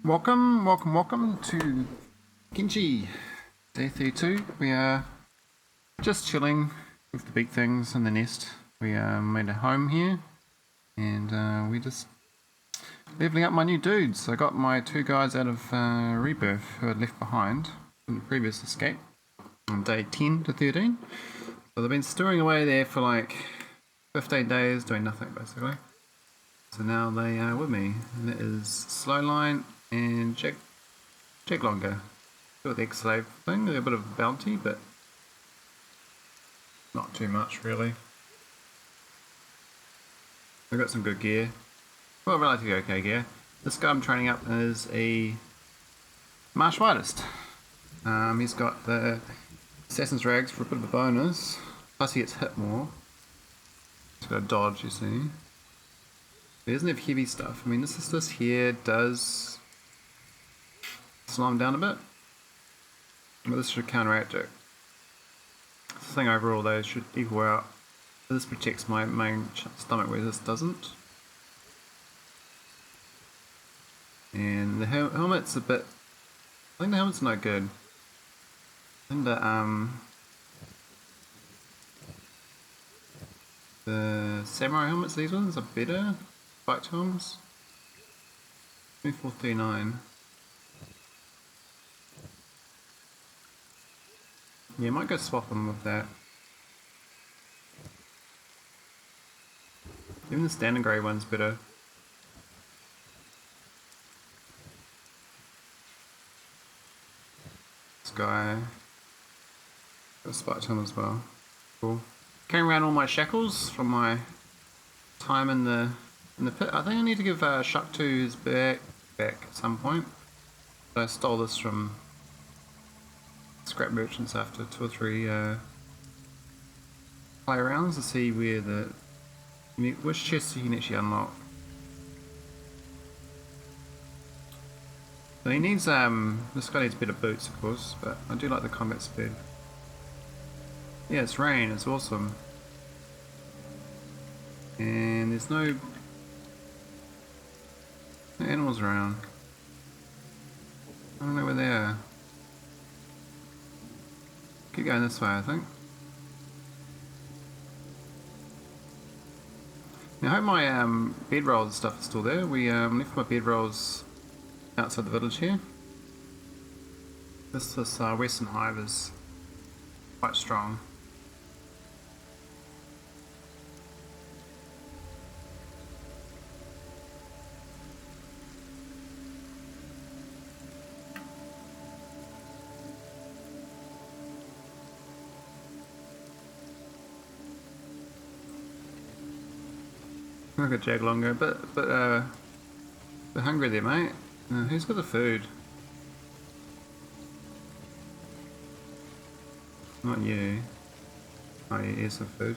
Welcome to Kenshi Day 32. We are just chilling with the big things in the nest. We made a home here and we just leveling up my new dudes. I got my two guys out of Rebirth who I left behind in the previous escape on day 10 to 13. So they've been stewing away there for like 15 days doing nothing basically. So now they are with me, and it is Slowline and Jack Longer. Got the ex-slave thing, a bit of bounty, but not too much really. I've got some good gear. Well, relatively okay gear. This guy I'm training up is a martial artist. He's got the Assassin's Rags for a bit of a bonus, plus he gets hit more. He's got a dodge, you see. He doesn't have heavy stuff. I mean, this here does slow him down a bit, but this should counteract it. This thing overall though should equal out. This protects my main stomach where this doesn't. And the helmet's a bit... I think the helmet's no good. I think the samurai helmets, these ones, are better. Bike helms. 2439. Yeah, I might go swap them with that. Even the standard grey one's better. This guy got a spike helm as well. Cool. Carrying around all my shackles from my time in the pit. I think I need to give Shuck 2 his back at some point. But I stole this from scrap merchants after 2 or 3 play rounds to see where which chests you can actually unlock. So he needs this guy needs better boots of course, but I do like the combat speed. Yeah, it's rain, it's awesome. And there's no animals around. I don't know where they are. Keep going this way, I think. Now, I hope my bedrolls and stuff is still there. We left my bedrolls outside the village here. This western hive is quite strong. I've got Jag longer, but hungry there, mate. Who's got the food? Not you. Oh, yeah, here's some food.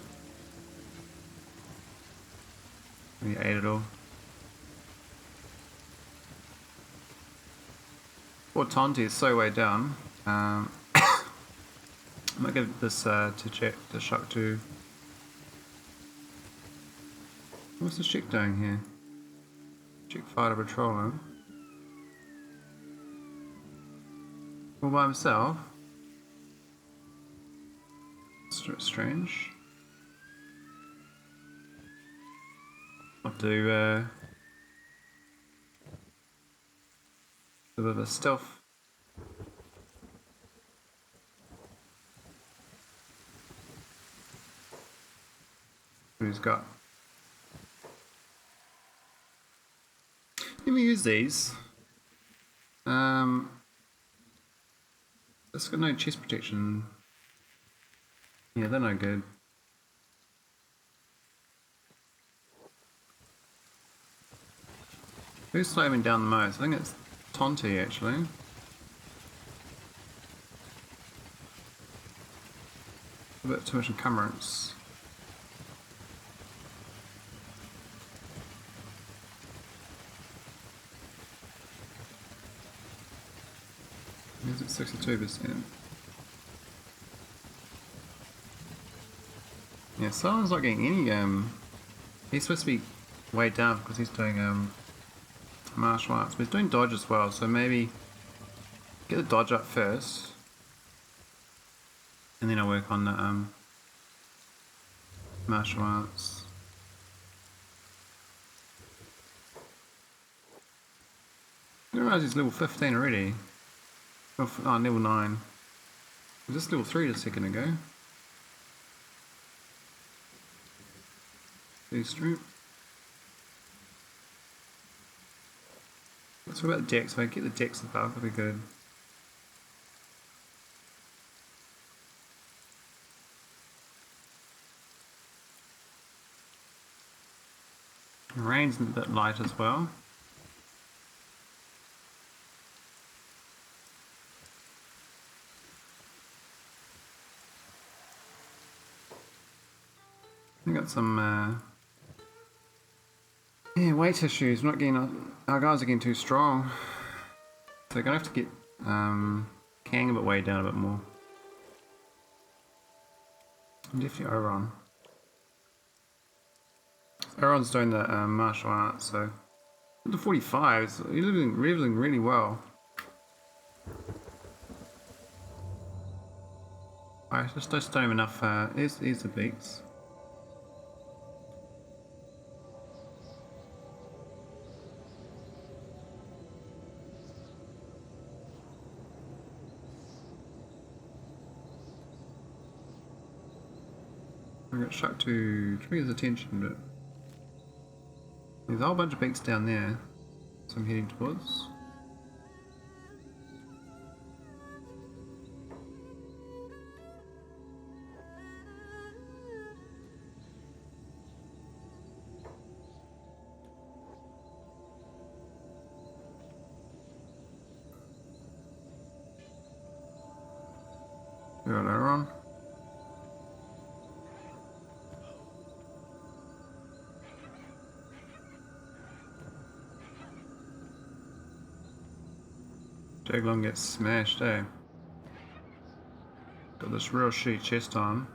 You ate it all. Poor Tonti is so way down. I might give this to Shuck 2. What's this chick doing here? Chick fighter patroller. All by himself? Strange. I'll do a bit of a stealth. Who's got? Let me use these. It's got no chest protection. Yeah, they're no good. Who's slowing down the most? I think it's Tonti actually. A bit too much encumbrance. Is it 62%? Yeah, someone's not getting any, he's supposed to be way down because he's doing martial arts. But he's doing dodge as well, so maybe get the dodge up first. And then I'll work on the martial arts. I didn't realise he's level 15 already. Oh, level 9. Was this level 3 a second ago? Strength. Let's talk about the dex. If I get the dex above, that'll be good. Rain's a bit light as well. We got some yeah, weight issues. We're not getting our guys are getting too strong, so we're gonna have to get Kang a bit weighed down a bit more. And definitely Oron. Oron's doing the martial arts, so the 45. So he's living really well. I just don't have enough. Here's the beaks. I got shocked to trigger his attention, but there's a whole bunch of beaks down there, so I'm heading towards. We got Aaron. Jaglon gets smashed, eh? Got this real shitty chest on.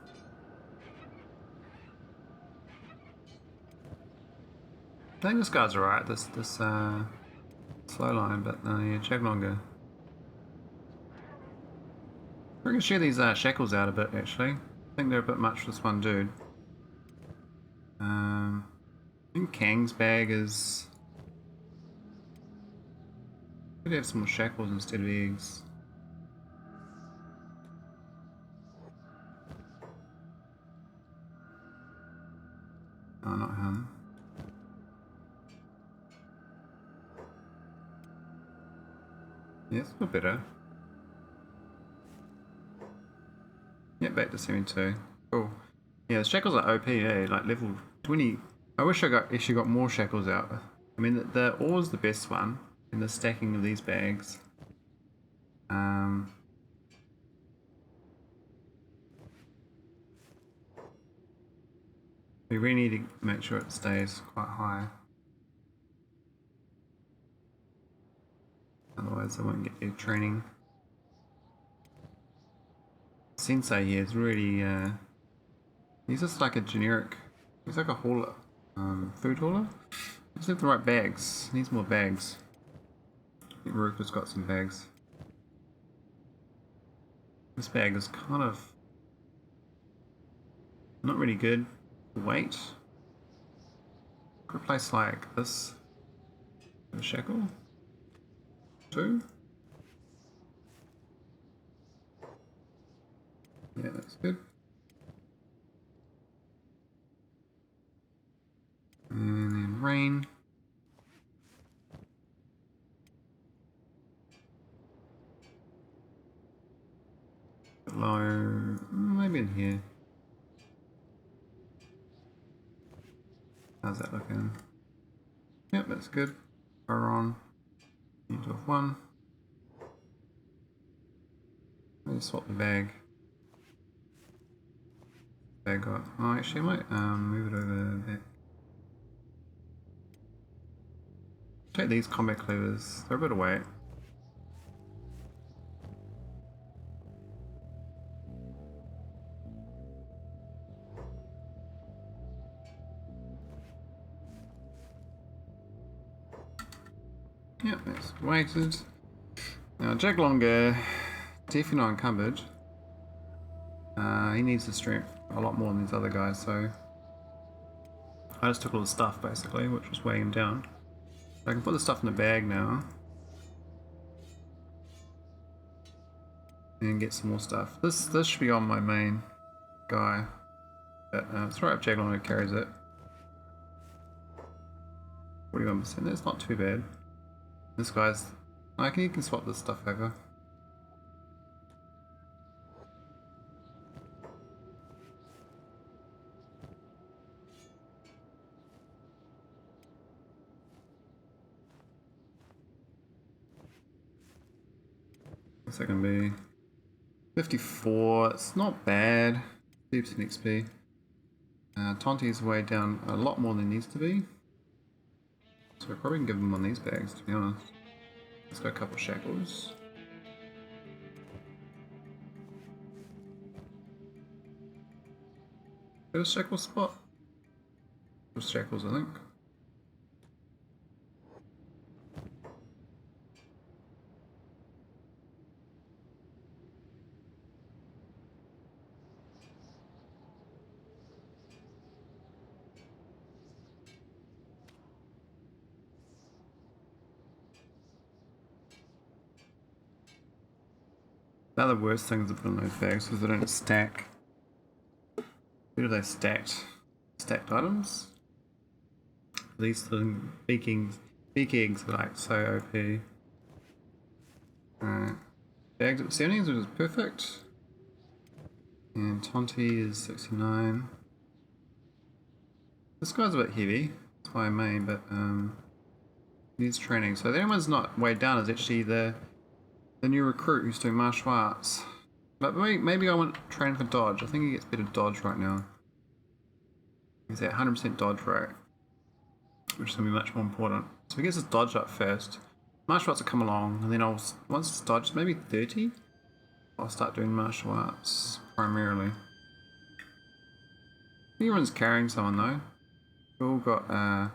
I think this guy's alright, this slow line, but yeah, Jaglonga. We're gonna share these shackles out a bit actually. I think they're a bit much for this one dude. I think Kang's bag is... Could have some more shackles instead of eggs. Oh, not him. Yes, a bit better. Yeah, back to 72. Cool. Yeah, the shackles are OP, eh? Like level 20. I wish I actually got more shackles out. I mean, the ore's the best one in the stacking of these bags. We really need to make sure it stays quite high. Otherwise I won't get your training. Sensei here is really, he's just like a generic, he's like a hauler, food hauler. He doesn't have the right bags, he needs more bags. I think Ruka's got some bags. This bag is kind of not really good for weight. Could place like this, a shackle, 2. Yeah, that's good. And then rain. Low, maybe in here. How's that looking? Yep, that's good. Power on. Need to have 1. Let me swap the bag. Bag got. Oh, actually, I might move it over there. Take these combat cleavers. They're a bit of weight. Yep, that's weighted. Now Jaglonger, definitely not encumbered. He needs the strength a lot more than these other guys, so I just took all the stuff basically, which was weighing him down. I can put the stuff in the bag now and get some more stuff. This should be on my main guy, but it's right up Jaglonger carries it. 41%, that's not too bad. This guy's, I reckon you can swap this stuff over. What's that gonna be? 54, it's not bad. 30% XP. Tonti's way down a lot more than he needs to be. So I probably can give him one of these bags, to be honest. Let's go a couple shackles. Got a shackle spot? Just shackles, I think. Now the worst things to put in those bags because they don't stack. Where do they stacked? Stacked items? These beak eggs are like so OP. Bags at 70s, which is perfect. And Tonti is 69. This guy's a bit heavy. That's why I main, but needs training. So the only one's not weighed down is actually the new recruit who's doing martial arts. But maybe I want to train for dodge. I think he gets better dodge right now. He's at 100% dodge rate, which is going to be much more important. So he gets his dodge up first. Martial arts will come along, and then once it's dodged, maybe 30, I'll start doing martial arts primarily. I think everyone's carrying someone though. We've all got,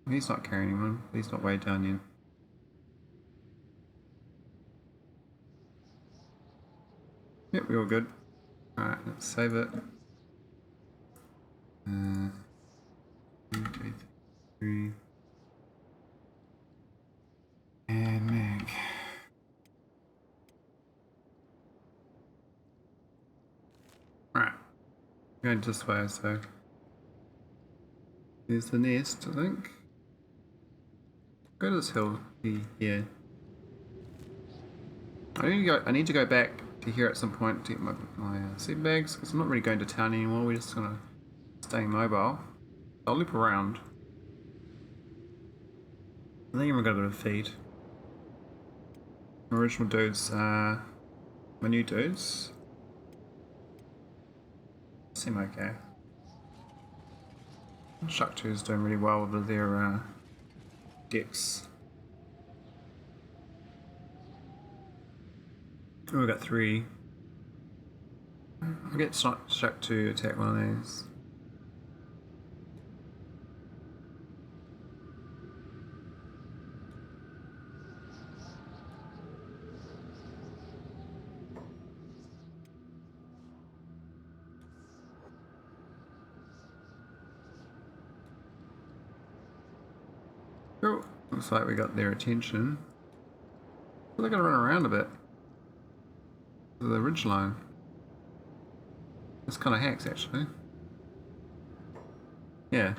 he's not carrying anyone, he's not weighed down yet. Yep, we're all good. Alright, let's save it. 1, 2, 3. And make. Right. Going this way, so. Here's the nest, I think. Go to this hill here. I need to go back to here at some point to get my seed bags because I'm not really going to town anymore. We're just gonna stay mobile. I'll loop around. I think I'm gonna go to feed. My original dudes, my new dudes seem okay. Shuck 2 is doing really well with their decks. Oh, we got 3. I'll get Shuck 2 attack one of these. Cool. Looks like we got their attention. So they're gonna run around a bit. To the ridge line. This kind of hacks actually. Yeah.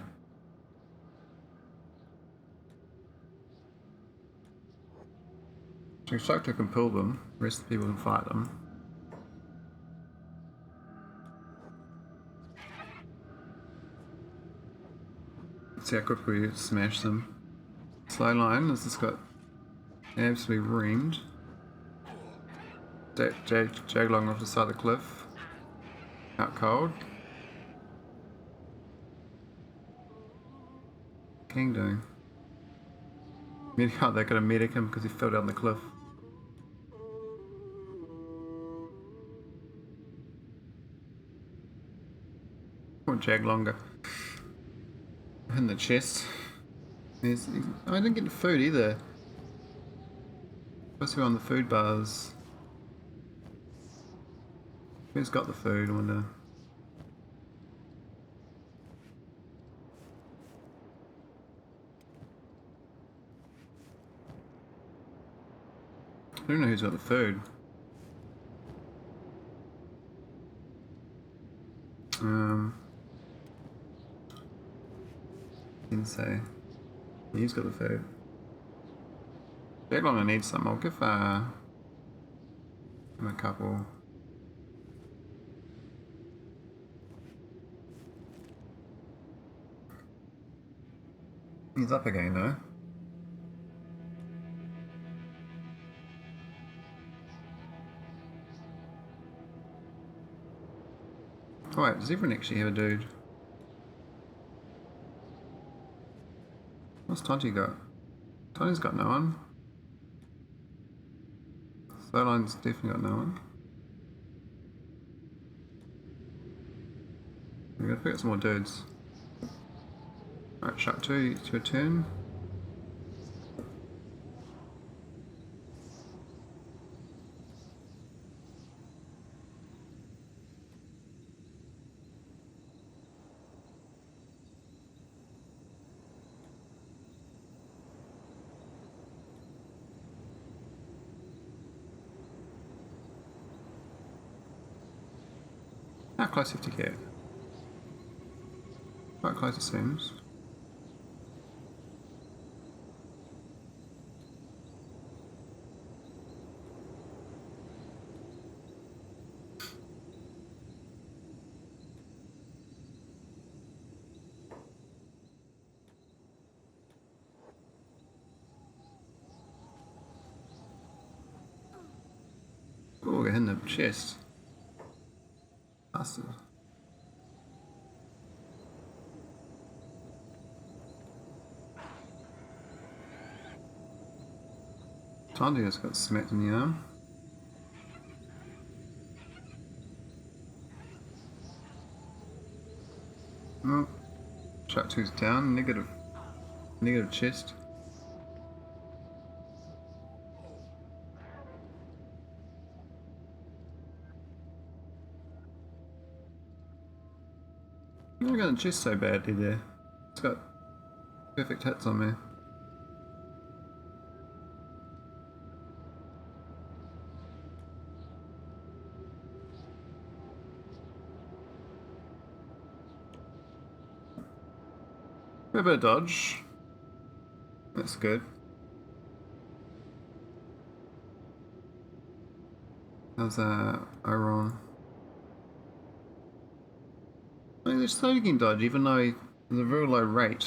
So Shuck can pull them, the rest of the people can fight them. Let's see how quickly we smash them. Slow line has just got absolutely reamed. Jaglong off the side of the cliff. Out cold. King doing? Oh, they got to medic him because he fell down the cliff. Poor Jaglonger. In the chest. I didn't get the food either. Supposed to be on the food bars. Who's got the food? I wonder. I don't know who's got the food. Didn't say. He's got the food. How long I need some? I'll give him a couple. He's up again though. Oh wait, does everyone actually have a dude? What's Tonti got? Tonti's got no one. Soline's definitely got no one. We gotta pick up some more dudes. Alright, Shark 2, it's your turn. How close have to get? Quite close it seems. Oh, we're in the chest. Bastard. Tonti just got smacked in the arm. Oh, Shark 2's down. Negative chest. I got the chest so badly there. It's got perfect hits on me. A bit of dodge. That's good. How's Iron? I mean, they're slowly getting dodge, even though there's a very low rate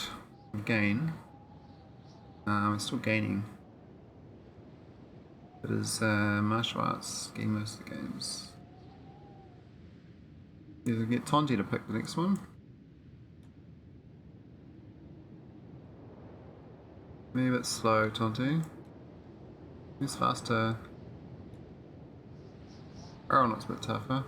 of gain. I'm still gaining. It is martial arts getting most of the games. Either get Tonti to pick the next one. Maybe a bit slow, Tonti. Who's faster? Aeronaut's a bit tougher.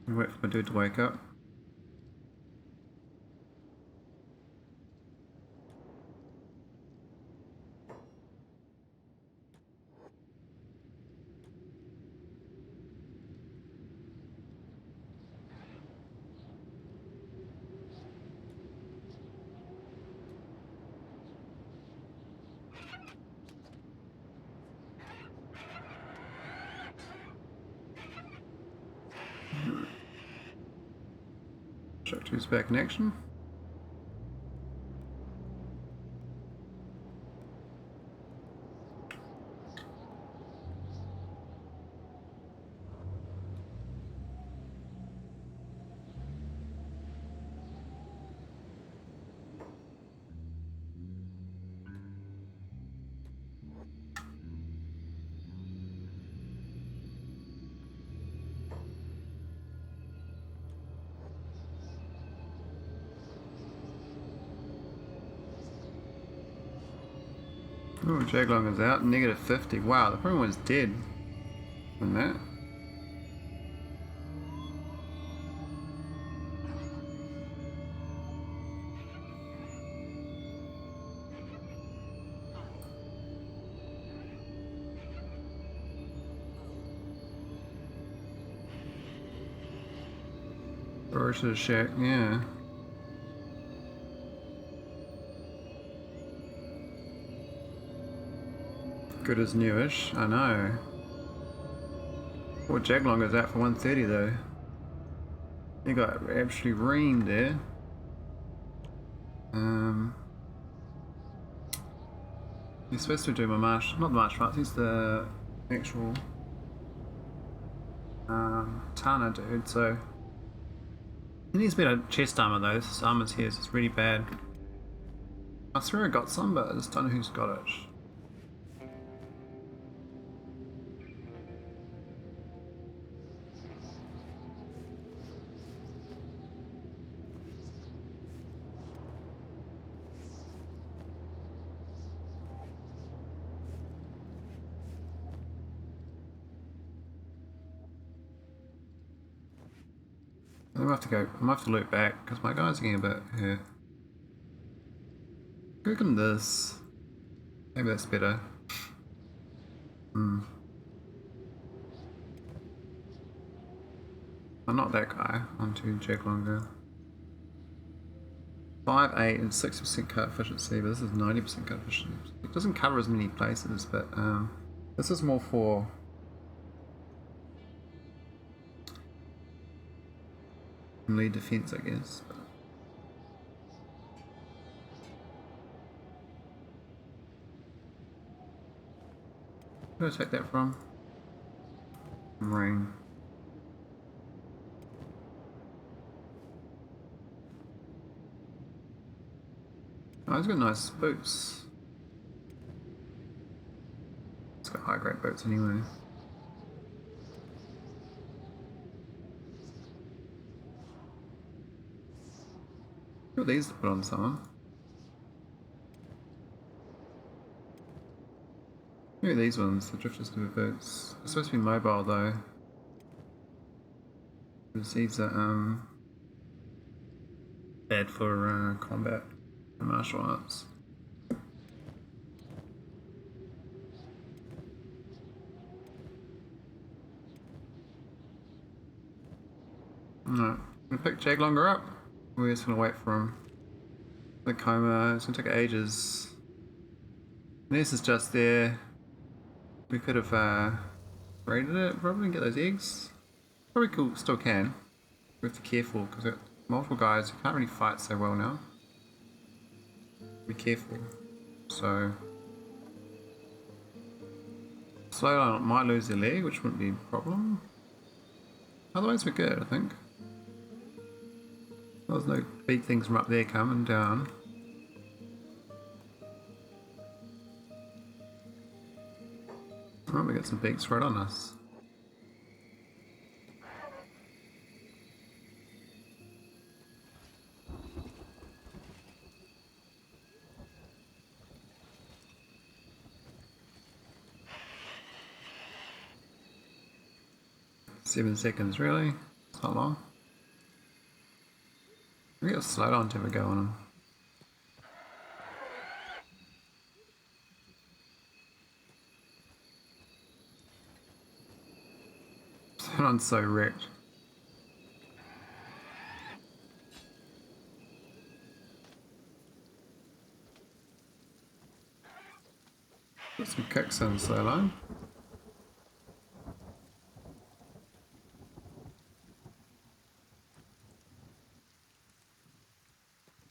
Wait for my dude to wake up. Shark 2's back in action. Oh, Jaglong is out. Negative 50. Wow, the problem was dead. From that. Or to the shack, yeah. Good as newish, I know. What Jaglong is out for 130 though. You got absolutely reamed there. He's supposed to do my martial, not the martial arts, he's the actual Tana dude, so he needs better chest armor though. This armor's here is really bad. I swear I got some, but I just don't know who's got it. I'm gonna have to go. I'm gonna have to loop back because my guy's getting a bit hurt. Cooking this. Maybe that's better. I'm not that guy. I'm too jack longer. 5, 8, and 6% cut efficiency, but this is 90% cut efficiency. It doesn't cover as many places, but this is more for lead defense, I guess. Where do I take that from? Rain. Oh, he's got nice boots. It's got high grade boots anyway. Got these to put on someone. Maybe these ones, the drifters do boots. They're supposed to be mobile though. These are bad for combat and martial arts. Alright, I'm gonna pick Jaglonger up. We're just gonna wait for him. The coma, it's gonna take ages. This is just there. We could have raided it, probably, and get those eggs. Probably cool, still can. We have to be careful because we've got multiple guys who can't really fight so well now. Be careful. So Slowdown might lose their leg, which wouldn't be a problem. Otherwise we're good, I think. There's no big things from up there coming down. Oh, we got some beaks right on us. Seven seconds, really? It's not long. We got a slowdown to have a go on him. Slowdown's so wrecked. Got some kicks in Slowdown.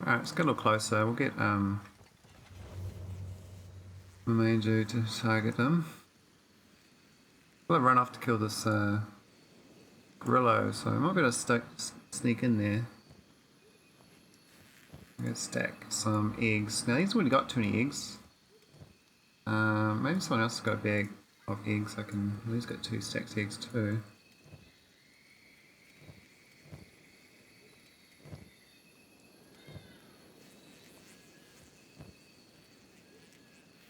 Alright, let's get a little closer. We'll get the main dude to target them. I'll run off to kill this Grillo, so I might be able to sneak in there. I'm gonna stack some eggs. Now he's already got 20 eggs. Maybe someone else has got a bag of eggs. He's got 2 stacked eggs too.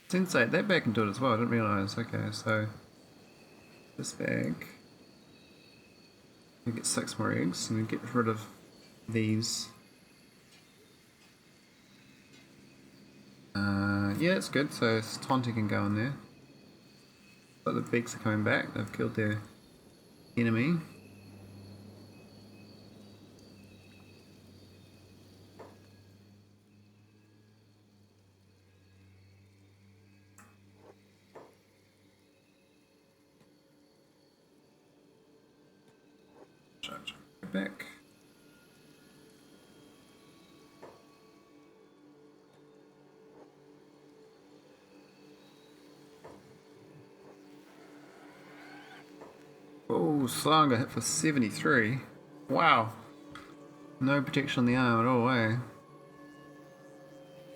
Sensei, that bag can do it as well, I didn't realise. Okay, so this bag, we get 6 more eggs and we get rid of these. Yeah, it's good, so Tonti can go in there. But the beaks are coming back, they've killed their enemy. back. Oh, Slang got hit for 73. Wow. No protection on the arm at all, eh?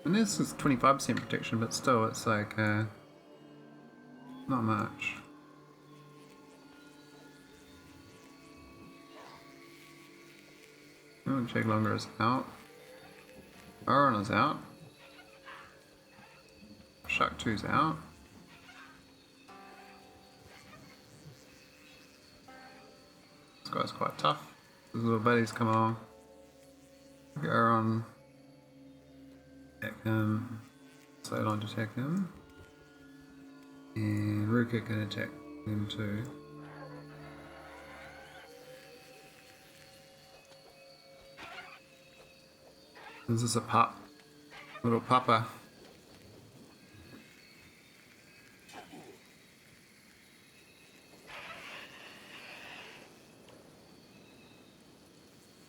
And this is 25% protection, but still, it's like, not much. Oh, Jake Longer is out. Oron is out. Shark 2's out. This guy's quite tough. His little buddies come along. Go on. Attack him. Solon to attack him. And Ruka can attack him too. This is a pup. Little pupper.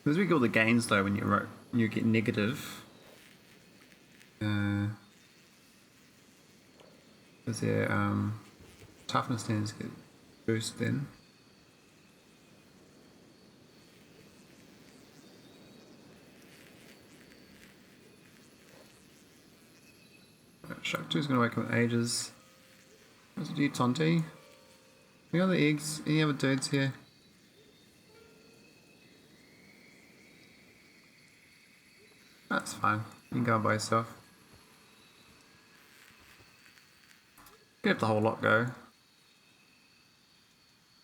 There's we get all the gains though when you get negative. Because their toughness tends to get boosted then. Shark 2's gonna wake up in ages. What's it do, Tonti? Any other eggs? Any other dudes here? That's fine. You can go by yourself. Get the whole lot go.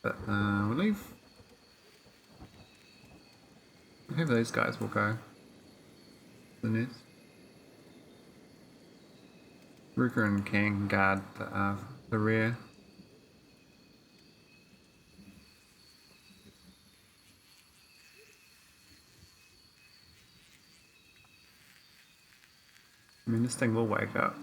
But we'll leave. I hope those guys will go. The nest. Ruka and Kang guard the rear. I mean, this thing will wake up.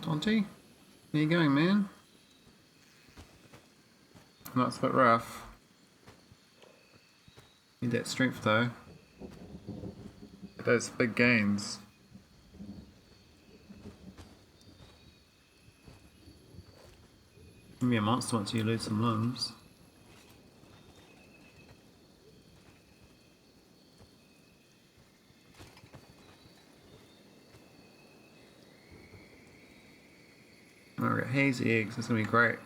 Tonti, where you going, man? That's a bit rough. Need that strength though. Those big gains. You'll be a monster once you lose some limbs. Oh, we got hazy eggs, that's gonna be great.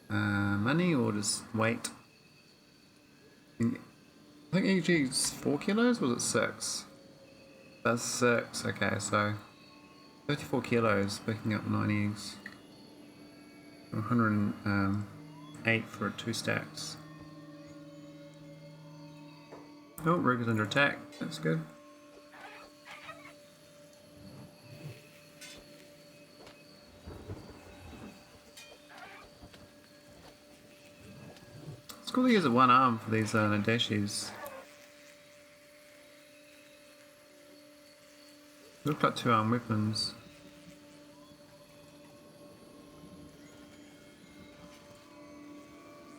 Money or just weight? I think each egg's 4 kilos, or was it 6? That's 6, okay, so 54 kilos picking up 9 eggs. 108 for 2 stacks. Oh, Rig is under attack, that's good. It's cool to use one arm for these Nadashis. Look like 2-arm weapons.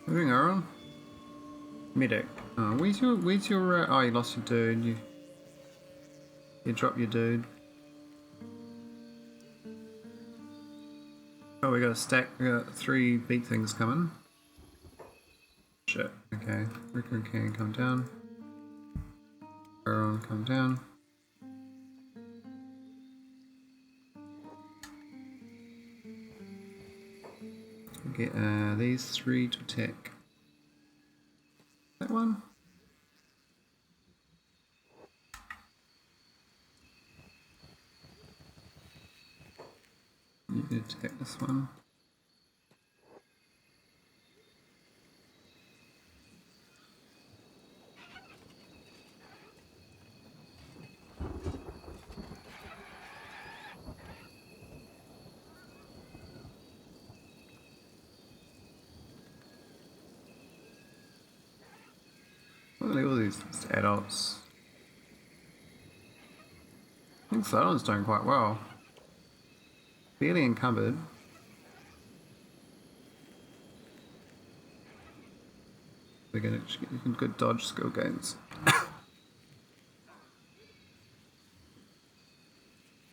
Moving on. Medic. Oh, where's your oh, you lost your dude. You dropped your dude. Oh, we got a stack. We got 3 beak things coming. Shit. Okay. Ricker can come down. Aaron, come down. Get these 3 to attack. That one. You can attack this one. Look at all these adults. I think think the other one's doing quite well. Fairly encumbered. We're going to get some good dodge skill gains.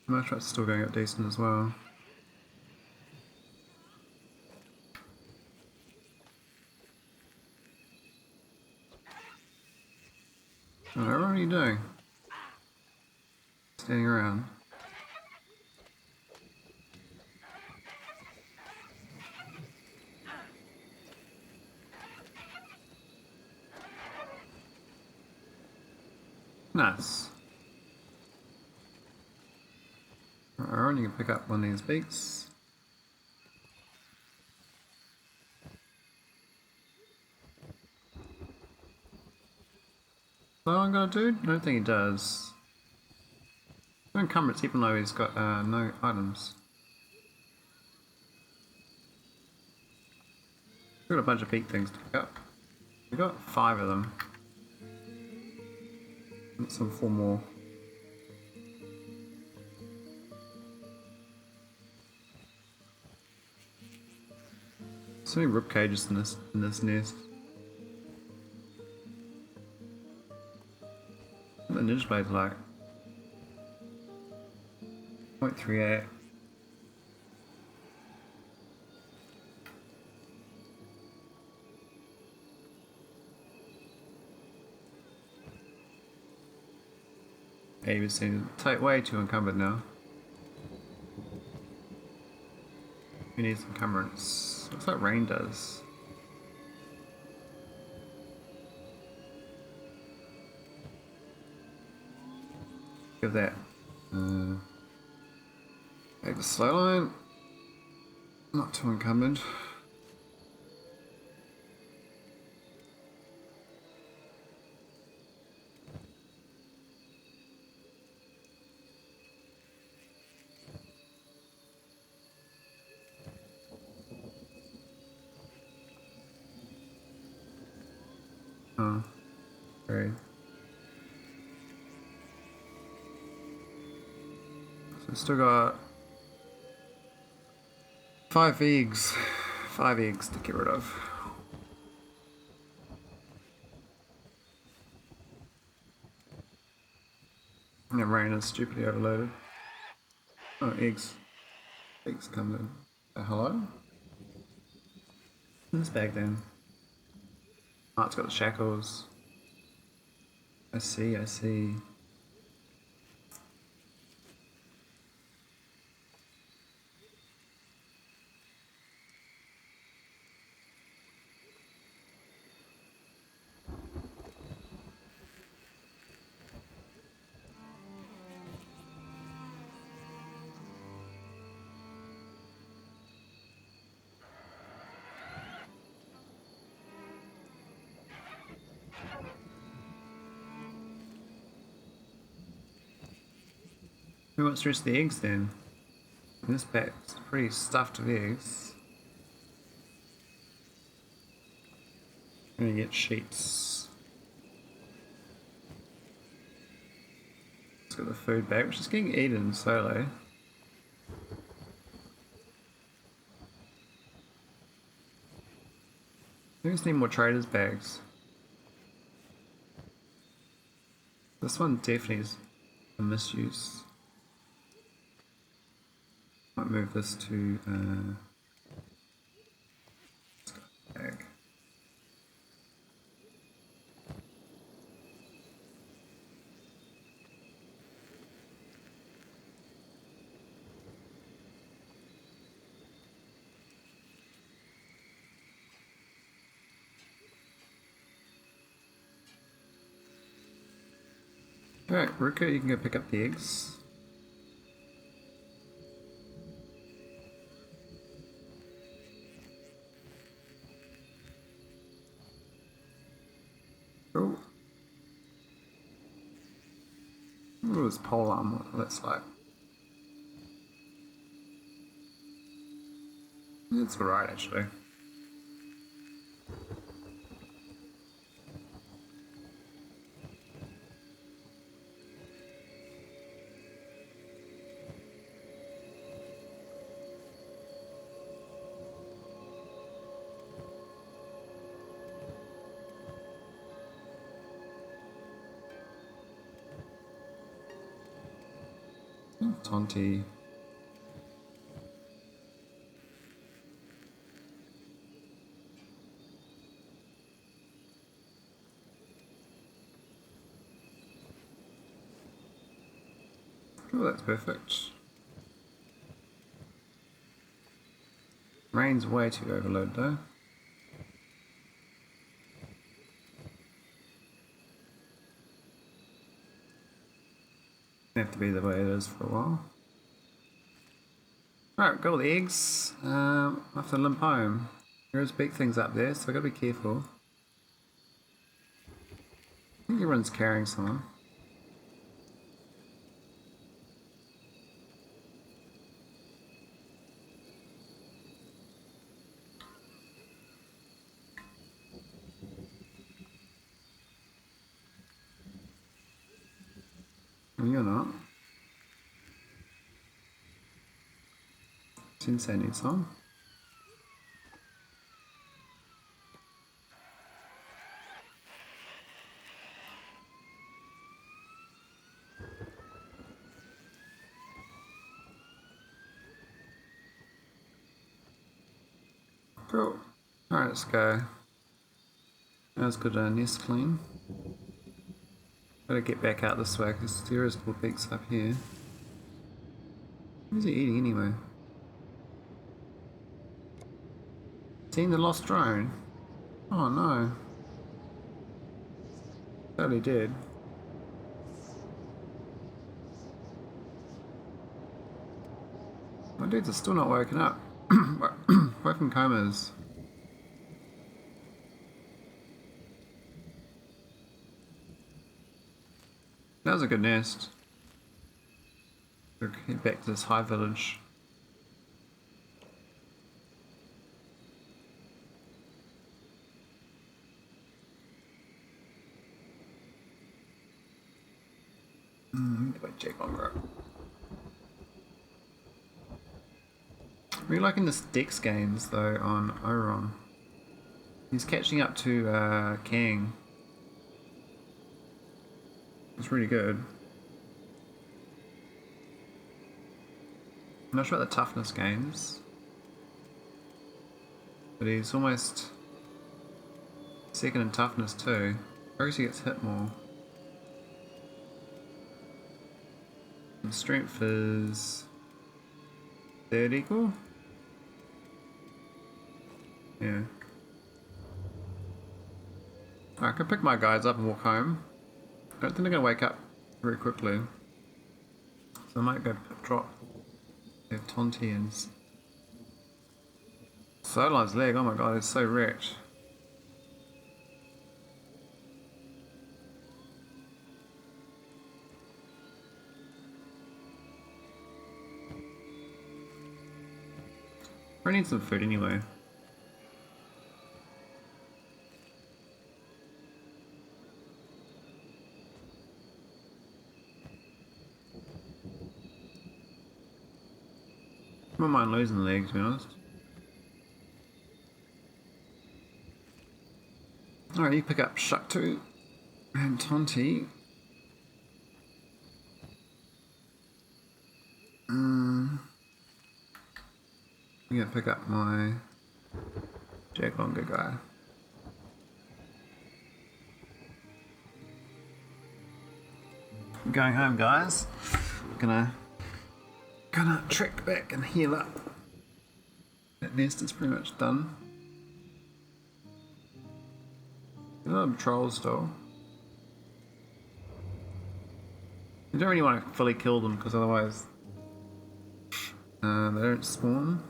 My truck's still going up decent as well. Oh, what are you doing? Standing around. Nice. Alright, we're only going to pick up one of these beaks. What I'm going to do? I don't think he does. No encumbrance even though he's got no items. We've got a bunch of peak things to pick up. We've got 5 of them. And some 4 more. So many rib cages in this nest. What the ninja blade's like? 0.38. Abe's seems way too encumbered now. We need some encumbrance. Looks like rain does. Give that. Take the slow line. Not too encumbered. Oh, great. So still got 5 eggs. 5 eggs to get rid of. And the rain is stupidly overloaded. Oh, eggs. Eggs come in. Hello? In this bag then. Oh, it's got the shackles. I see, I see. Who wants to rest the eggs then? This bag's pretty stuffed with eggs. I'm gonna get sheets. Let's get the food bag, which is getting eaten slowly. We just need more traders bags. This one definitely is a misuse. Might move this to bag. Alright, Ruka, you can go pick up the eggs. Oh. Ooh, this pole arm, what that's like. It's alright actually. Tonti. Oh, that's perfect. Rain's way too overload though. Have to be the way it is for a while. Alright, got all the eggs. I have to limp home. There's big things up there, so I gotta be careful. I think everyone's carrying someone. Well, you're not. Sensei needs some. Cool. Alright, let's go. That's good, nest clean. Gotta get back out this way because there is more beaks up here. What is he eating anyway? Seen the lost drone? Oh no. Totally dead. My dudes are still not woken up. Both from comas. That was a good nest. We'll head back to this high village. Check on bro. Really liking this Dex games though on Oron. He's catching up to Kang. It's really good. I'm not sure about the toughness games, but he's almost second in toughness too. I guess he gets hit more. And strength is third equal? Yeah. I can pick my guys up and walk home. I don't think they're going to wake up very quickly. So I might go drop. They have Tonti and Solar's leg, oh my god, it's so wrecked. I need some food anyway. I don't mind losing the leg, to be honest. Alright, you pick up Shaktu and Tonti. I'm gonna pick up my Jaglonga guy. I'm going home, guys. Gonna trek back and heal up. That nest is pretty much done. A lot of trolls still. You don't really want to fully kill them because otherwise they don't spawn.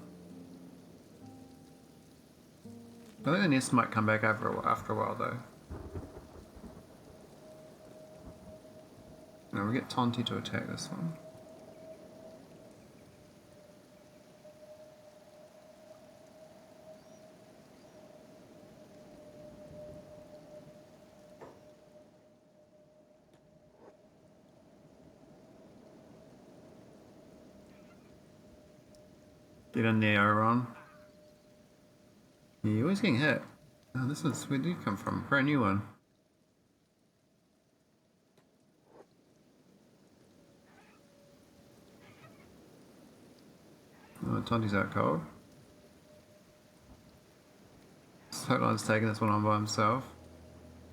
I think the nest might come back after a while though. Now we get Tonti to attack this one. Get in there, Oron. Yeah, you're always getting hit. Oh, this is where did you come from? Brand new one. Tonti's out cold. Sotline's taking this one on by himself.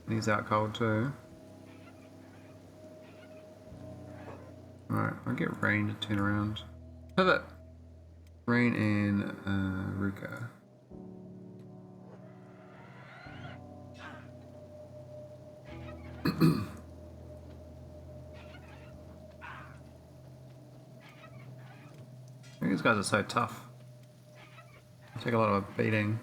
And he's out cold too. Alright, I'll get Rain to turn around. Pivot! Rain and Ruka. I think these guys are so tough. They take a lot of a beating.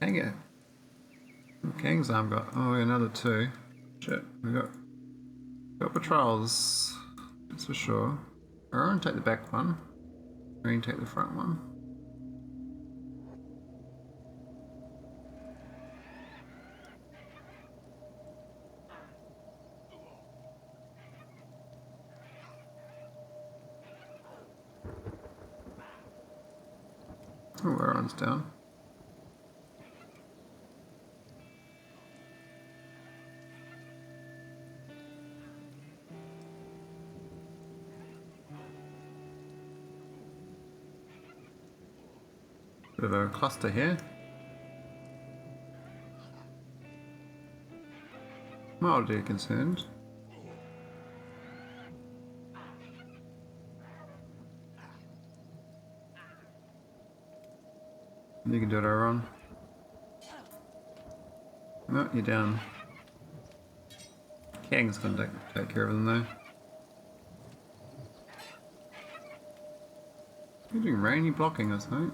Dang it. Kang's arm got. Oh, another two. Shit, we got patrols. That's for sure. Aaron, take the back one. Green, take the front one. Oh, Aaron's down. Bit of a cluster here. Mildly concerned. You can do it, Aaron. No, you're down. Kang's gonna take care of them though. You're doing Rain, you're blocking us, mate.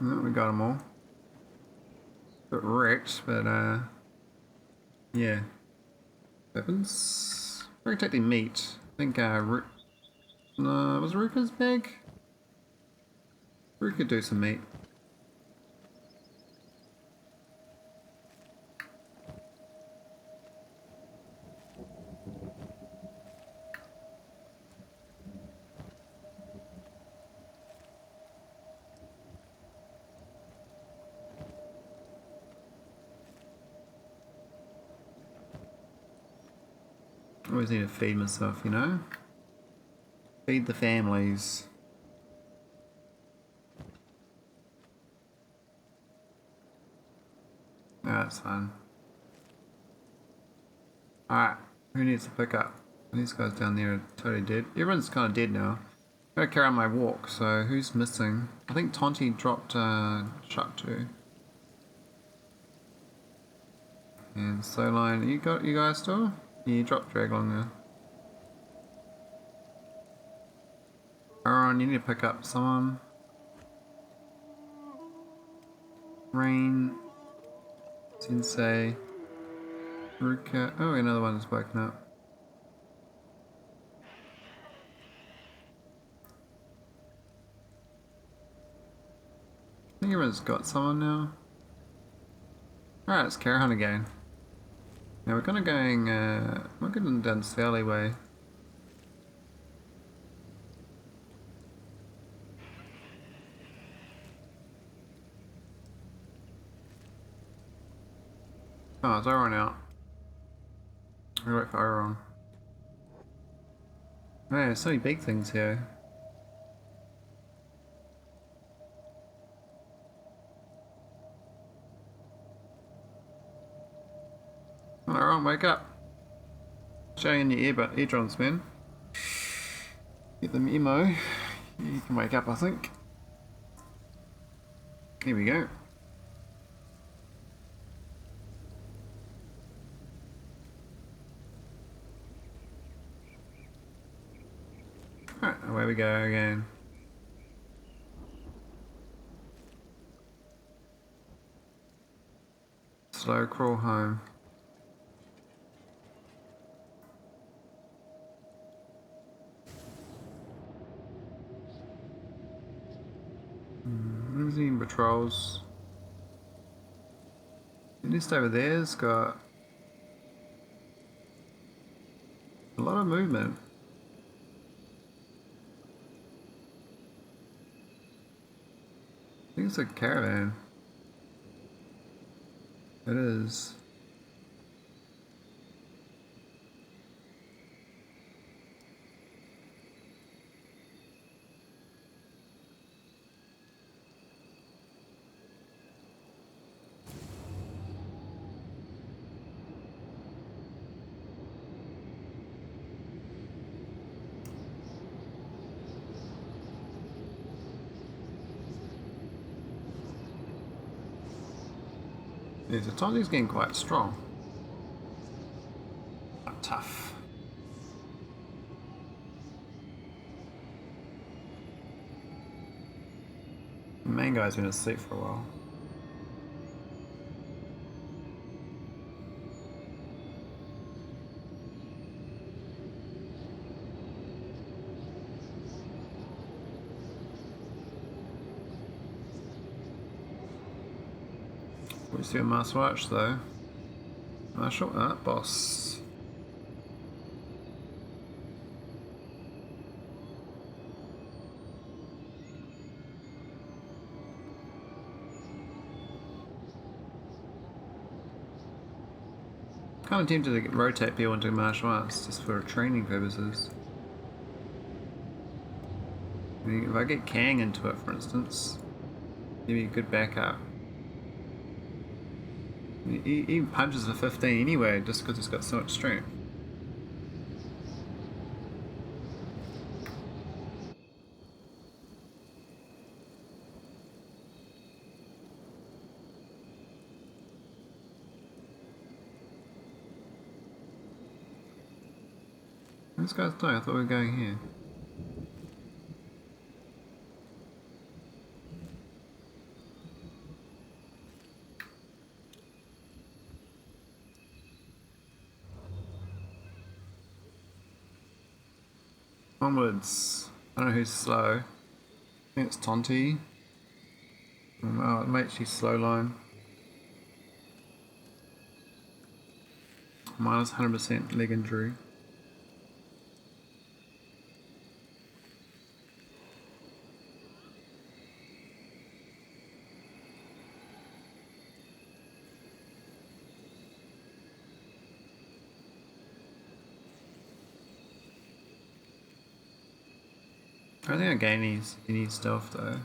No, we got them all. Bit wrecked, but yeah. Weapons. We're gonna take the meat. I think no, was Ruka's bag? Ruka do some meat. Always need to feed myself, you know? Feed the families. No, that's fine. Alright, who needs to pick up? These guys down there are totally dead. Everyone's kind of dead now. Gotta carry on my walk, so who's missing? I think Tonti dropped Shark 2. And Slowline, you guys still? Yeah, you dropped Draglong there. Aaron, you need to pick up someone. Rain, Sensei, Ruka. Oh, another one is woken up. I think everyone's got someone now. Alright, it's Caravan again. Now we're kind of going, we're going down this alleyway. Oh, it's Iron out. We'll wait for Iron. Man, there's so many big things here. Alright, wake up. Show you in your eardrums, man. Get them emo. You can wake up, I think. Here we go. Alright, away we go again. Slow crawl home. Limousine patrols. The list over there's got movement. I think it's a caravan. It is. Yeah, the Tonzi's getting quite strong. But tough. The main guy's been asleep for a while. We see a Master Watch though. Marshal, boss. Kind of tempted to rotate people into martial arts just for training purposes. I mean, if I get Kang into it, for instance, give me a good backup. He punches for 15 anyway, just because he's got so much strength. This guy's dying. I thought we were going here. Onwards. I don't know who's slow. I think it's Tonti. Oh, it might actually slow line. Minus 100% leg injury. I don't think I gain any stealth though.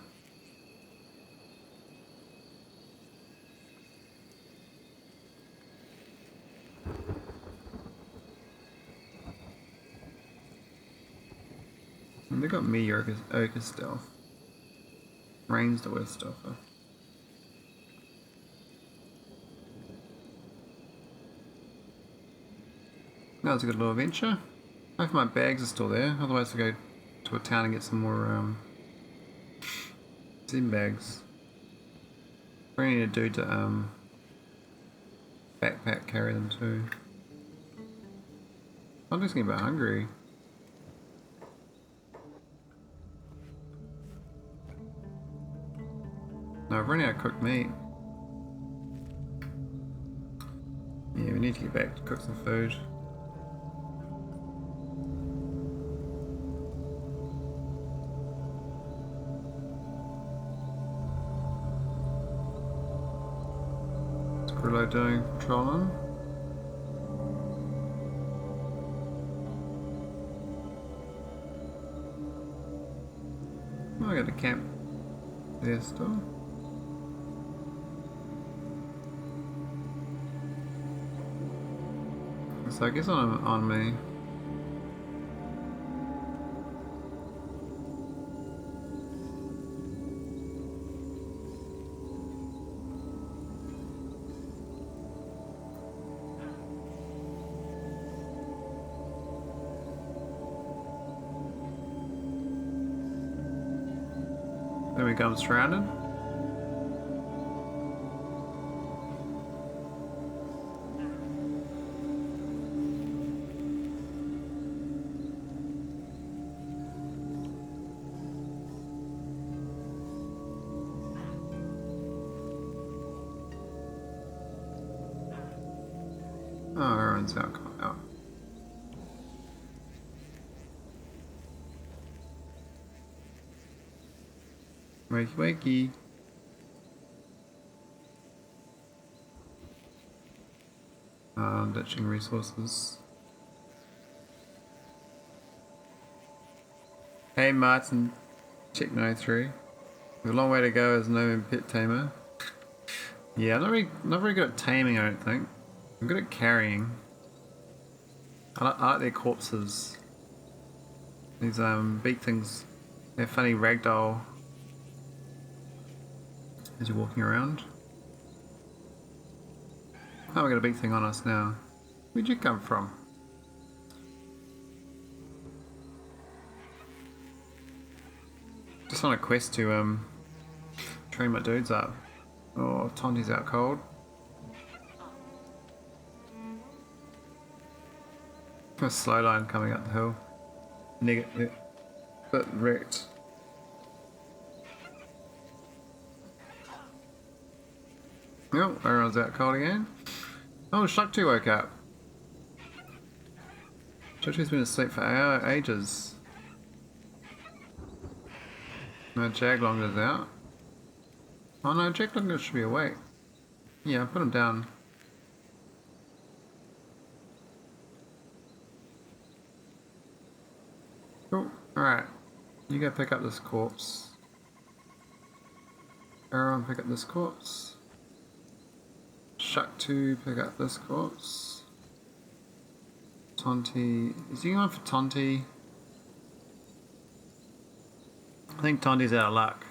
And they got me Ochre stealth. Rain's the worst stealther. That was a good little adventure. I hope my bags are still there, otherwise I'll go to a town and get some more Zen bags. We need a dude to backpack carry them too. I'm just getting a bit hungry. No, I've run out of cooked meat. Yeah, we need to get back to cook some food. Grillo doing patrolling. Oh, I got a camp there still. So I guess on me. There we go, I'm surrounded. Oh, everyone's out. Wakey wakey. Ditching resources. Hey Martin, check no 3. A long way to go as no pet tamer. Yeah, I'm not very good at taming, I don't think. I'm good at carrying. I like their corpses. These beak things. They're funny ragdoll as you're walking around. Oh, we got a big thing on us now. Where'd you come from? Just on a quest to train my dudes up. Oh, Tonti's out cold. A slow line coming up the hill. Negative, but wrecked. Oh, everyone's out cold again. Oh, Shaktu woke up. Shaktu's been asleep for ages. No, Jaglonger's out. Oh no, Jaglonger should be awake. Yeah, put him down. Cool. Alright. You go pick up this corpse. Everyone pick up this corpse. Shaktu, pick up this corpse. Tonti. Is he going for Tonti? I think Tonti's out of luck.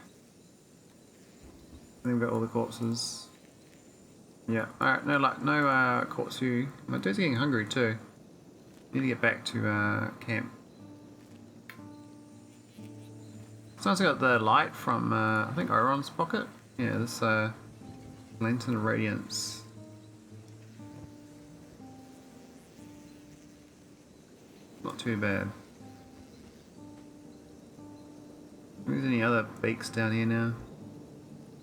I think we've got all the corpses. Yeah, alright, no luck, no corpse view. My dude's getting hungry too. Need to get back to camp. So I got the light from, I think, Oron's pocket. Yeah, this Lantern Radiance. Not too bad. There's any other beaks down here now?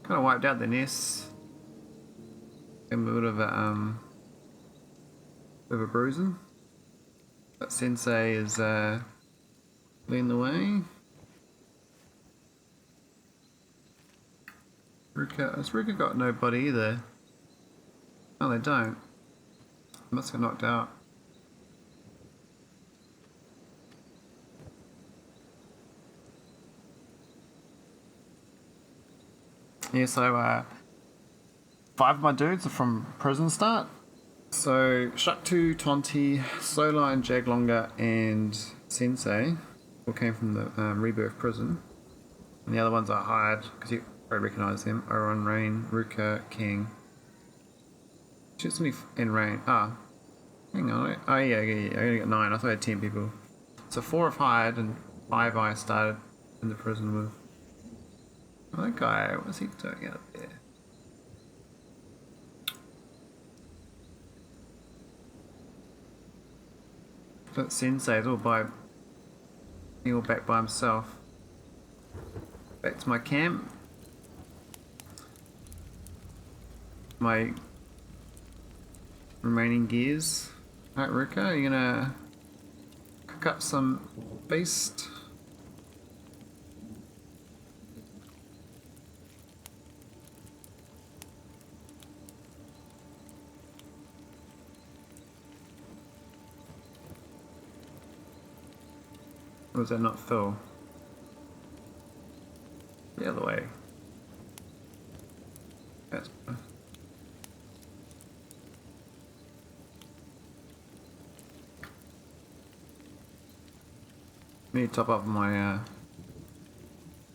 Kind of wiped out the nests. Gave them a bit of a bruising. But Sensei is leading the way. Ruka, has Ruka got no body either? No, they don't. They must get knocked out. Yeah, so 5 of my dudes are from prison start. So Shaktu, Tonti, Slowline, Jaglonger, and Sensei all came from the Rebirth prison. And the other ones I hired because you probably recognise them. Oron, Rain, Ruka, King. Shoots me in Rain. Ah, hang on. Oh yeah, I only got 9. I thought I had 10 people. So 4 I've hired and 5 I started in the prison with. Oh, that guy, what's he doing out there? That Sensei's all back by himself. Back to my camp. My remaining gears. Alright, Ruka, are you gonna cook up some beast? Or was that not Phil? The other way. That's better. Need to top up my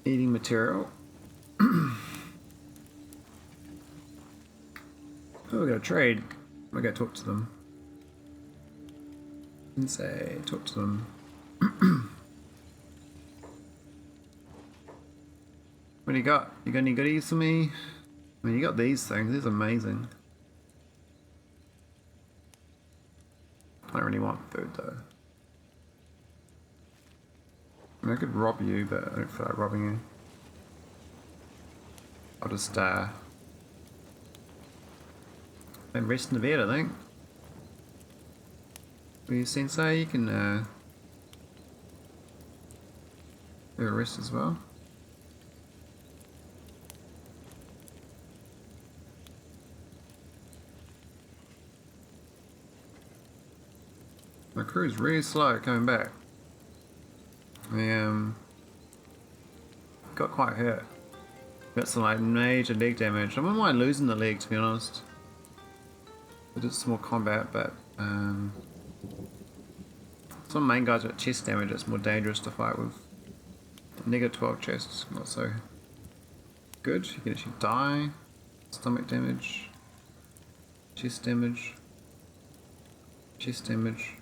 eating material. Oh, we got a trade. We gotta talk to them. And say, talk to them. What do you got? You got any goodies for me? I mean, you got these things. These are amazing. I don't really want food though. I mean, I could rob you, but I don't feel like robbing you. I'll just then rest in the bed, I think. Will you, Sensei? You can do a rest as well. My crew's really slow coming back. They got quite hurt. Got some like major leg damage. I wouldn't mind losing the leg, to be honest. I did some more combat, but some main guys with chest damage, it's more dangerous to fight with. Negative 12 chests, not so good. You can actually die. Stomach damage. Chest damage. Chest damage.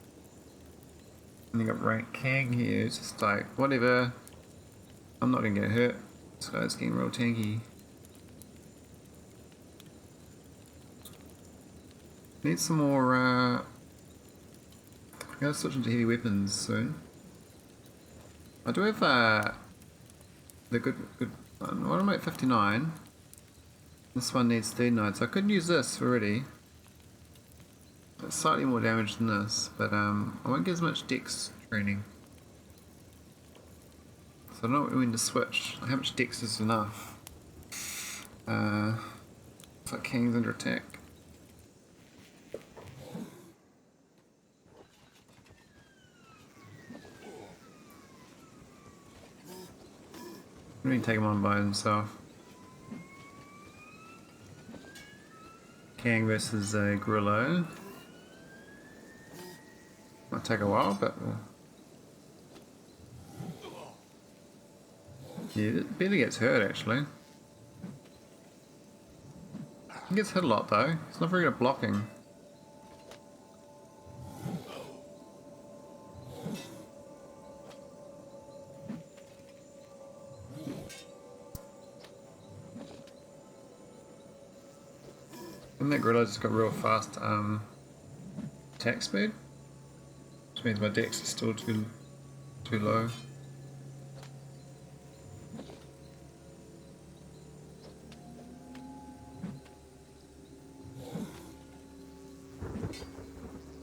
And you got rank Kang here, it's just like, whatever. I'm not gonna get hurt. This guy's getting real tanky. Need some more, I gotta switch into heavy weapons soon. I do have, the good one. What am I at 59? This one needs 39, so I could use this already. It's slightly more damage than this, but I won't get as much dex training. So I don't know when to switch. How much dex is enough? It's like Kang's under attack. I'm going to take him on by himself. Kang versus Grillo. Might take a while, but yeah, it barely gets hurt actually. He gets hit a lot though. He's not very good at blocking. And that gorilla just got real fast attack speed, which means my dex is still too low.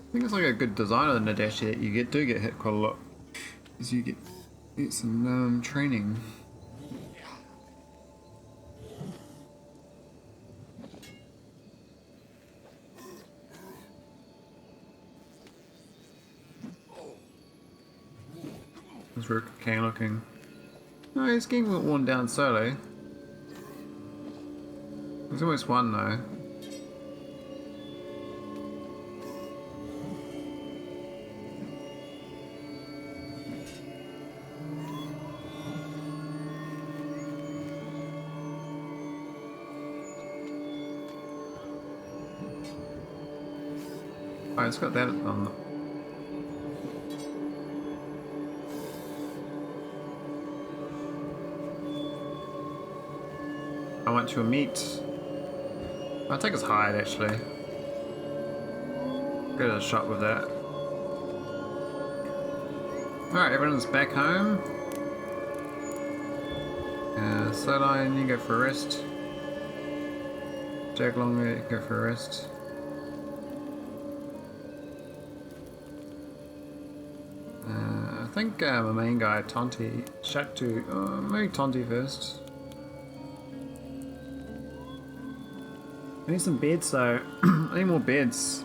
I think it's like a good design of the Nadashi that you do get hit quite a lot, because you get some training. How's Kang looking? No, he's getting worn down slowly. He's almost won though. Oh, it's got that on. I want your meat. I'll take his hide actually. Get a shot with that. Alright, everyone's back home. Slowline, you go for a rest. Jack Longer, you go for a rest. I think my main guy, Tonti, Shaktu, maybe Tonti first. I need some beds though. I need more beds.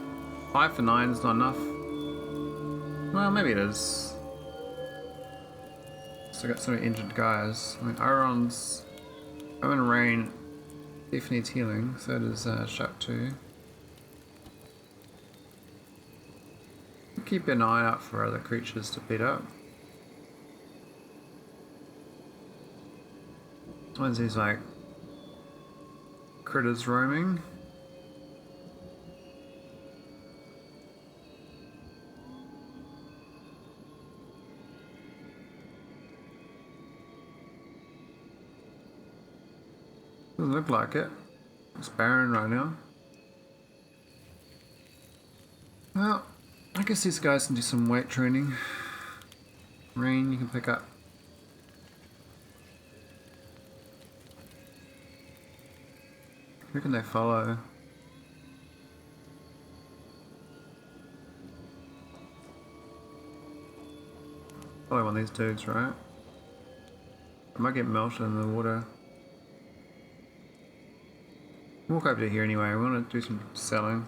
5 for 9 is not enough. Well, maybe it is. Still got so many injured guys. I mean, Owen Rain definitely needs healing, so does Shaktu. Keep an eye out for other creatures to beat up. When's these like critters roaming? Doesn't look like it. It's barren right now. Well, I guess these guys can do some weight training. Rain, you can pick up. Who can they follow? Probably one of these dudes, right? I might get melted in the water. Walk over to here anyway, we want to do some selling.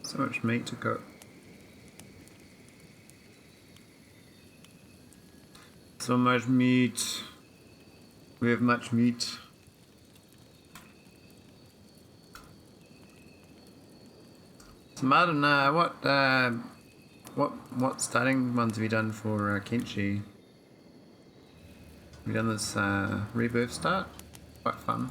So much meat to cook. So much meat. We have much meat. So Martin, what starting ones have you done for Kenshi? Have you done this rebirth start? Quite fun.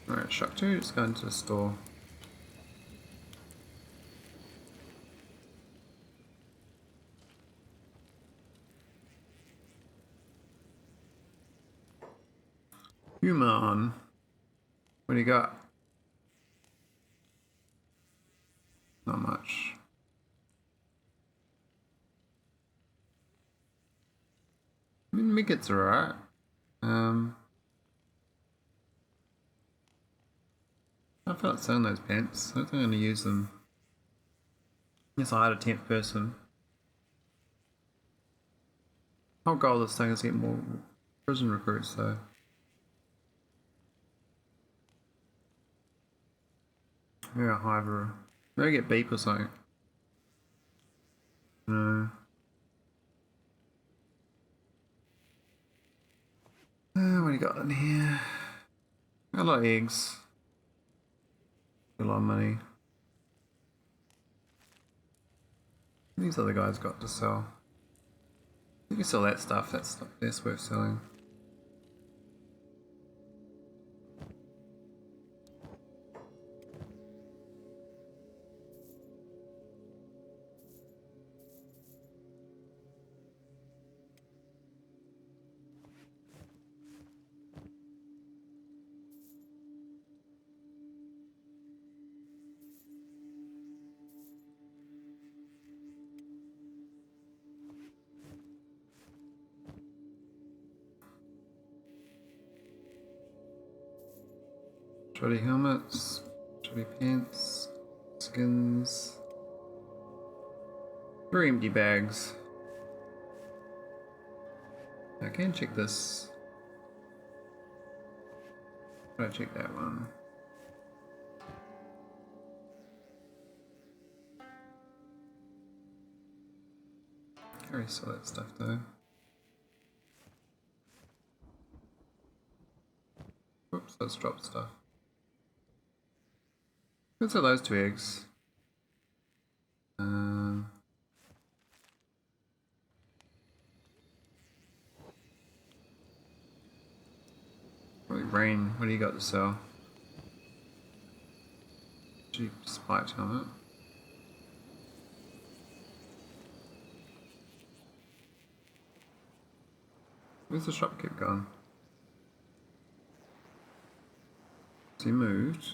Alright, Shock 2, let's go into the store. Human. What do you got? Not much. I mean, Micket's alright. I felt selling those pants. I don't think I'm going to use them. Yes, I had a 10th person. Whole goal of this thing is to get more prison recruits, though. Maybe a hiver. Maybe get Beak or something. No. What do you got in here? Got a lot of eggs. Got a lot of money. These other guys got to sell. You can sell that stuff. That's worth selling. Shoddy helmets, shoddy pants, skins, 3 empty bags. I can check this. But I check that one. Can't really sell that stuff though. Oops, let's drop stuff. Let's sell those 2 eggs. Rain, what do you got to sell? Cheap spiked helmet. Where's the shopkeep gone? Has he moved?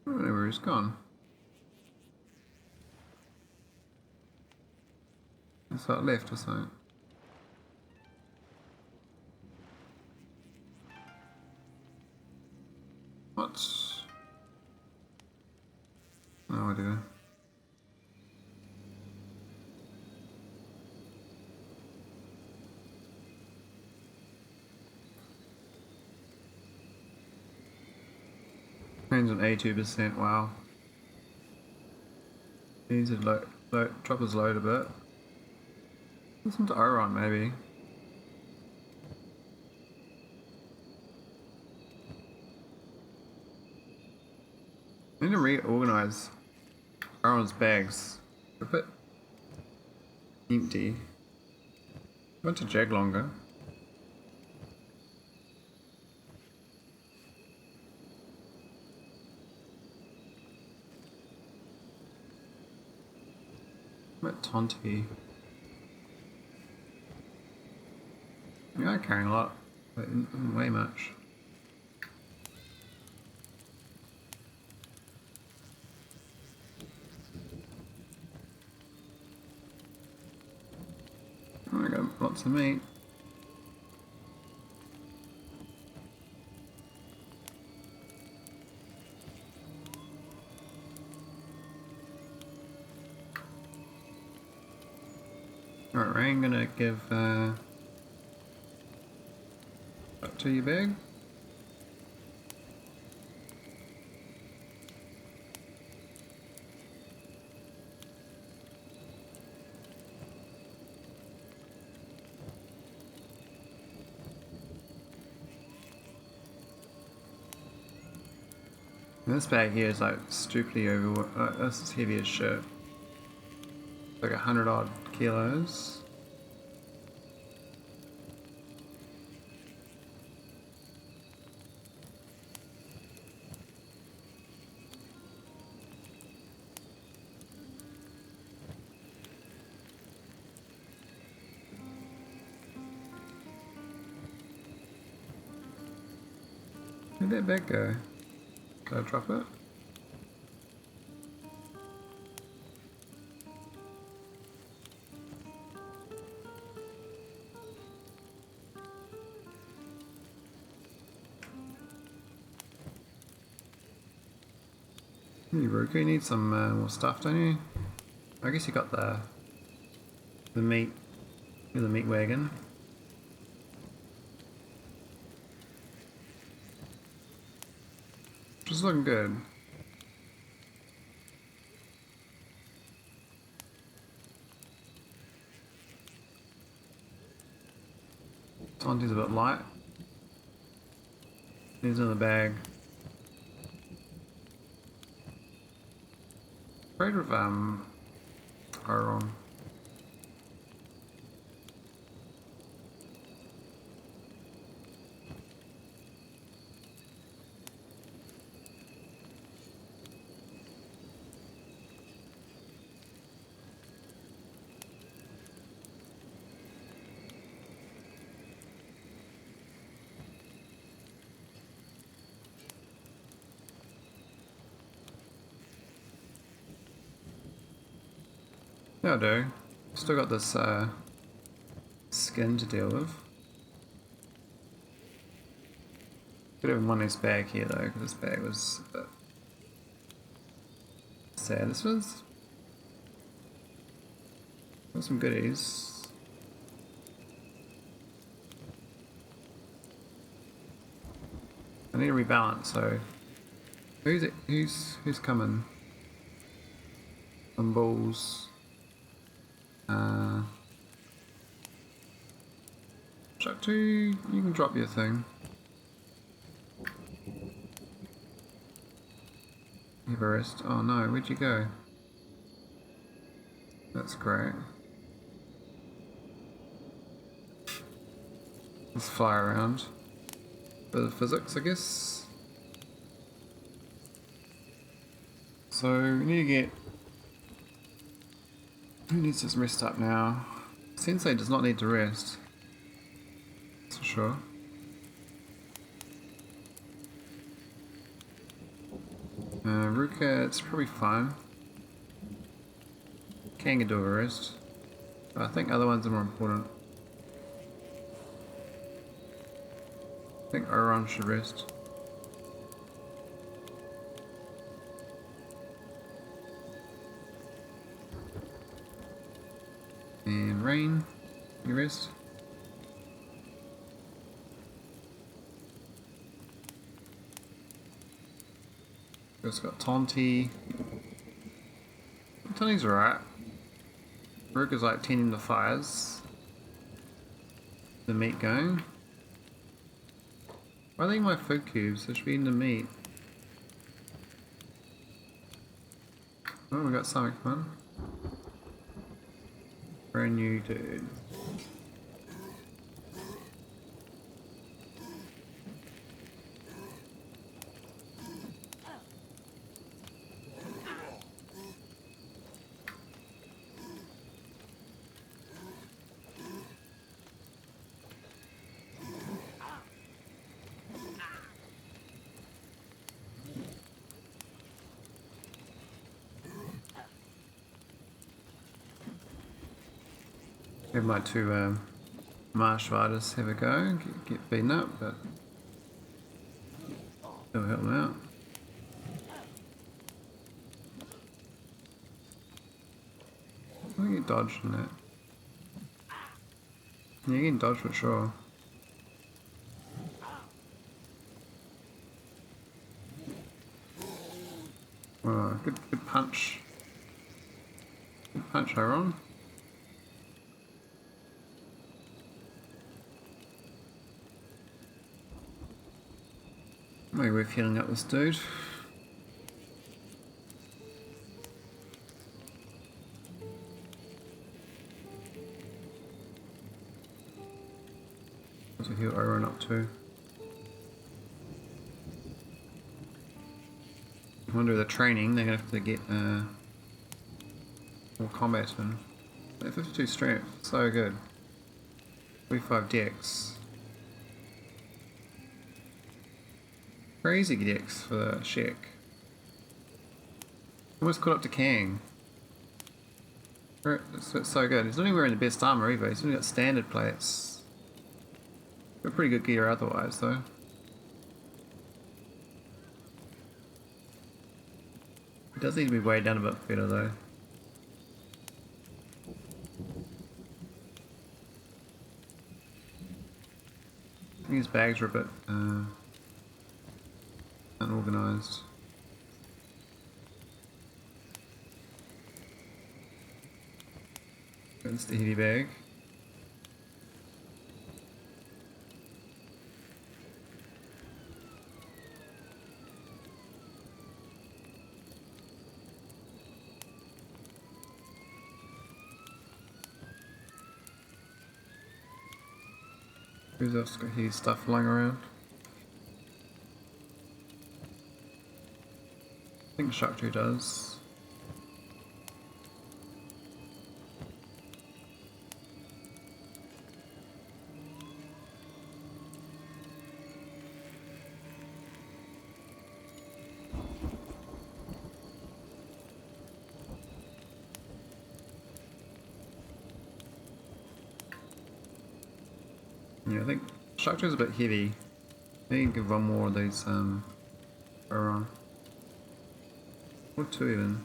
I don't know where he's gone. It's like left or something. What? No idea. Range on 82%, wow. Needs to drop his load a bit. Listen to Oron maybe. I need to reorganize Oron's bags. A bit empty. Went to Jag longer. I'm at Tonti. We are carrying a lot, but not way much. I got lots of meat. gonna give up to your bag. This bag here is like stupidly over. This is heavy as shit. Like 100 odd kilos. Where'd that bag go? Did I drop it? You need some more stuff, don't you? I guess you got the meat, the meat wagon. Just looking good. Tonti's a bit light. He's in the bag. Afraid of iron. Yeah, I do. Still got this skin to deal with. Could have one less bag here though, because this bag was a bit sad. This was got some goodies. I need to rebalance. So who's coming? Some balls. Chuck 2, you can drop your thing. Have a rest. Oh no, where'd you go? That's great. Let's fly around. Bit of physics, I guess. So we need to get. Who needs to rest up now? Sensei does not need to rest. That's for sure. Ruka, it's probably fine. Can do a rest. But I think other ones are more important. I think Oron should rest. And Rain, you rest. Just got Tonti. Tonti's alright. Rook is like tending the fires. The meat going. Why are they eating my food cubes? They should be in the meat. Oh, we got something fun. Brand new dude. Have my two martial artists have a go, get beaten up, but it'll help them out. I think you dodged in that. Yeah, you can dodge for sure. Oh, good punch. Good punch, Aaron. Maybe we're healing up this dude. What's a heal Aaron up to? I wonder the training, they're gonna have to get more combat in. 52 strength, so good. 45 dex. Crazy dex for the Shek. Almost caught up to Kang. It's so good. He's not even wearing the best armor either, he's only got standard plates. Got pretty good gear otherwise though. He does need to be weighed down a bit better though. I think his bags are a bit unorganised. That's the heavy bag. Who's else got heavy stuff lying around? I think Shaktu does. Yeah, I think Shaktu's a bit heavy. Maybe give one more of these around. Or two even.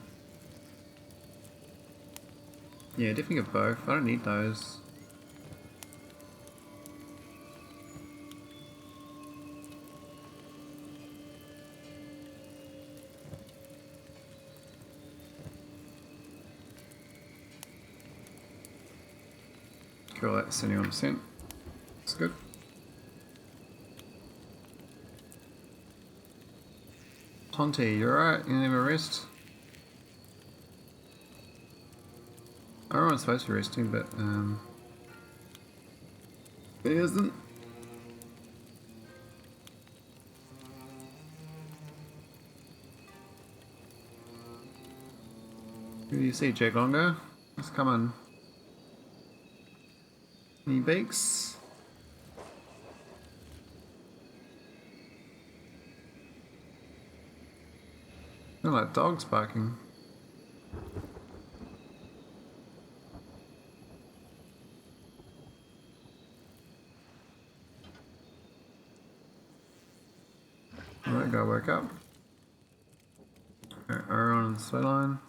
Yeah, definitely give both. I don't need those. Cool, that's 71%. That's good. Tonti, you alright? You never rest? Everyone's supposed to be resting, but he isn't. Who do you see, Jack Longer? Let's come on. Any beaks? They're like dogs barking. Alright, gotta wake up. Aaron on the slow line.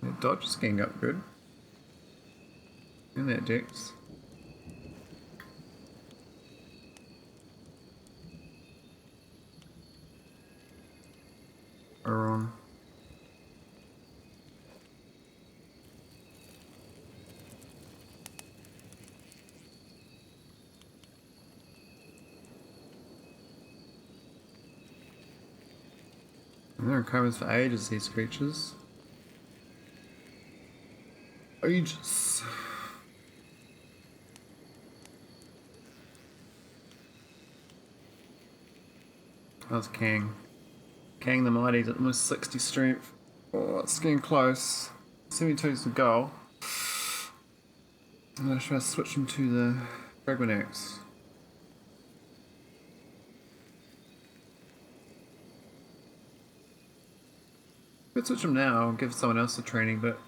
That dodge is getting up good. And that dex. Aaron. And they're in comas for ages, these creatures. Ages. How's Kang? Kang the Mighty's at almost 60 strength. Oh, it's getting close. 72 is the goal. I'm gonna try to switch him to the Fragment Axe. Could switch him now and give someone else the training, but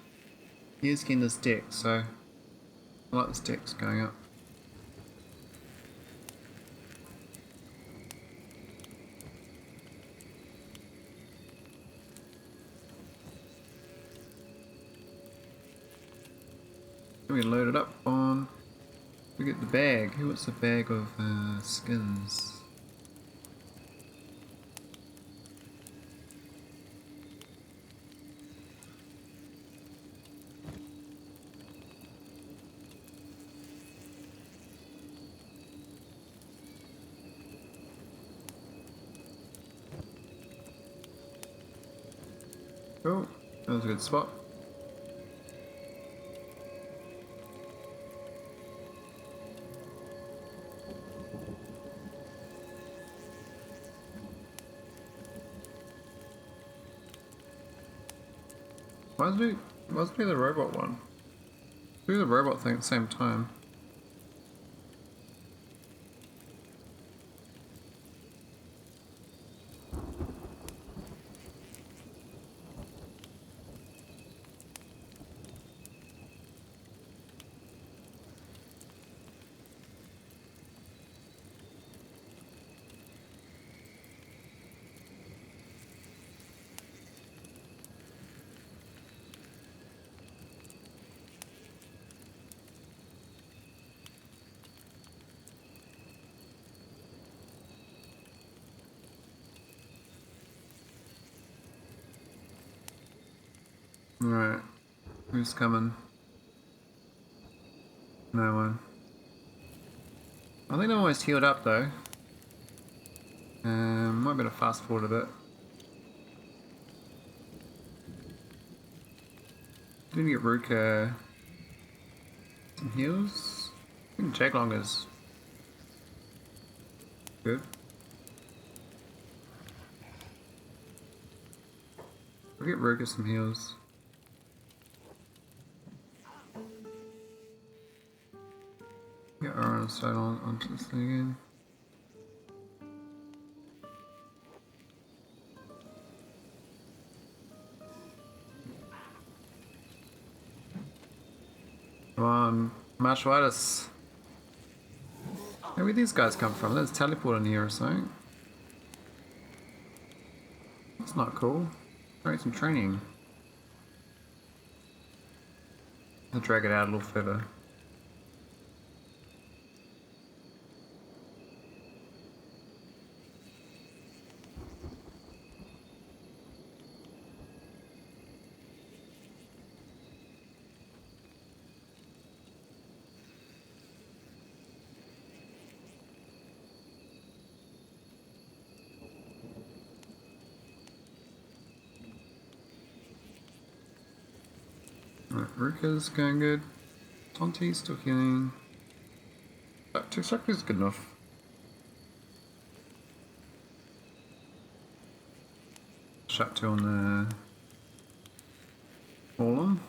he is getting this deck, so I like this deck's going up. We load it up on. We get the bag. Who wants a bag of skins? Cool. That was a good spot. Why is do the robot one? Do the robot thing at the same time. Right. Who's coming? No one. I think I'm almost healed up though. Might be able to fast forward a bit. Didn't get Ruka some heals. I think Jaglonger's good. I'll get Ruka some heals. Get Iron Stone onto this thing again. Come on, martial artists. Where these guys come from? There's teleport in here or something. That's not cool. Need some training. I'll drag it out a little further. Right, Ruka's going good. Tonti's still healing. Tuxaku's good enough. Shut to on the Fallen.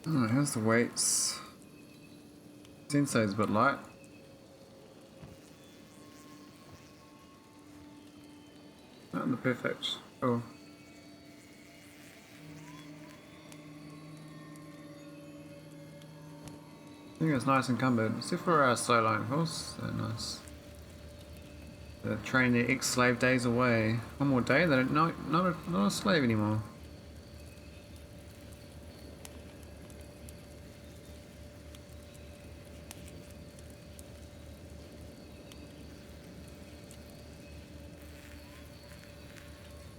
Oh, how's the weights? Sensei's a bit light. Not the perfect. Oh. I think it's nice encumbered, except for our slow line horse. So nice. They're training their ex-slave days away. One more day, they're not a slave anymore.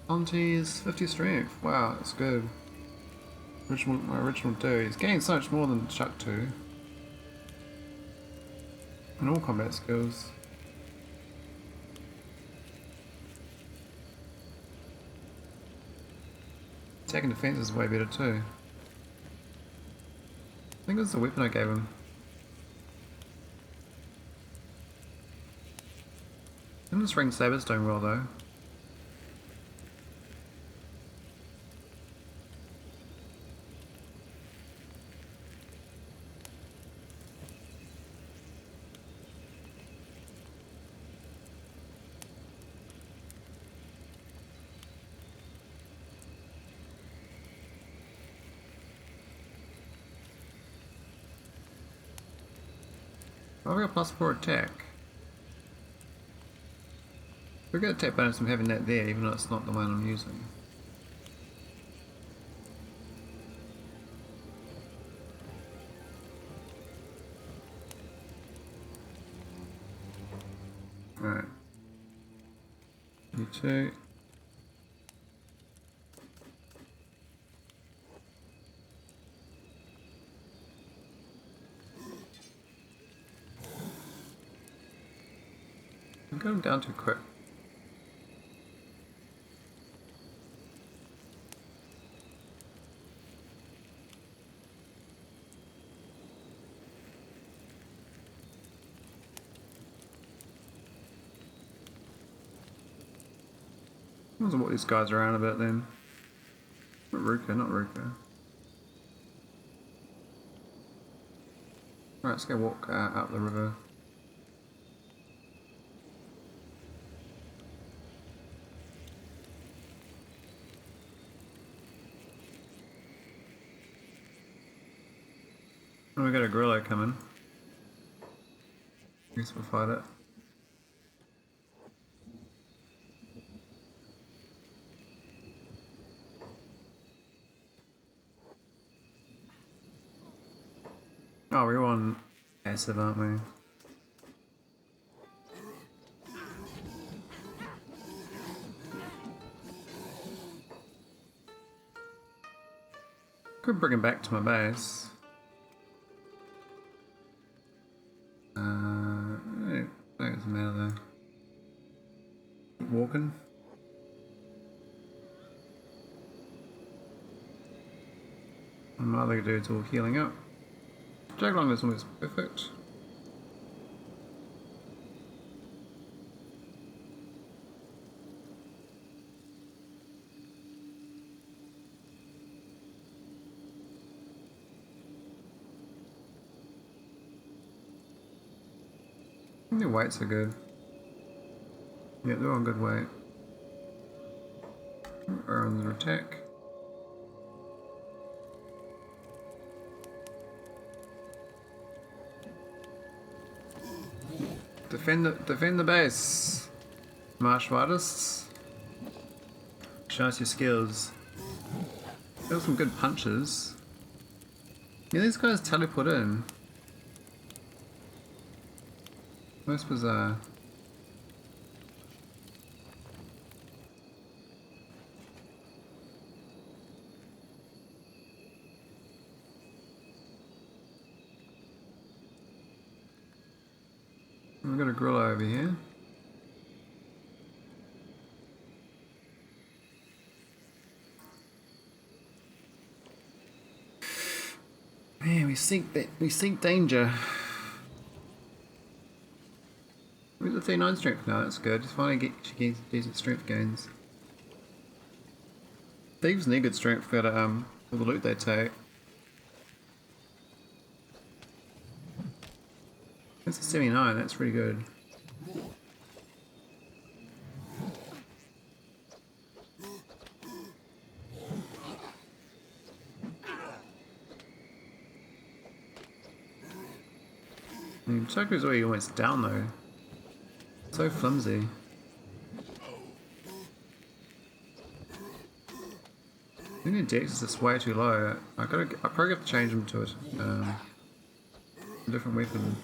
Monty's 50 strength. Wow, that's good. My original dude. He's getting so much more than Chuck 2. And all combat skills. Attack and defense is way better too. I think it was the weapon I gave him. And this ring saber's doing well though. Oh, we got +4 attack. We get attack bonus from having that there, even though it's not the one I'm using. Alright. You two. I'm going down too quick. I wonder what these guys are around about then. Not Ruka, not Ruka. Alright, let's go walk up the river. Oh, we got a gorilla coming. Guess we'll fight it. Oh, we're on passive, aren't we? Could bring him back to my base. It doesn't matter though. Keep walking. And my other dude's all healing up. Jaglong is almost perfect. Their weights are good. Yeah, they're on good weight. We're under attack. Defend the base, martial artists. Show us your skills. Got some good punches. Yeah, these guys teleport in. Most bizarre. We've got a gorilla over here. Man, we seek danger. We're at 39 strength now, that's good. Just finally get decent strength gains. Thieves need good strength for the loot they take. That's a 79, that's pretty good. Toku's already almost down though. So flimsy. I think the dex is just way too low. I probably have to change him to a different weapon.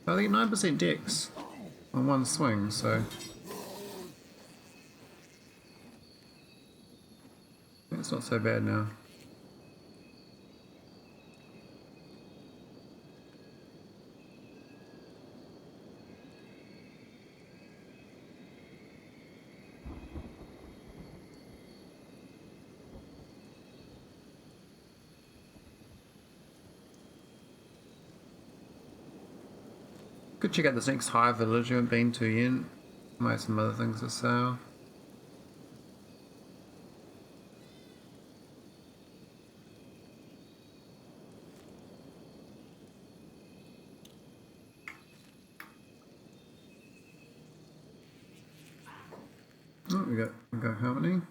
I think 9% dex on one swing, so it's not so bad now. Could check out this next high village I haven't been to yet. Might have some other things to sell. Oh, we got company.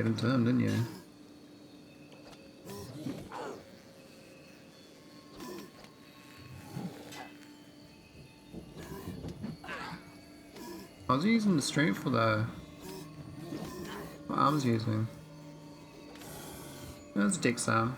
laid into him, didn't you? I was using the strength for the... What arm was using? That's Dex arm.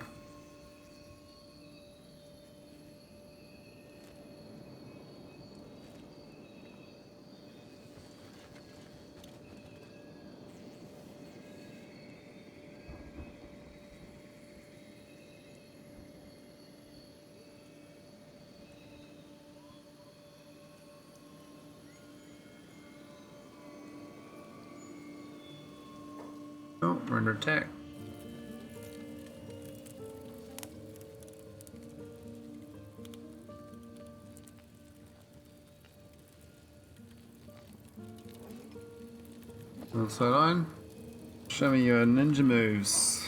Oh, we're under attack. On the sideline. Show me your ninja moves.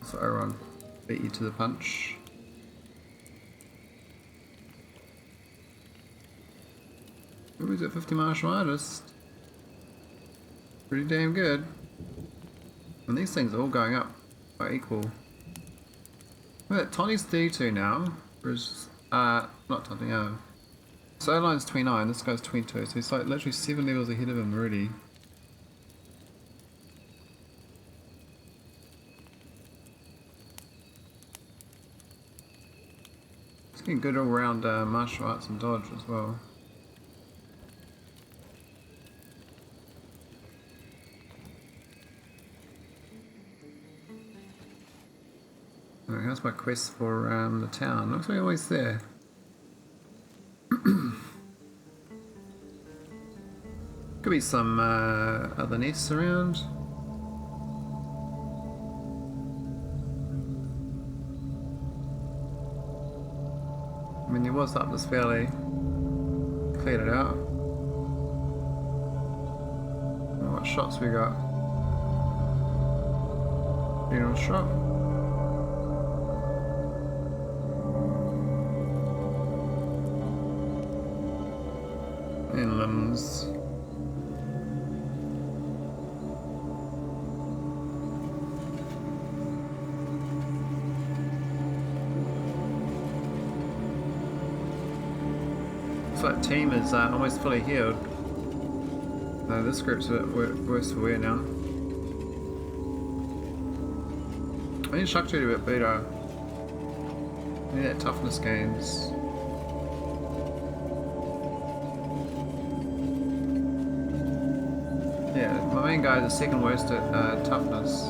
So everyone beat you to the punch. Who is it? 50 martial artist. Pretty damn good. And these things are all going up by equal. Look at Tony's 32 now. Whereas, not Tony, Sideline's 29, this guy's 22, so he's like literally 7 levels ahead of him already. He's getting good all round martial arts and dodge as well. Alright, here's my quest for the town. Looks like we're always there. Could be some other nests around. I mean, there was up this valley. Cleared it out. What shots we got? General shot. And limbs. Looks like team is almost fully healed. This group's a bit worse for wear now. I need Shakti to be a bit better. I need that toughness gains. Yeah, my main guy is the second worst at toughness.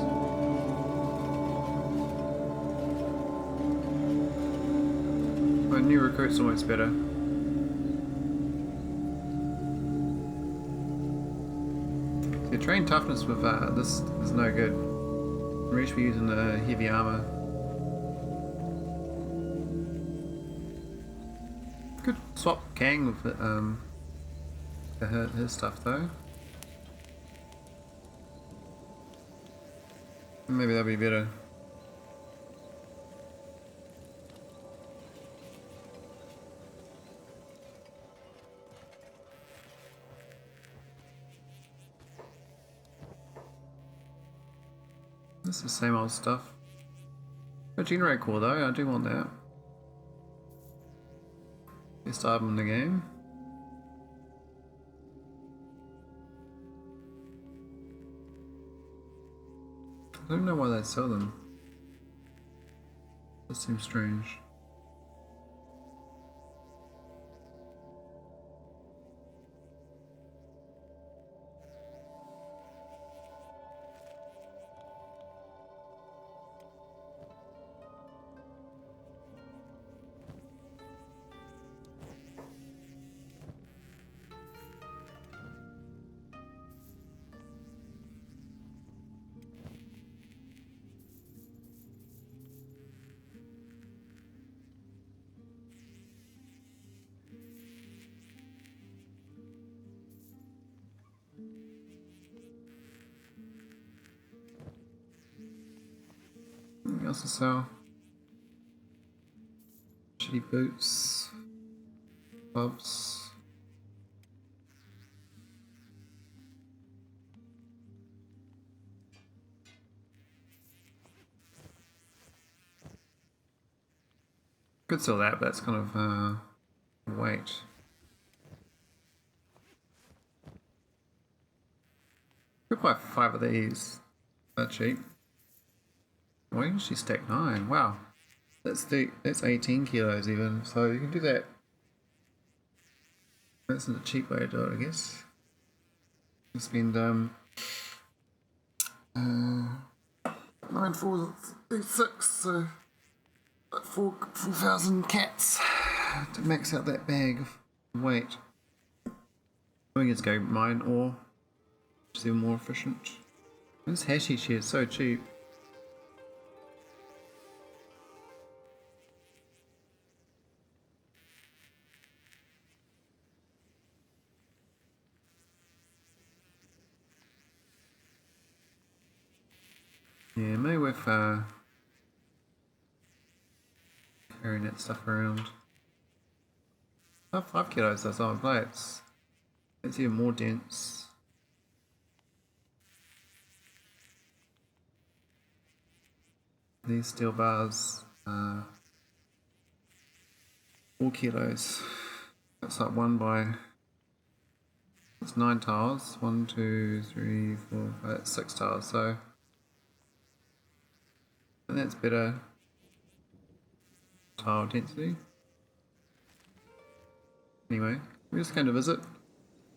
My new recruit's almost better. Yeah, train toughness with this is no good. We should be using the heavy armor. Could swap Kang with his stuff though. Maybe that'll be better. This is the same old stuff. Regenerate core though, I do want that. Best item in the game. I don't know why they sell them. That seems strange. Anything else to sell? Shitty boots. Gloves. Could sell that, but that's kind of weight. Could buy 5 of these. They're cheap. Why didn't she stack 9? Wow. That's 18 kilos even, so you can do that. That's a cheap way to do it, I guess. You spend 9, 4, 6, so like 4,000 cats to max out that bag of weight. I think it's go mine ore, which is even more efficient. This hashish here is so cheap. Yeah, maybe with carrying that stuff around. Oh, 5 kilos, that's on plates. It's even more dense. These steel bars, 4 kilos. That's like it's 9 tiles. 1, 2, 3, 4, 5, 6 tiles. So, and that's better tile density. Anyway, we're just going to visit.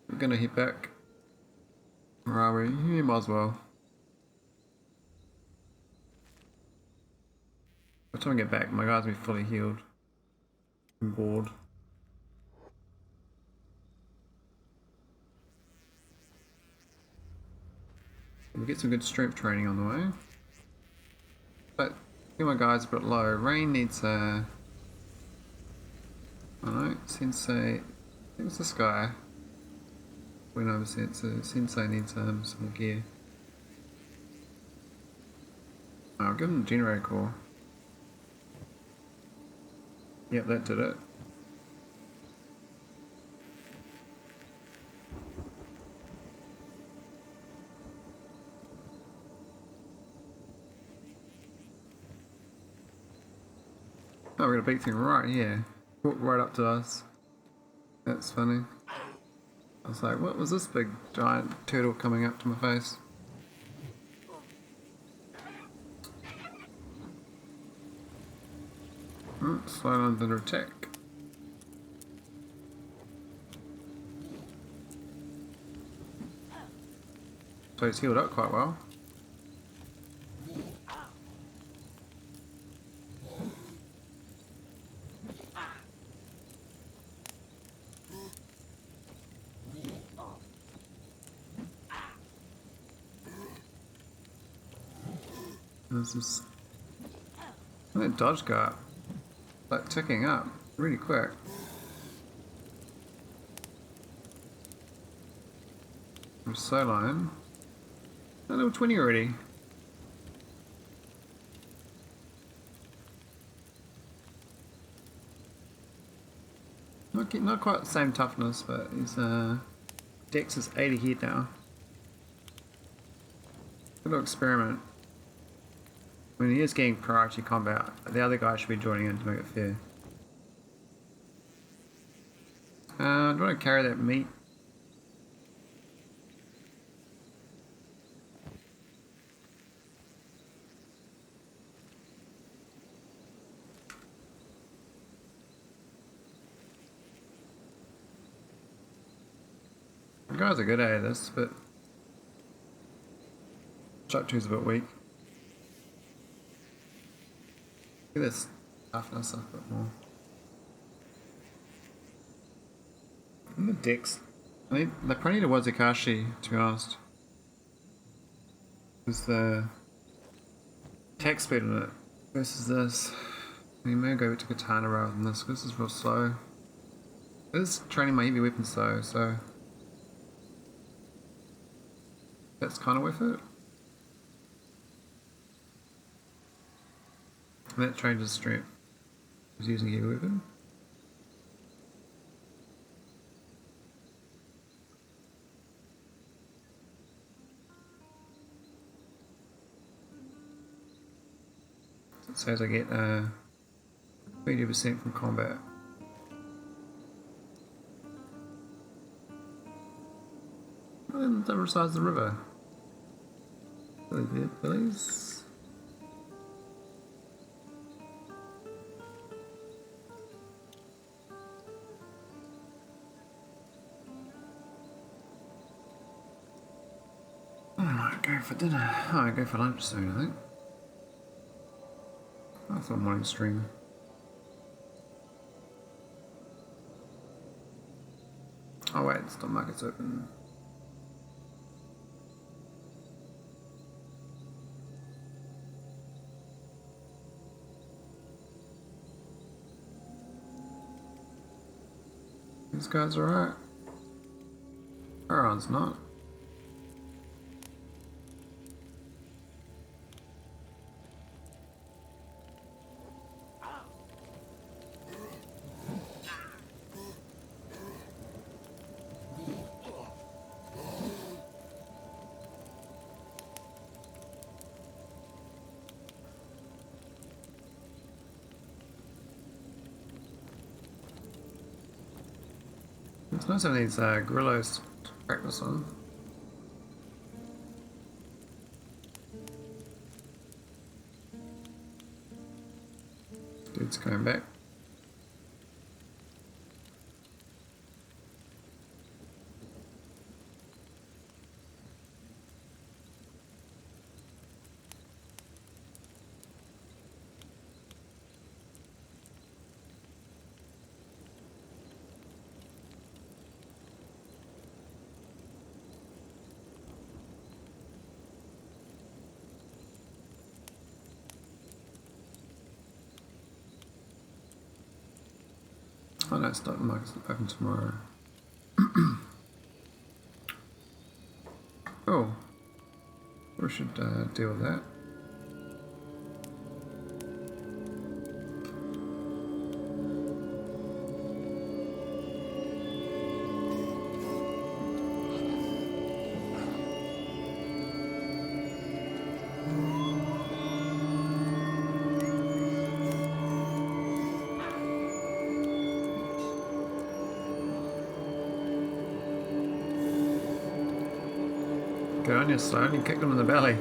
We're going to head back. Where are we? Yeah, might as well. By the time I get back, my guys will be fully healed. I'm bored. We'll get some good strength training on the way. But, I think my guys are a bit low. Rain needs a... I don't know, Sensei... I think it's this guy. Went over Sensei needs some more gear. I'll give him the generator core. Yep, that did it. Oh, we got a big thing right here. Walked right up to us. That's funny. I was like, what was this big giant turtle coming up to my face? Slow under attack. So he's healed up quite well. There's this... That dodge go up. Like ticking up really quick. I'm so lion. Oh, level 20 already. Not quite the same toughness, but his Dex is 80 head now. Good little experiment. I mean, he is getting priority combat. The other guy should be joining in to make it fair. Do you want to carry that meat? The guys are good at this, but Chuck 2's a bit weak. Look at this toughness a bit more. And the Dex. They probably need a Wazakashi, to be honest. Because the attack speed on it versus this. We may go to Katana rather than this, because this is real slow. It is training my heavy weapons though, so that's kind of worth it. And that trains his strength. He's using a heavy weapon. So as I get 80% from combat. And the other side of the river. Billies. I might go for dinner. Oh, I go for lunch soon, I think. I thought morning stream. Oh wait, the stock market's open. These guys are alright. Caravans not. It's nice having these gorillas to practice on. Dude's coming back. Oh no, stock market's open tomorrow. Oh, we should deal with that. Good on you, son. You kicked him in the belly.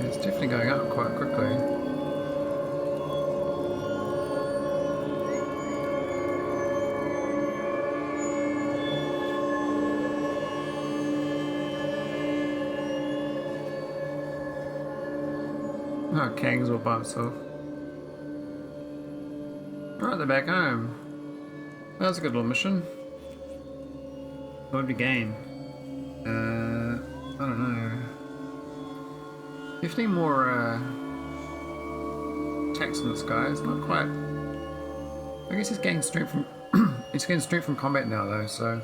It's definitely going up quite quickly. Oh, Kang's all by himself. Right, they're back home. That was a good little mission. What did we gain? I don't know. 15 more attacks on this guy. It's not quite. I guess he's getting strength from. He's getting strength from combat now, though. So.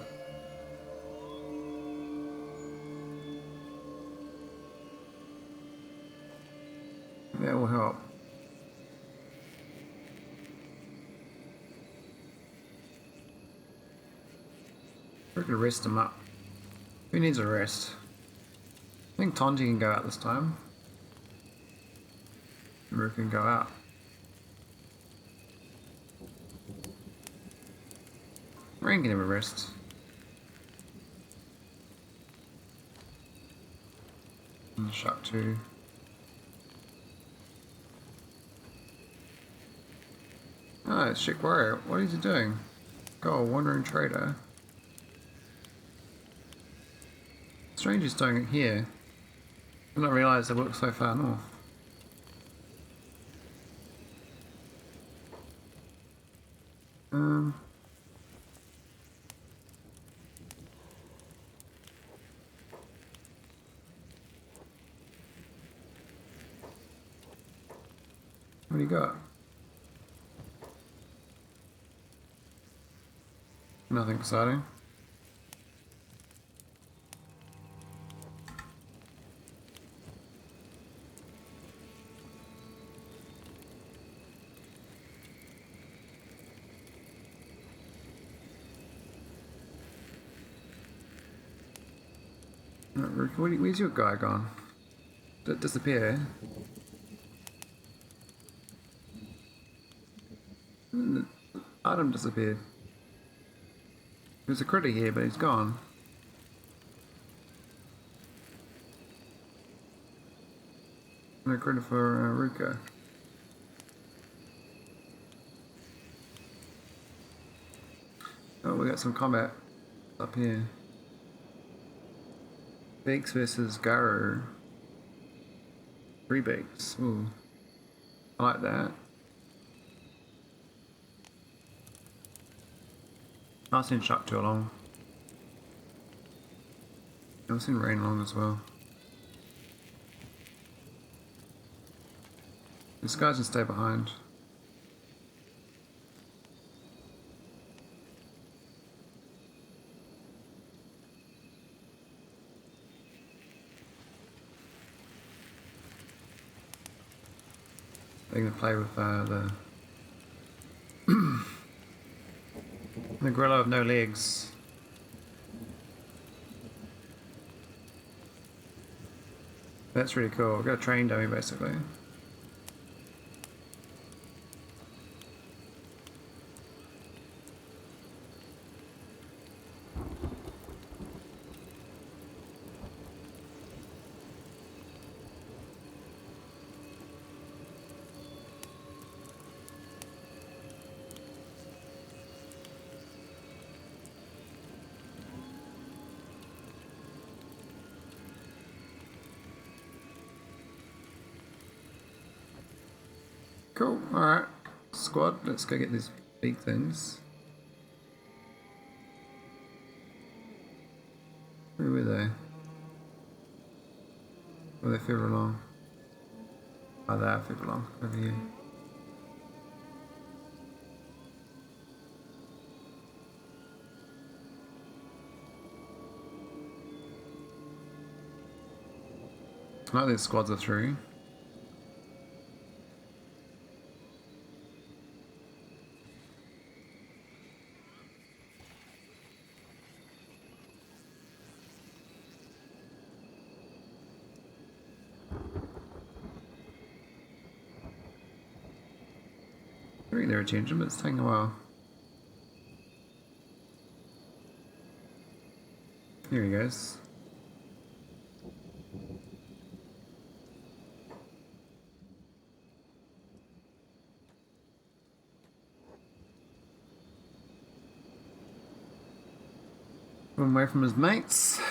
That will help. We're gonna rest him up. Who needs a rest? I think Tonji can go out this time. Rook can go out. Rain can have a rest. And Shark 2. Oh, it's Chick Warrior. What is he doing? Go, wandering trader. Strange he's doing it here. I did not realise they work so far north. What do you got? Nothing exciting. Where's your guy gone? Did it disappear? The item disappeared. There's a critter here, but he's gone. No critter for Ruka. Oh, we got some combat up here. Beaks versus Garu. 3 Beaks. Ooh. I like that. I've seen Shark too long. I've seen Rain long as well. These guys can stay behind. They're gonna play with the gorilla with no legs. That's really cool. We've got a train dummy basically. Cool, alright. Squad, let's go get these big things. Where were they? Oh, they further along. Oh, they are further along, over here. I like these squads are through. Getting their attention, but it's taking a while. Here he goes. Run away from his mates.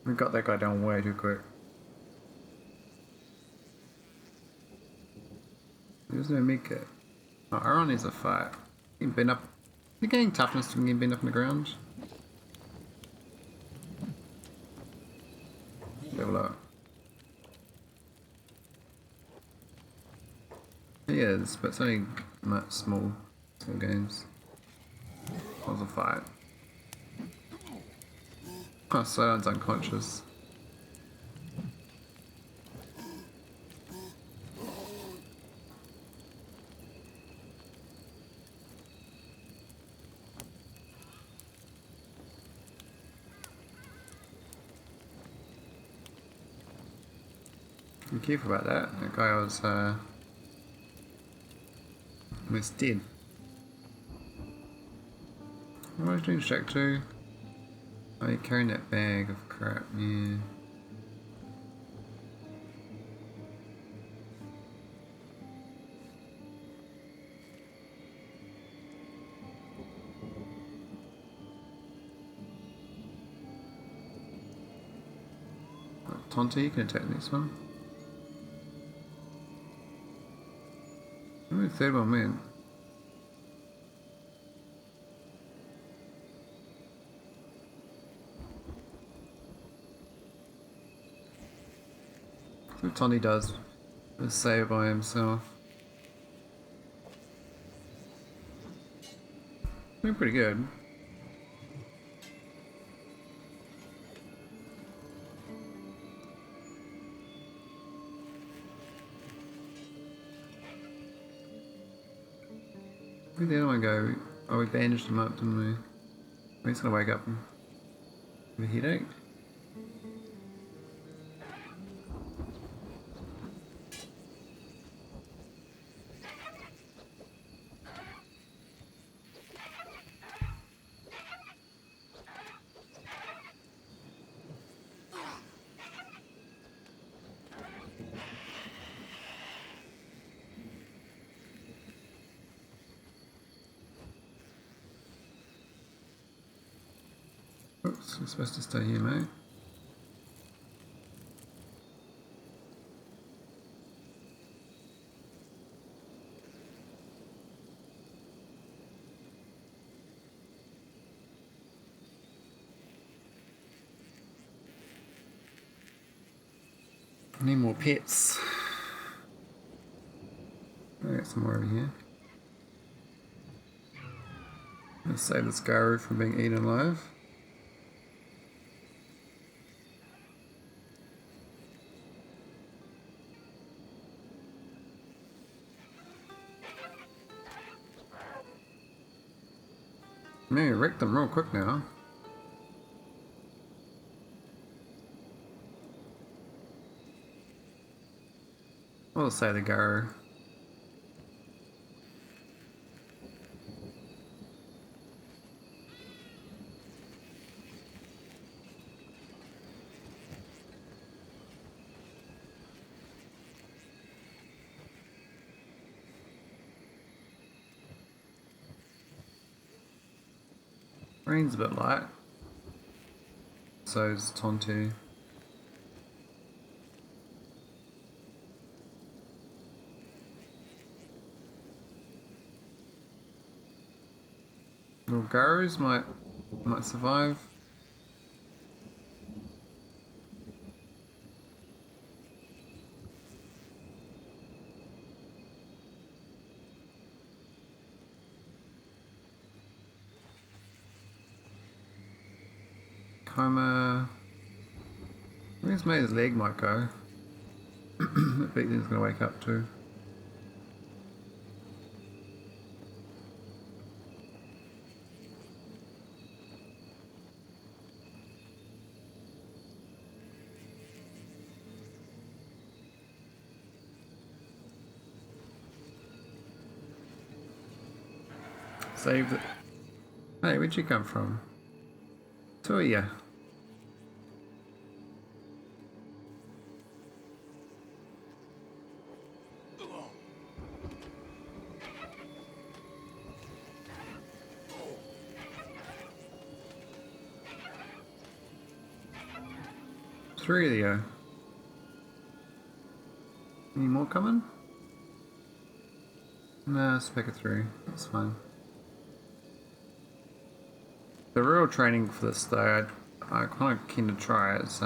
We got that guy down way too quick. There's no med kit. Oh, Aaron needs a fight. He can bend up. You're getting toughness to get bend up on the ground. Level up. He is, but it's only much small games. That was a fight. Oh, Sion's unconscious. Be careful about that. That guy was dead. What was I doing Shack 2? Oh, you're carrying that bag of crap, yeah. Tonti, you can attack this one. Where the third one went? What Tonti does is save by himself. Doing pretty good. Where'd the other one go? Oh, we bandaged him up, didn't we? He's gonna wake up with a headache. Oops, you're supposed to stay here, mate. I need more pets. I got some more over here. Let's save this Garu from being eaten alive. Man, you wrecked them real quick now. I'll say the Garu. Rain's a bit light. So is Tontu. Little Garus might survive. Coma. Where's May's leg might go? That big thing's gonna wake up too. Saved it. Hey, where'd you come from? Two of ya. Three of you. Any more coming? No, let's pick a three. That's fine. The real training for this though, I kind of keen to try it. It's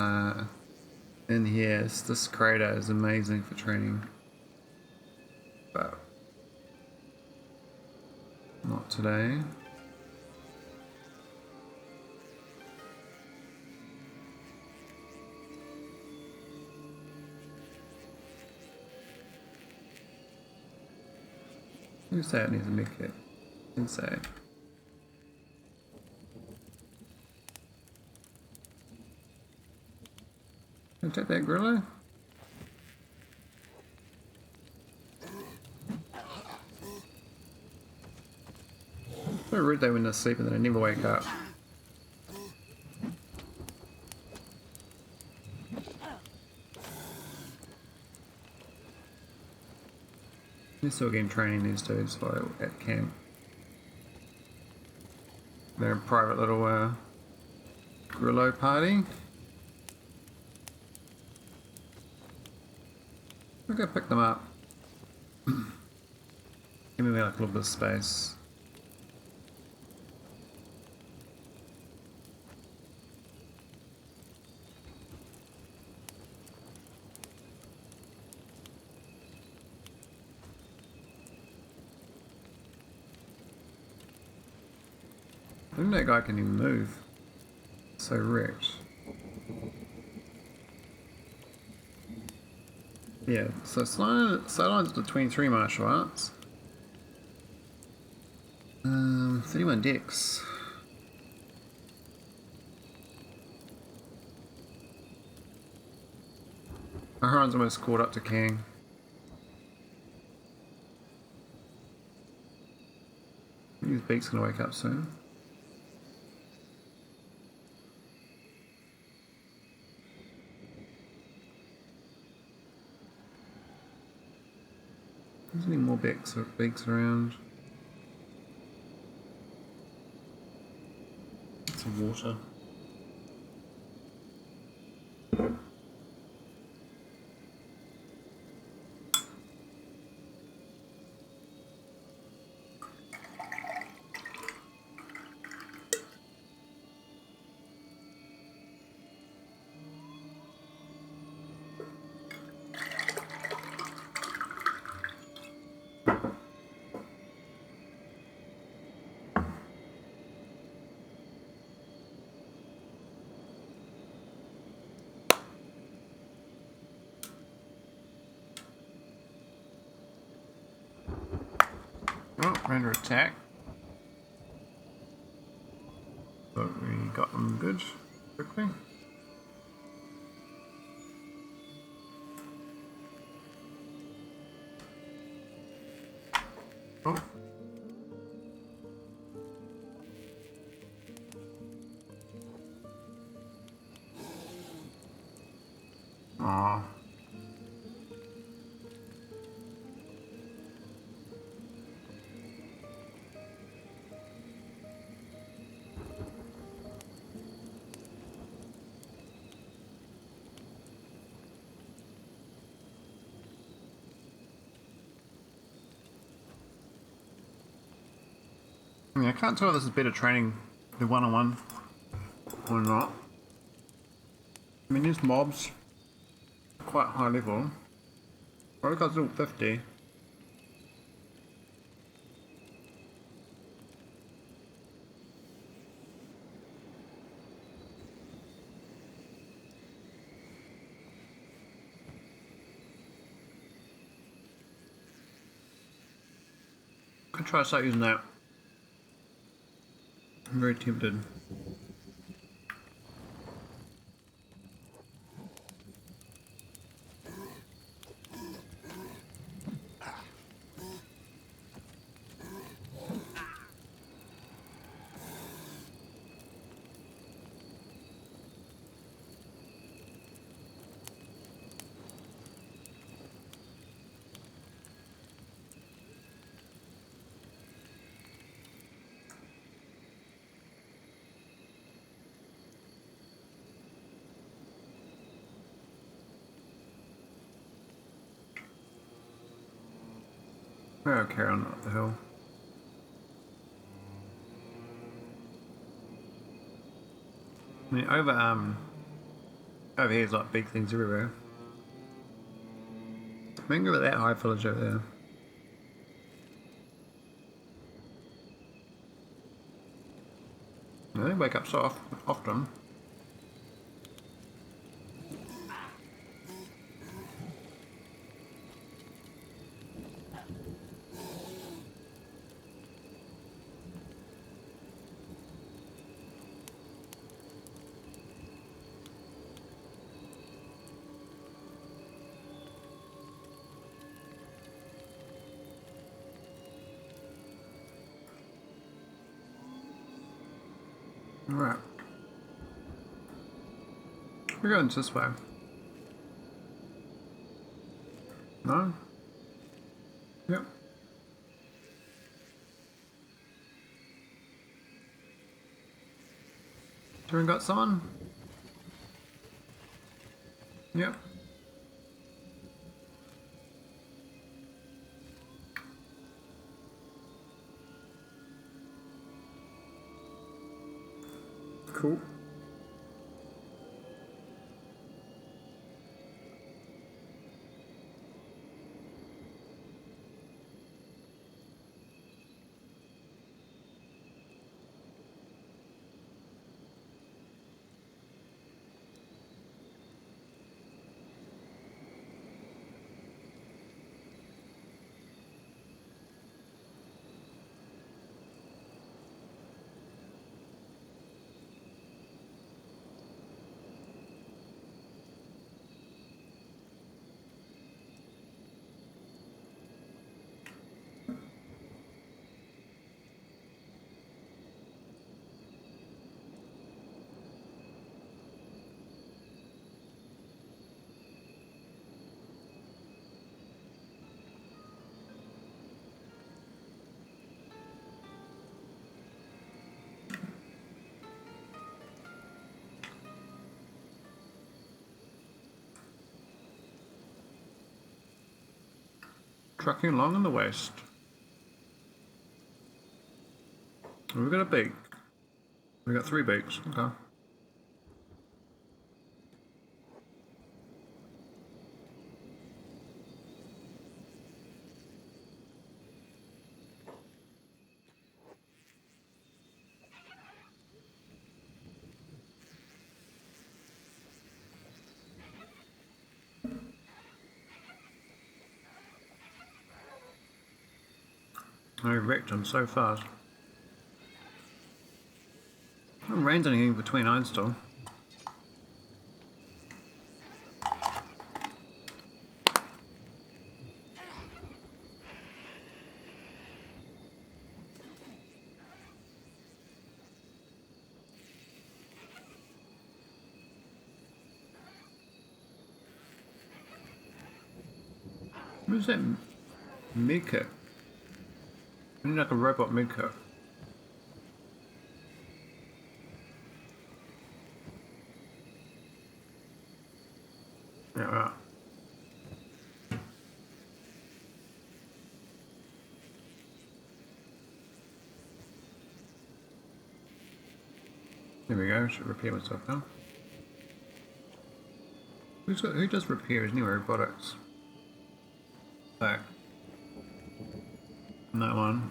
in here. This crater is amazing for training, but not today. Who say it needs a med kit? Didn't say it. Can I take that gorilla? So rude they when they're sleeping and they never wake up. They're still getting training these dudes at camp. They're a private little gorilla party. I'll go pick them up. Give me like a little bit of space. I think that guy can even move. So rich. Yeah, so Slowline's the 23 martial arts. 31 decks. Maharan's almost caught up to King. I think his Beak's gonna wake up soon. There's any more Beaks around. Some water. Oh, under attack. But we got them good quickly. Oh. Aww. I can't tell if this is better training the one-on-one or not. I mean, these mobs are quite high level. Probably got level 50. Could try to start using that. I'm very tempted. We're okay on up the hill. I mean, over here is like big things everywhere. Think about that high foliage over there. They wake up so often. Alright. We're going this way. No? Yep. Turn got someone? Yep. Cool. Trucking along in the west. We've got a beak. We've got 3 beaks. Okay. I wrecked him so fast. I haven't rained anything between iron still. Who's that medkit? I need like a robot medkit. Yeah, right. There we go, should repair myself now. Who does repairs anyway? Robotics. Back. And that one.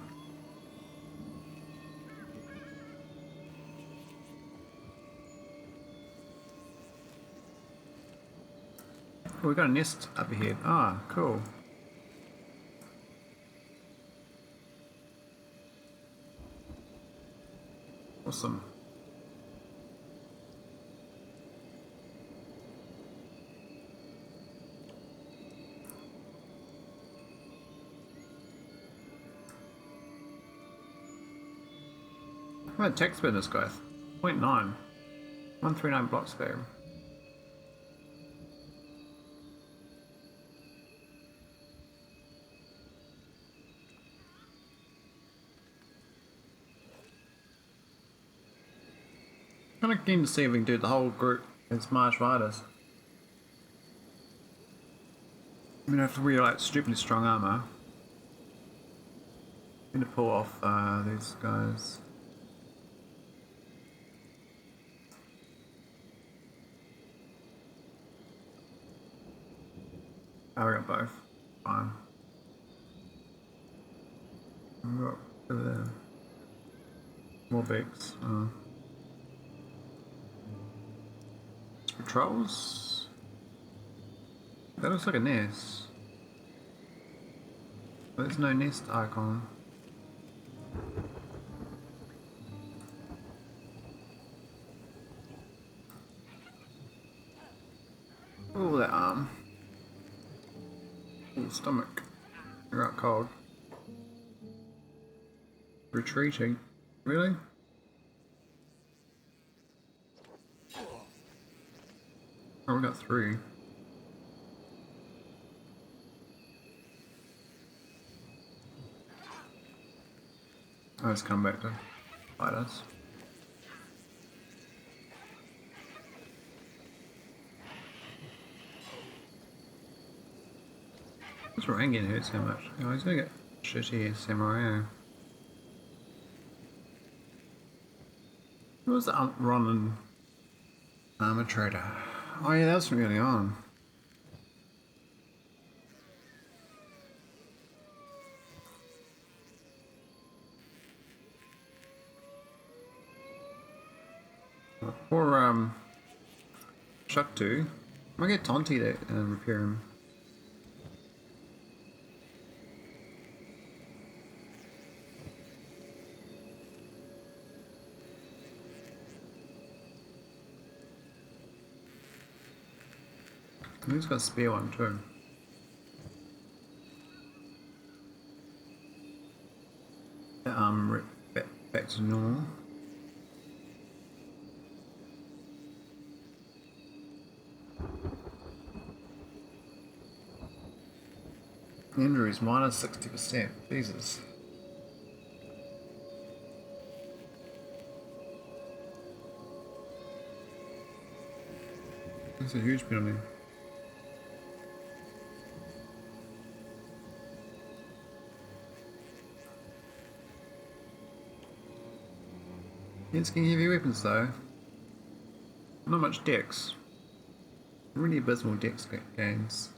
Oh, we got a nest up ahead. Ah, cool. Awesome. How about tech spin this guy? 0.9. 139 blocks there. Kind of keen to see if we can do the whole group as martial artists. I mean, have to wear like stupidly strong armor. I'm gonna pull off these guys. Oh, we got both. Fine. We got over there. More beaks. Patrols? That looks like a nest. But there's no nest icon. Oh, that arm. Oh, stomach. You're out cold. Retreating. Really? Oh, we got 3. Oh, it's come back to fight us. This Rangan hurts so much. Oh, he's gonna get shitty samurai. Who was the Ronin armor trader? Oh yeah, that was from early on. Or Shuktu. I might get Tonti to repair him. He's got a spare one too. Back to normal. Injuries minus 60%. Jesus. That's a huge penalty. It's getting heavy weapons though. Not much dex. Really abysmal dex gains.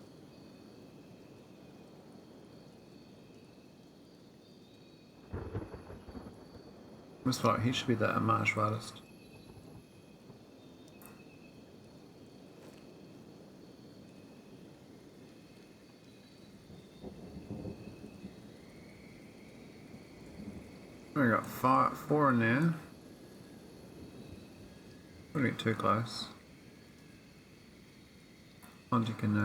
Looks like he should be the martial artist. We got 4 in there. Don't get too close. Once you can,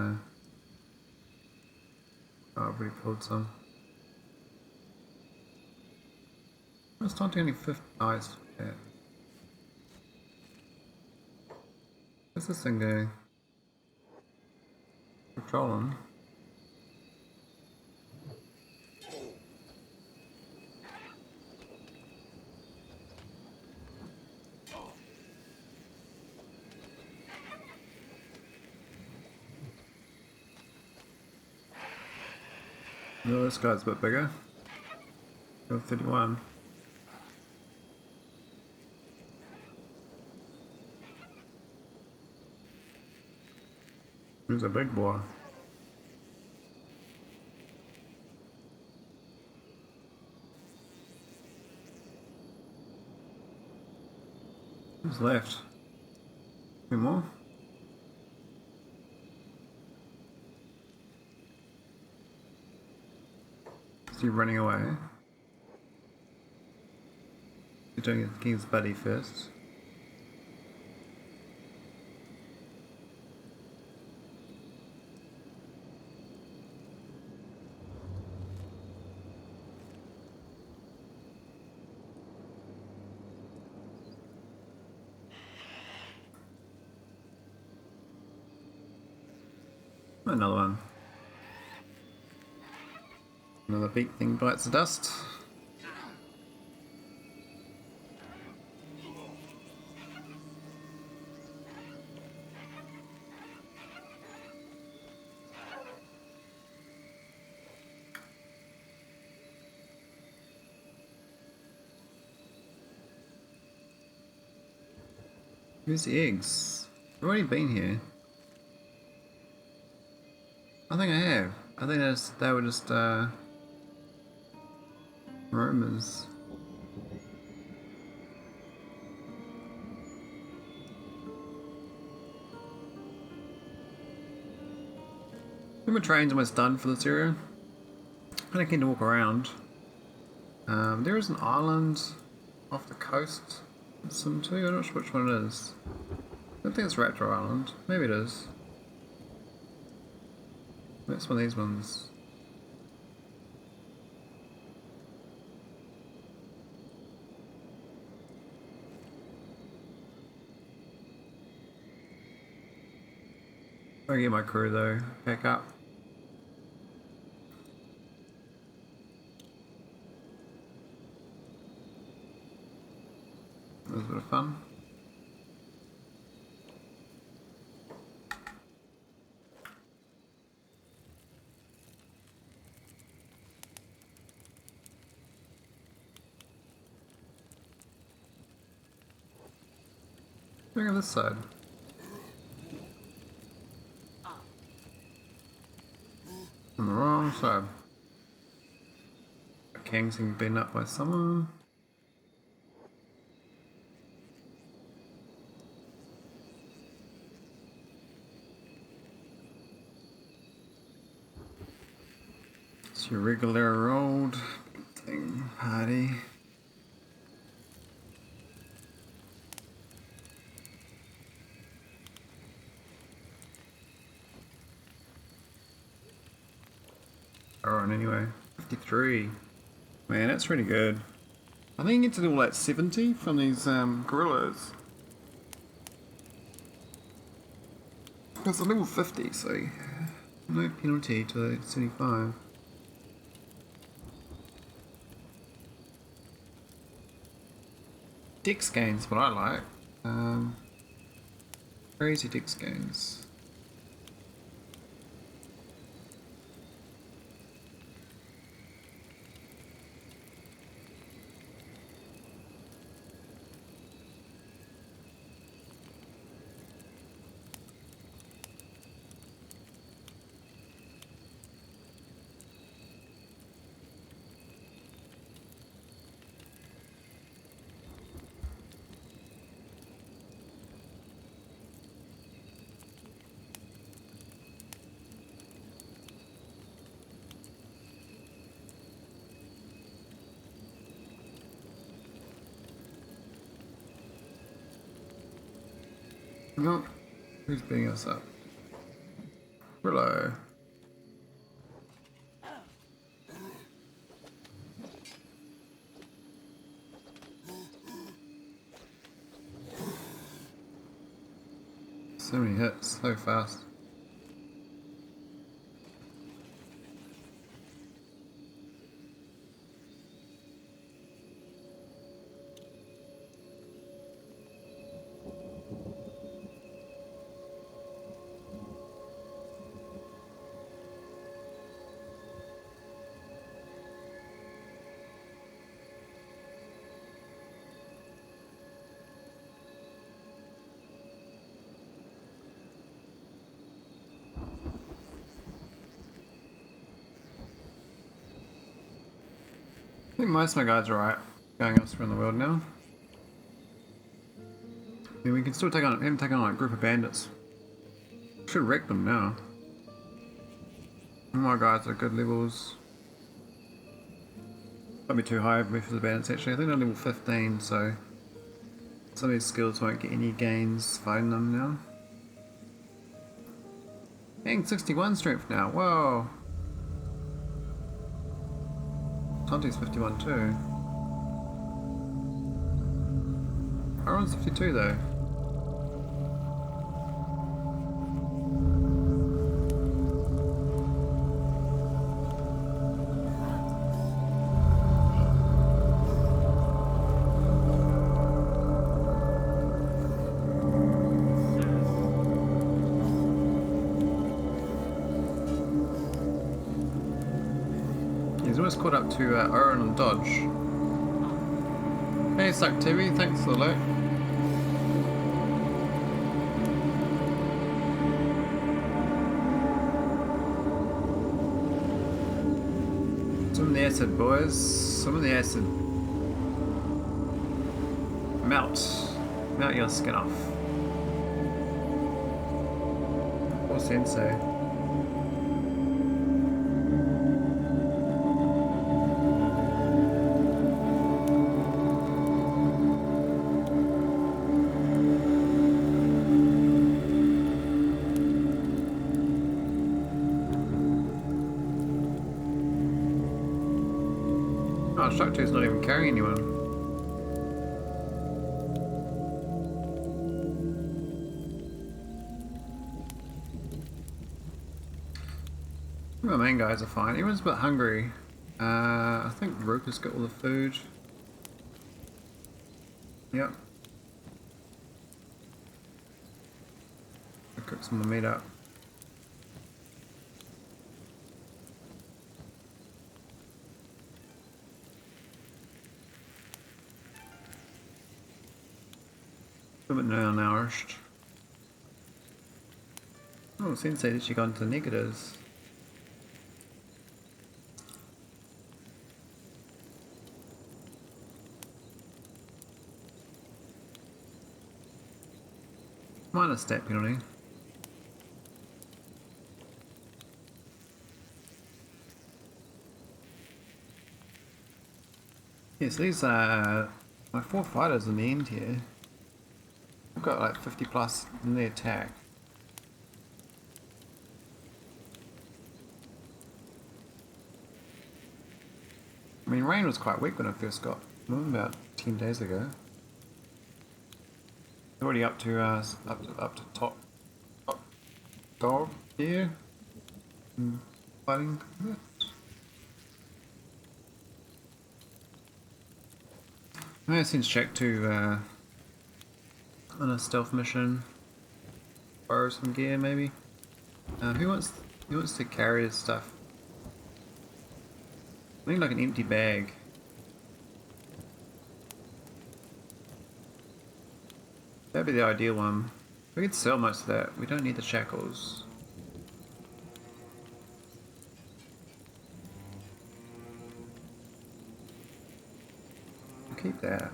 oh, I've already pulled some. It's not only 50 eyes. Yeah. What's this thing doing? Patrolling. No, this guy's a bit bigger. Go 31. He's a big boy. Who's left? 2 more? Is he running away? He's doing his king's buddy first. Another one. Another beak thing bites the dust. Where's the eggs? I've already been here. I think I have. I think they were just rumors. I think my train's almost done for this area. Kinda keen to walk around. There is an island off the coast. Some too. I'm not sure which one it is. I don't think it's Raptor Island. Maybe it is. That's one of these ones. I'll get my crew though. Back up. That was a bit of fun. Look at this side. On the wrong side. Kang's being beaten up by someone. It's your regular old thing party. Alright, anyway, 53. Man, that's really good. I think you get to do like 70 from these gorillas. It's a level 50, so no penalty to 75. Dex gains, what I like. Crazy dex gains. No, who's beating us up? Hello. So many hits, so fast. I think most of my guys are alright going elsewhere in the world now. I mean, we can still take on, even take on like a group of bandits. Should wreck them now. All my guys are good levels. Might be too high for the bandits actually. I think they're level 15, so some of these skills won't get any gains fighting them now. Dang, 61 strength now, whoa! Tonti's 51 too. Aaron's 52 though. He's almost caught up to Aaron and Dodge. Hey Suck TV, thanks for the alert. Some of the acid, boys. Some of the acid. Melt. Melt your skin off. Poor Sensei. Oh, Structure's not even carrying anyone. My main guys are fine. Everyone's a bit hungry. I think Rupert's got all the food. Yep. I'll cook some of the meat up. A bit malnourished. Oh, Sensei actually gone to negatives. Minus stat penalty. Yes, these are my 4 fighters in the end here. I've got like 50 plus in the attack. I mean, Rain was quite weak when I first got him about 10 days ago. Already up to top dog here. Fighting. I'm gonna send Jack to on a stealth mission. Borrow some gear maybe. Who wants to carry his stuff? I think like an empty bag. That'd be the ideal one. We could sell most of that. We don't need the shackles. We'll keep that.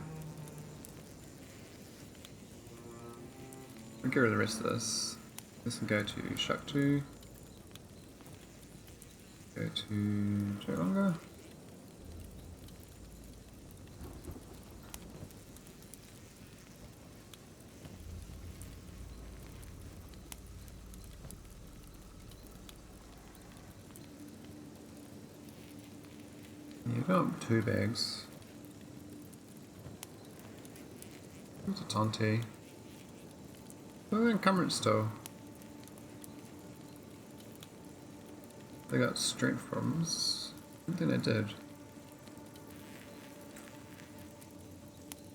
We'll get rid of the rest of this. This will go to Shaktu. Go to Jogonga. got 2 bags. There's a Tonti. They're encumbered still. They got strength problems. I don't think they did.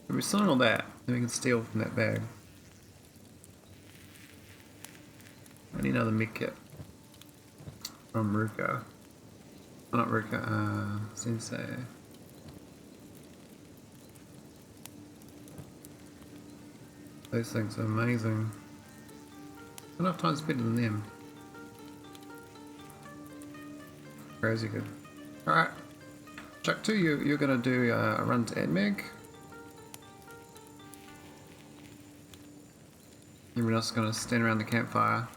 If we're selling all that, then we can steal from that bag. I need another med kit from Ruka. Oh, not Ruka, Sensei. Those things are amazing. Enough times better than them. Crazy good. Alright. Chuck 2, you're gonna do a run to Admeg. Everyone else is gonna stand around the campfire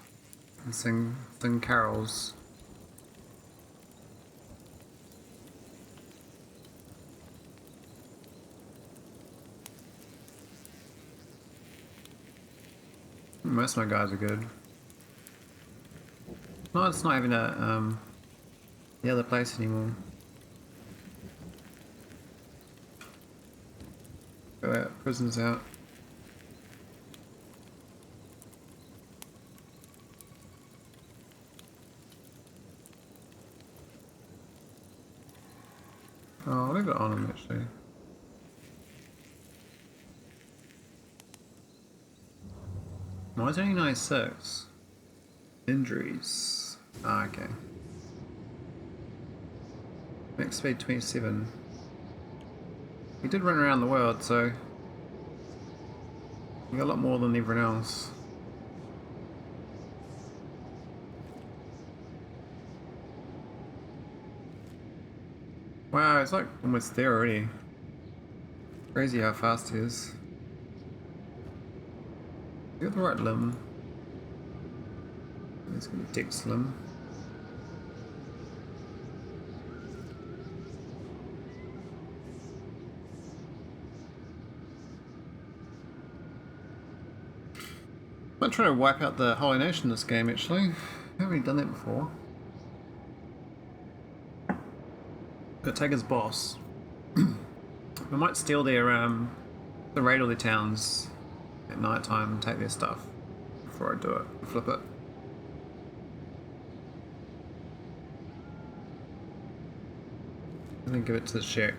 and sing carols. Most of my guys are good. No, it's not even the other place anymore. Go out, prisoners out. Oh, I'll leave it on him actually. Why is it only 96? Injuries. Ah, okay. Max speed 27. He did run around the world, so he got a lot more than everyone else. Wow, it's like almost there already. Crazy how fast he is. You got the right limb. He's got a Dex limb. I'm trying to wipe out the Holy Nation in this game actually. I haven't really done that before. Gotta take his boss. We might steal their the raid all their towns at night time and take their stuff before I do it. Flip it. And then give it to the shack.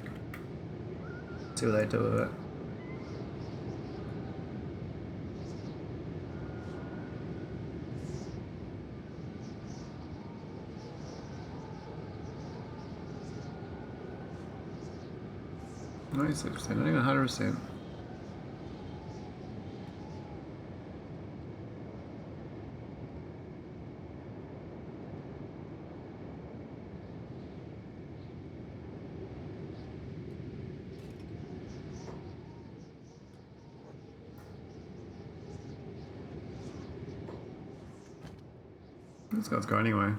See what they do with it. Nice, 96%, not even 100%. These guys go anyway. I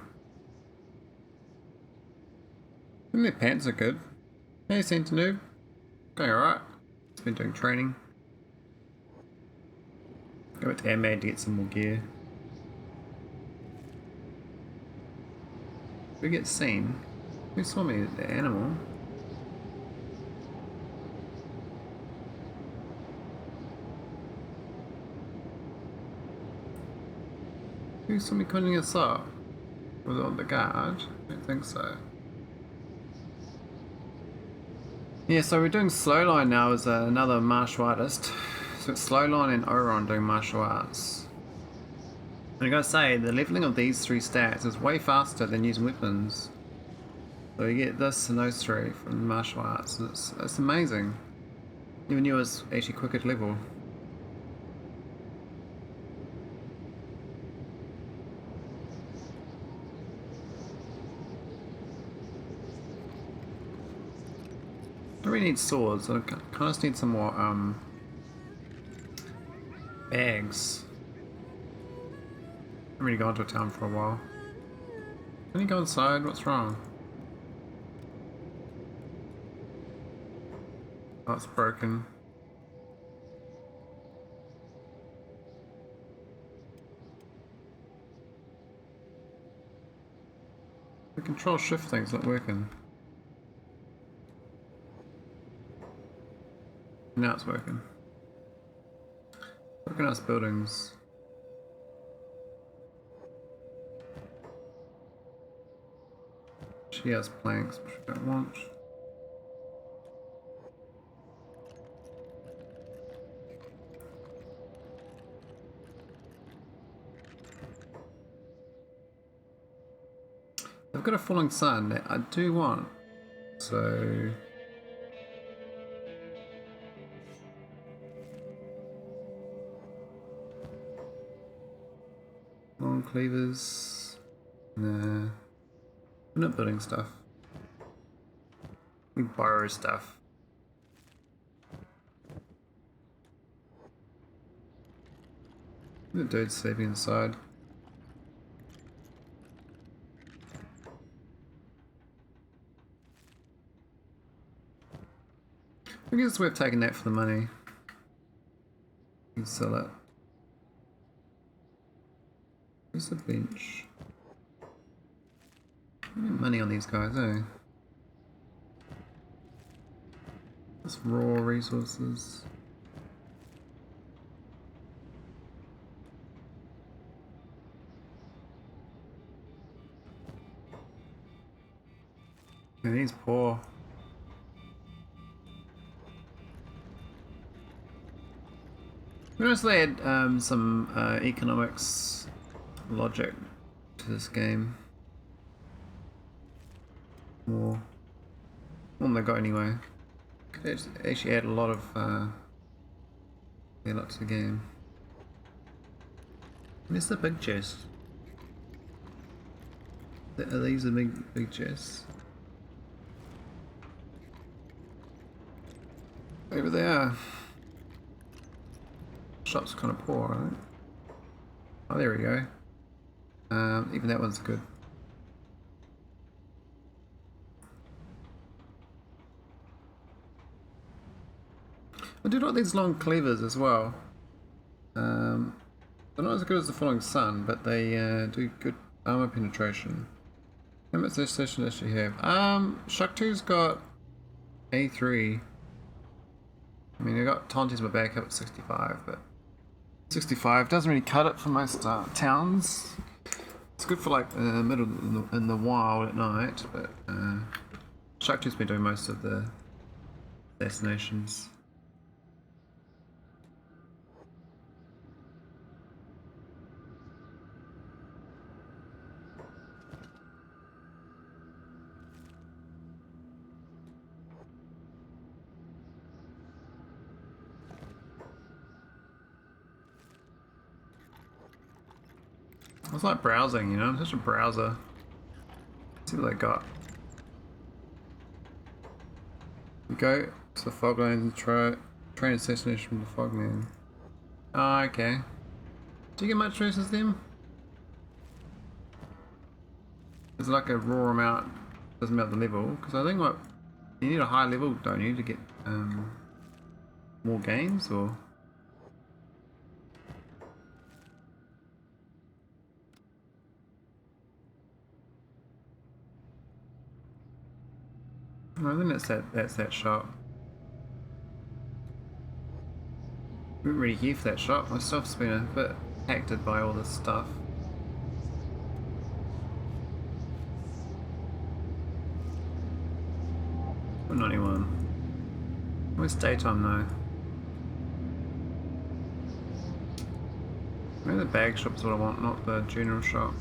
think their pants are good. Hey, Sentinoob. Going alright. It's been doing training. Go back to Airmad to get some more gear. We get seen. Who saw me? The animal. Who saw me cleaning us up? Was it on the guard? I don't think so. Yeah, so we're doing Slowline now as another martial artist. So it's Slowline and Oron doing martial arts. And I gotta say, the leveling of these 3 stats is way faster than using weapons. So you get this and those 3 from martial arts, and it's amazing. Even knew it was actually quicker to level. I really need swords. I kind of just need some more bags. I haven't really gone to a town for a while. Can you go inside? What's wrong? Oh, it's broken. The control shift thing's not working. Now it's working. Look at us buildings. She has planks, which I don't want. I've got a falling sun that I do want, so long cleavers. Nah, we're not building stuff. We borrow stuff. The dude's sleeping inside. I guess it's worth taking that for the money. You can sell it. Where's the bench? Money on these guys, eh? That's raw resources. And he's poor. We also add some economics logic to this game. More than they got anyway. Could actually add a lot of to the game. Where's the big chest? Are these the big chests? Over there. Shop's kind of poor, right? Oh, there we go. Even that one's good. I do like these long cleavers as well. They're not as good as the Falling Sun, but they do good armor penetration. How much this session does she have? Shaktu's got A3. I mean, I got Tonti's my backup at 65, but 65 doesn't really cut it for most towns. It's good for like middle in the wild at night, but Shaktu's been doing most of the assassinations. It's like browsing, you know, I'm such a browser. Let's see what they got. We go to the Foglands and train assassination from the Fogman. Oh, okay. Do you get much versus them? It's like a raw amount, doesn't matter the level, because I think what you need a high level, don't you, to get more games, or? I think that's that shot. I wasn't really here for that shot. My stuff's been a bit hected by all this stuff. But 91. Where's daytime though? Maybe the bag shop's what I want, not the general shop.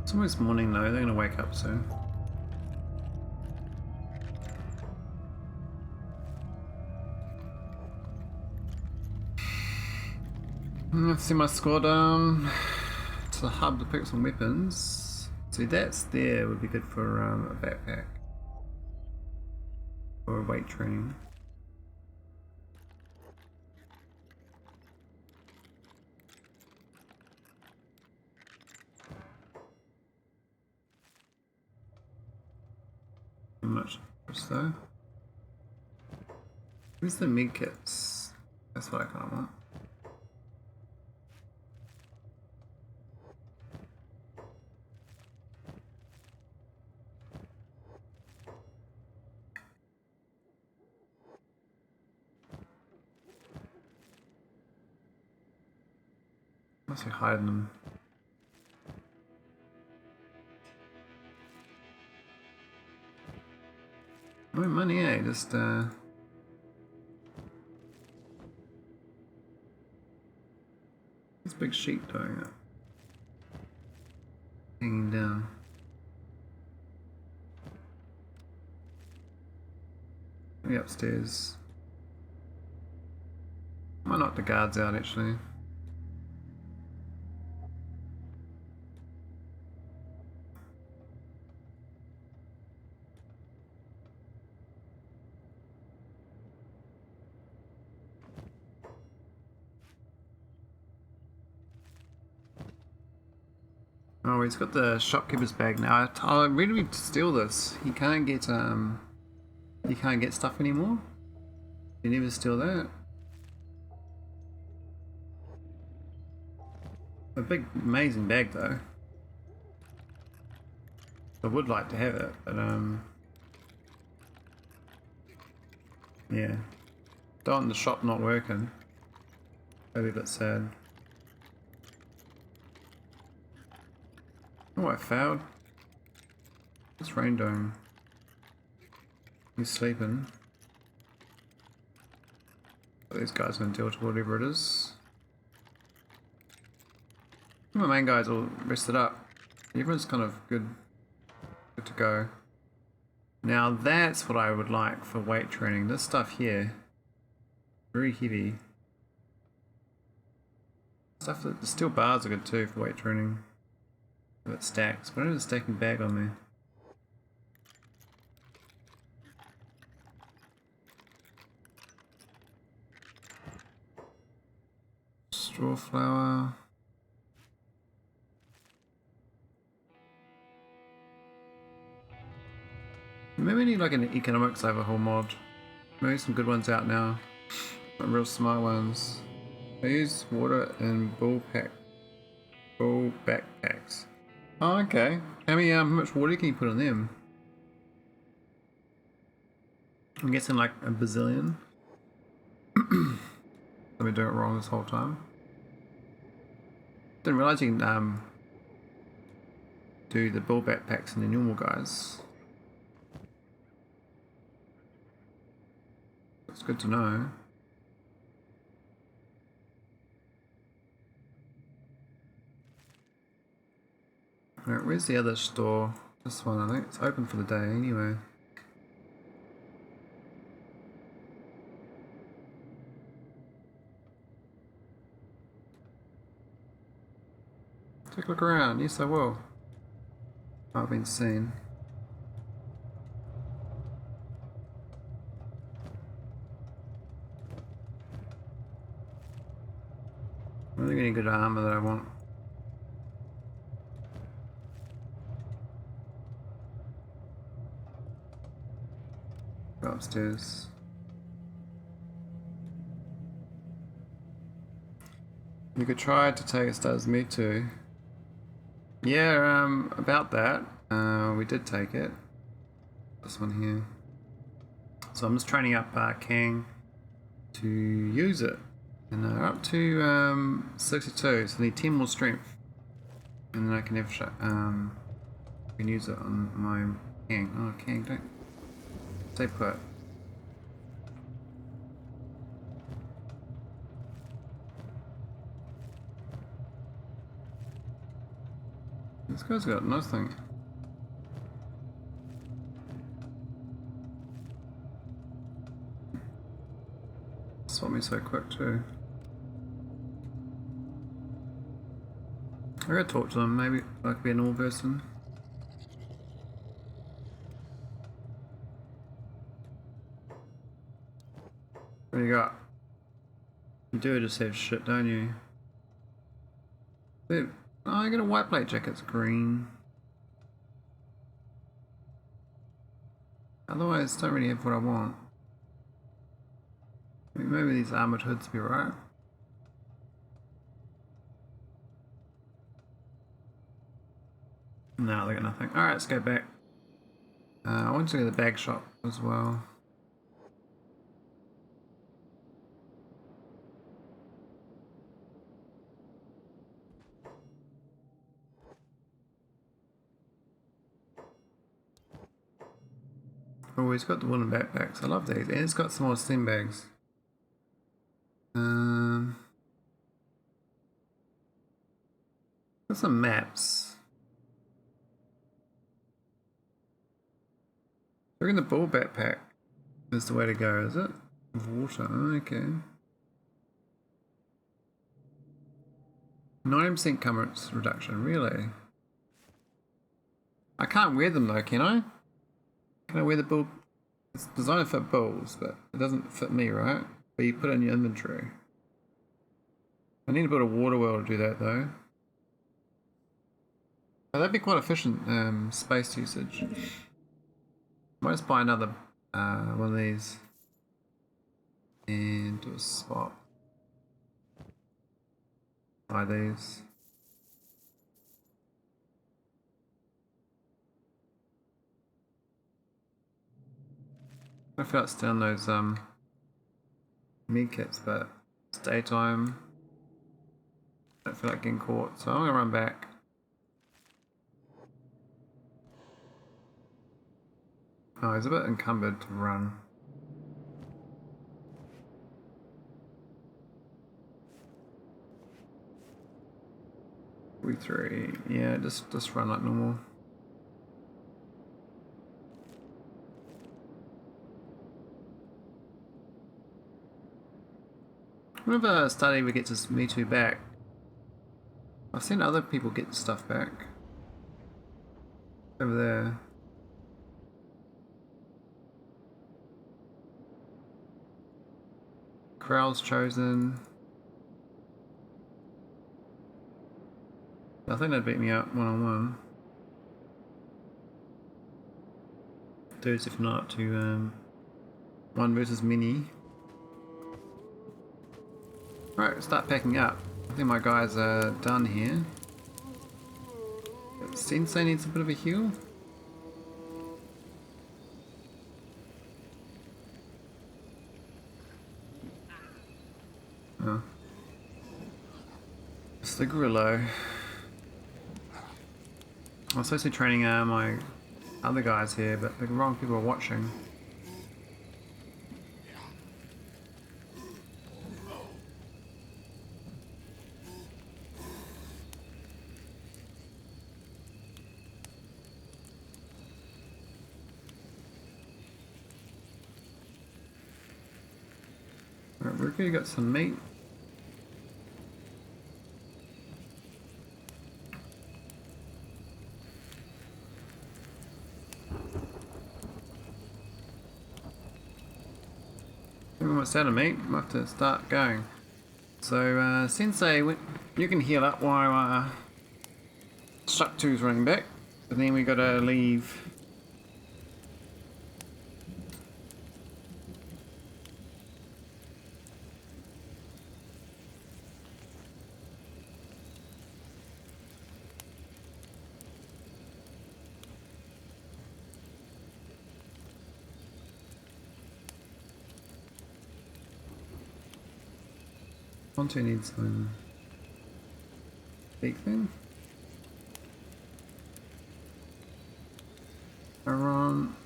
It's almost morning though, they're gonna wake up soon. Let's see my squad, to the hub to pick up some weapons. See, that's there, would be good for a backpack. Or weight training. much though. Where's the med kits? That's what I kind of want. Must be hiding them. No money, eh? Just this big sheet doing it. Hanging down. Maybe upstairs. Might knock the guards out actually. Oh, he's got the shopkeeper's bag now. I really need to steal this. He can't get stuff anymore. You never steal that. A big, amazing bag though. I would like to have it, but yeah. Don't want the shop not working. That'd be a bit sad. Oh, I failed. What's Rain doing? He's sleeping. These guys gonna deal to whatever it is. My main guys all rested up. Everyone's kind of good to go. Now that's what I would like for weight training. This stuff here, very heavy. Stuff that the steel bars are good too for weight training. If it stacks, but I don't have a stacking bag on there. Straw flour. Maybe we need like an economics overhaul mod. Maybe some good ones out now. Some real smart ones. I use water in bull backpacks. Oh, okay. How much water can you put on them? I'm guessing like a bazillion. I've been doing it wrong this whole time. Didn't realize you can do the bull backpacks and the normal guys. That's good to know. Alright, where's the other store? This one, I think it's open for the day anyway. Take a look around. Yes, I will. I've been seen. I don't think any good armor that I want. Go upstairs. You could try to take it as me too. Yeah, about that. We did take it. This one here. So I'm just training up Kang to use it. And they're up to 62, so I need 10 more strength. And then I can have can use it on my Kang. Oh, Kang, don't stay put. This guy's got nothing. Swap me so quick too. I gotta talk to them, maybe I could be a normal person. What do you got? You do just have shit, don't you? Oh, I got a white plate jacket, it's green. Otherwise, don't really have what I want. Maybe these armoured hoods be right. No, they got nothing. Alright, let's go back. I want to go to the bag shop as well. Oh, he's got the woolen backpacks. I love these. And it's got some more steam bags. Got some maps. I reckon the ball backpack is the way to go, is it? Water, okay. 90% current reduction, really? I can't wear them though, can I? Can I wear the bull? It's designed to fit bulls, but it doesn't fit me, right? But you put it in your inventory. I need to build a water well to do that though. Oh, that'd be quite efficient space usage. Might just buy another one of these and do a swap. Buy these. I feel like stealing those meat kits, but it's daytime. I don't feel like getting caught, so I'm gonna run back. Oh, he's a bit encumbered to run. Three, yeah, just run like normal. Whenever Study ever gets his Me Too back, I've seen other people get stuff back. Over there. Corral's chosen. I think they'd beat me up one-on-one. Dudes, if not, to one versus many. Right, start packing up. I think my guys are done here. Sensei needs a bit of a heal. Oh. It's the Grillo. I was supposed to be training my other guys here, but the wrong people are watching. Alright, Ruka, you got some meat. Almost out of meat, I have to start going. So, Sensei, you can heal up while Struck 2's running back, but then we gotta leave. Ponte needs some big thing. Aron.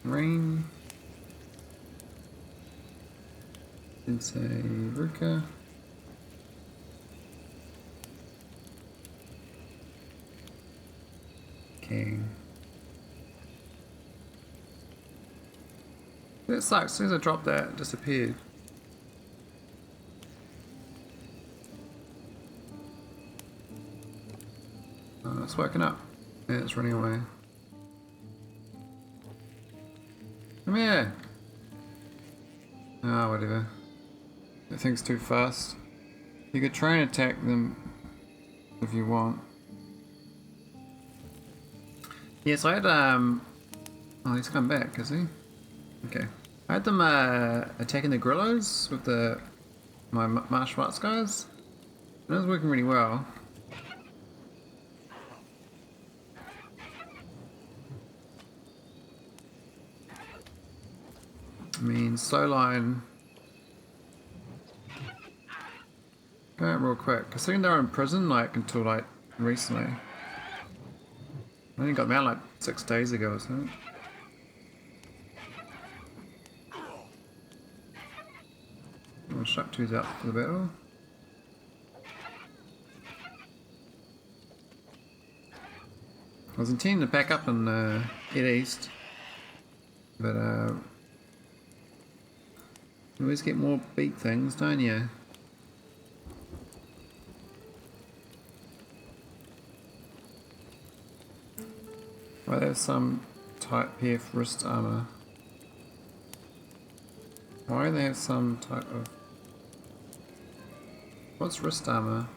Rain. Sensei Ruka. Okay. It sucks, as soon as I dropped that, it disappeared. It's woken up. Yeah, it's running away. Come here! Ah, whatever. That thing's too fast. You could try and attack them if you want. Yes, I had oh, he's come back, is he? Okay. I had them attacking the gorillas with my martial arts guys. And it was working really well. I mean, slow line. Go out real quick. I think they were in prison like until like recently. I only got them out like 6 days ago or something. I'll shut twos out for the battle. I was intending to back up and head east, but you always get more beak things, don't you? Well, there's some type PF wrist armor. Why do they have some type of... What's wrist armor?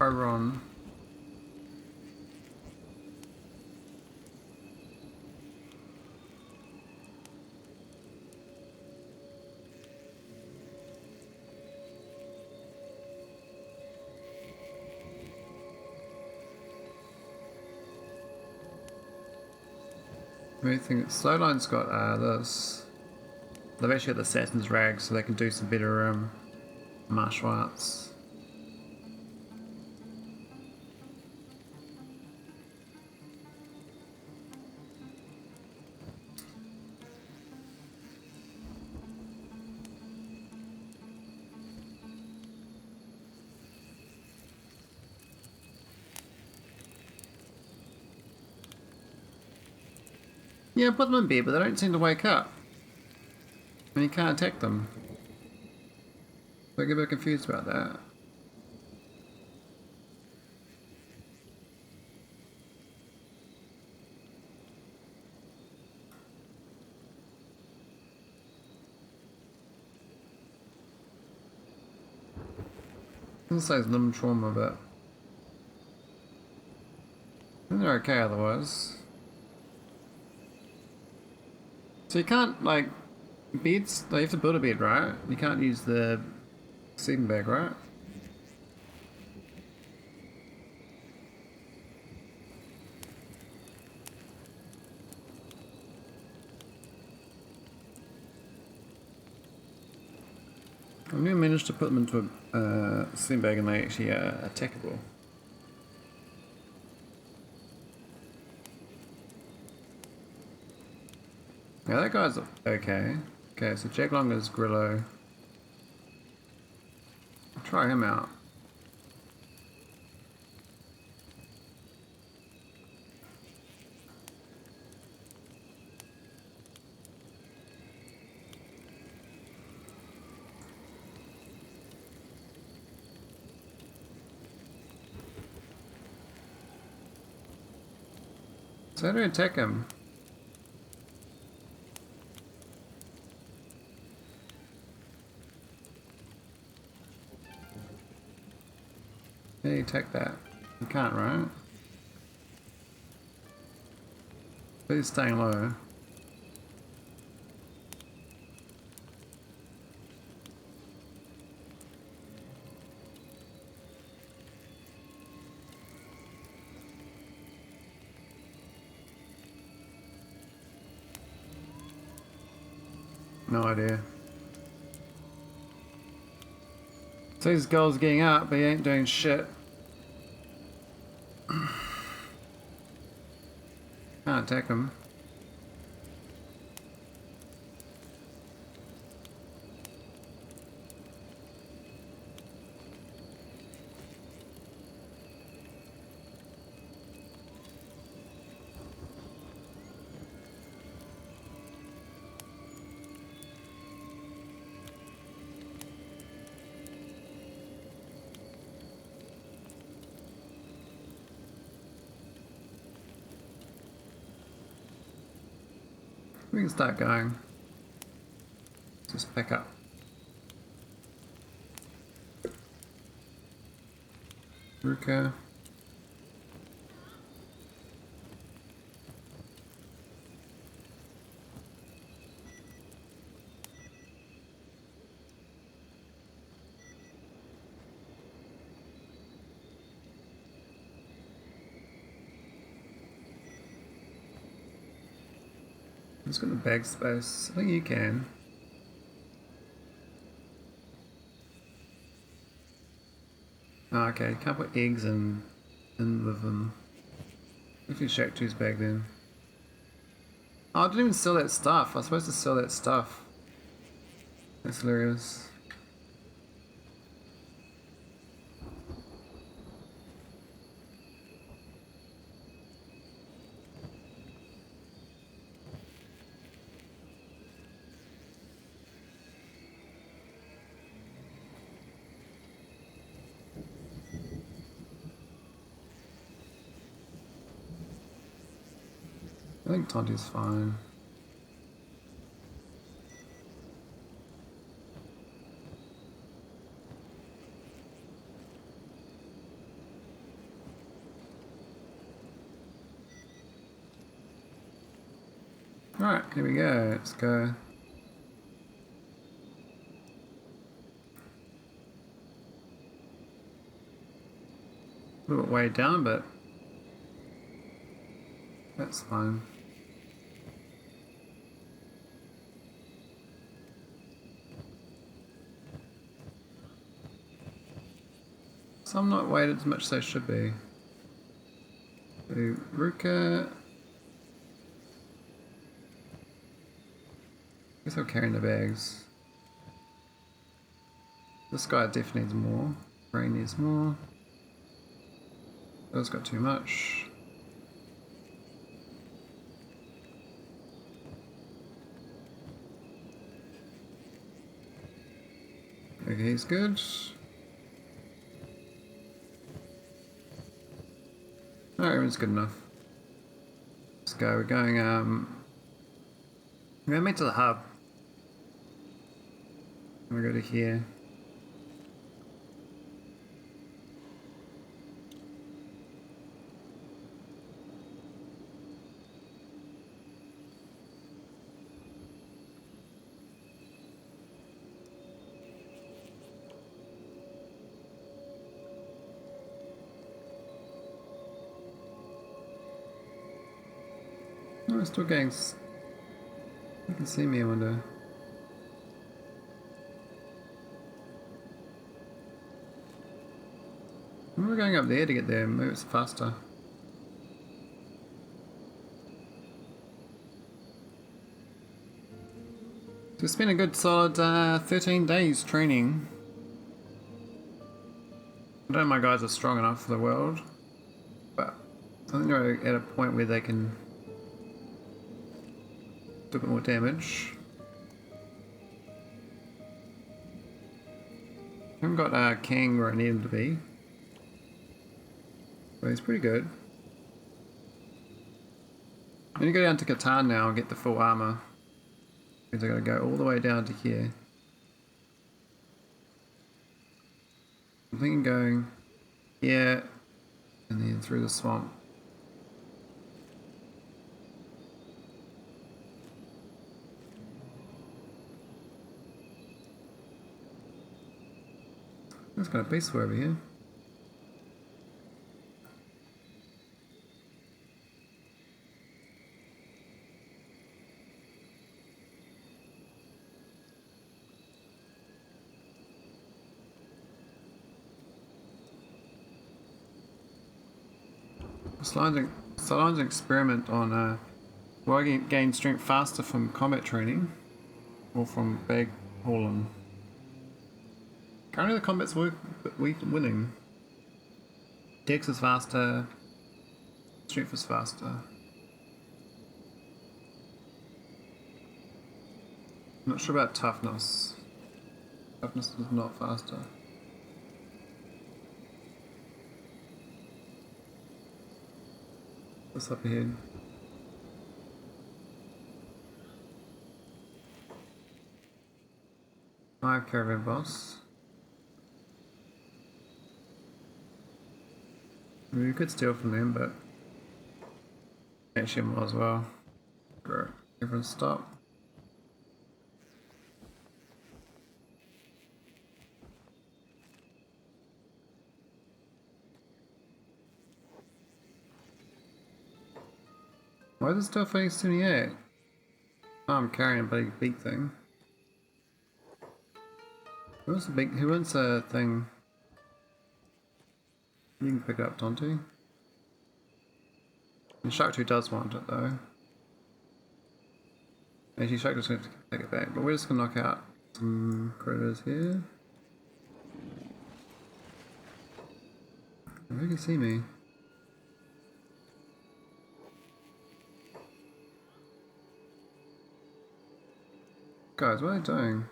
Iron. I think Slowline's got this. They've actually got the Assassin's Rag, so they can do some better martial arts. Yeah, put them in bed, but they don't seem to wake up. And you can't attack them. So I get a bit confused about that. This says limb trauma, but I think they're okay otherwise. So you can't, like, beds, you have to build a bed, right? You can't use the sleeping bag, right? I've never managed to put them into a sleeping bag and they actually are attackable. Yeah, that guy's okay. Okay, so Jaglonger's Grillo. I'll try him out. So how do I attack him? How do you attack that? You can't, right? But he's staying low. No idea. So his goal's getting up, but he ain't doing shit. Can't attack him. We can start going. Just pick up. Ruka. Let's get the bag space. I think you can. Oh, okay, can't put eggs in with them. If you shake two's bag then. Oh, I didn't even sell that stuff. I was supposed to sell that stuff. That's hilarious. I think Tonti's fine. Alright, here we go. Let's go. A little bit way down, but that's fine. Some not weighted as much as they should be. So, Ruka. Guess I'll carry in the bags. This guy definitely needs more. Rain needs more. Those got too much. Okay, he's good. Alright, everyone's good enough. Let's go. We're going, we're going to meet to the hub. We go to here. Oh, we're still getting. You can see me, I wonder. We're going up there to get there. Maybe it's faster. So it's been a good solid 13 days training. I don't know if my guys are strong enough for the world, but I think they're at a point where they can do a bit more damage. I haven't got King where I need him to be, but he's pretty good. I'm gonna go down to Catan now and get the full armor, because I gotta go all the way down to here. I'm thinking going here and then through the swamp. There's got a beast over here. Solange's experiment on will I gain strength faster from combat training or from bag hauling. Currently the combat's winning. Dex is faster, strength is faster. I'm not sure about toughness. Toughness is not faster. What's up ahead? 5 caravan boss. We could steal from them, but actually might as well. Great. Everyone stop. Why is it still fighting 78? Oh, I'm carrying a big Beak thing. Who wants a big? Who wants a thing? You can pick it up, Tonti. And Shark 2 does want it though. Actually, Shark 2's going to take it back, but we're just going to knock out some critters here. Where can you see me? Guys, what are they doing?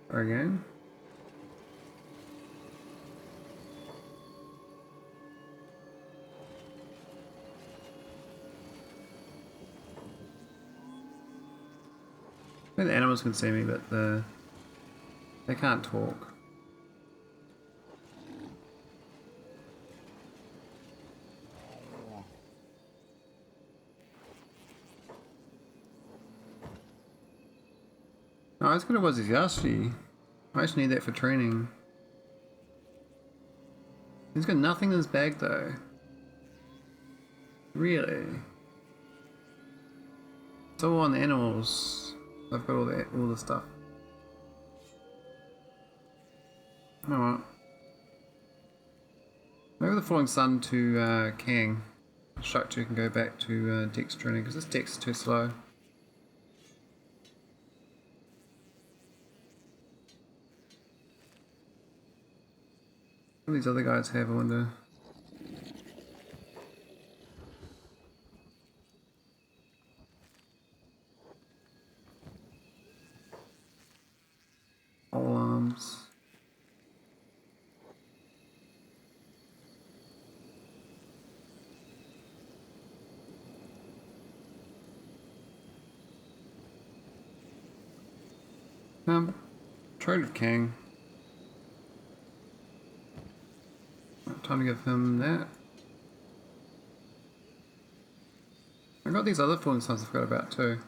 Again? I think the animals can see me, but they can't talk. Oh, it's good it was Yashi. I actually need that for training. He's got nothing in his bag though. Really? It's all on the animals. I've got all the stuff. Oh well. Maybe the Falling Sun to Kang. Shark 2 can go back to Dex training because this Dex is too slow. What do these other guys have, I wonder? All arms. Trade with Kang. Time to give him that. I got these other Fallen Suns I forgot about too.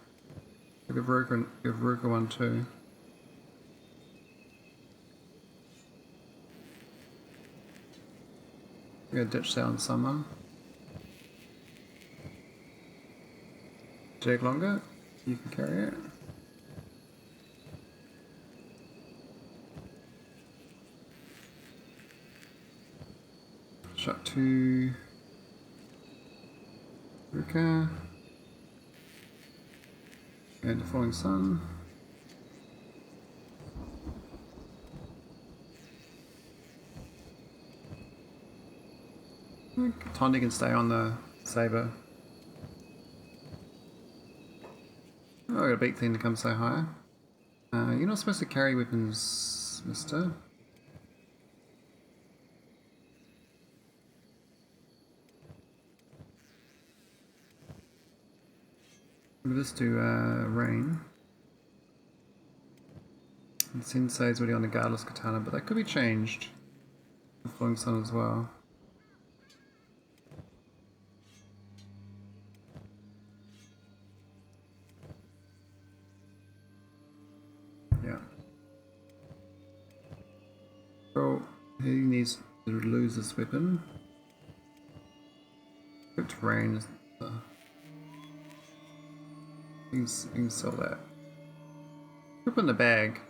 I'll give Ruka one too. I'm gonna ditch that on someone. Jag longer, you can carry it. Shot to Ruka. And the Falling Sun. Tondi can stay on the saber. Oh, I got a big thing to come so high. You're not supposed to carry weapons, mister. We'll just do rain. And Sensei's already on the guardless katana, but that could be changed. The Falling Sun as well. Yeah. So he needs to lose this weapon. Good rain. You can sell that. Put in the bag.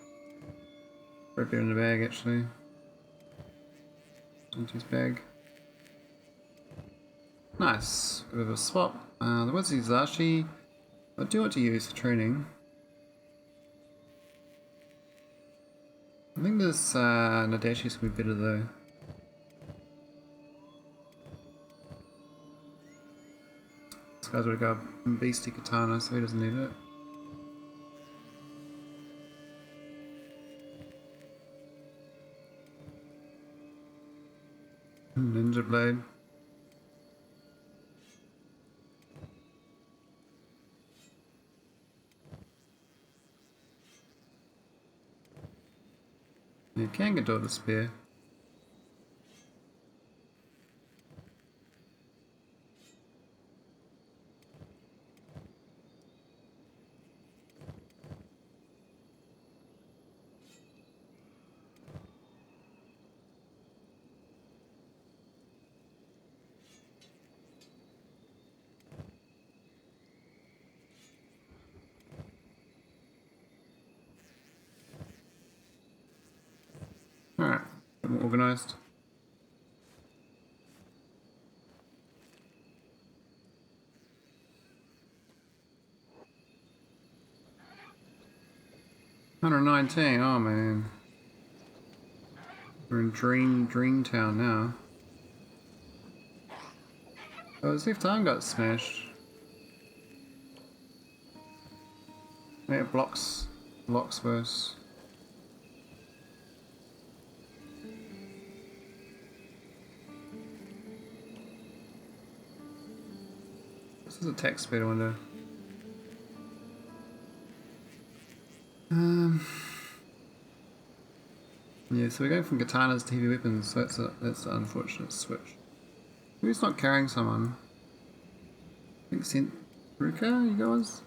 Right there in the bag, actually. Into his bag. Nice. Bit of a swap. The what's Zashi? I do want to use for training. I think this Nadashi's gonna be better though. This guy's already got a beastie katana, so he doesn't need it. Ninja blade. You can get to the spare. Alright, a bit more organised. $119, oh man. We're in Dream Town now. Oh, as if time got smashed. Yeah, blocks first. This is a text speed window. Yeah, so we're going from katanas to heavy weapons, so that's an unfortunate switch. Who's not carrying someone? I think sent Ruka, you guys?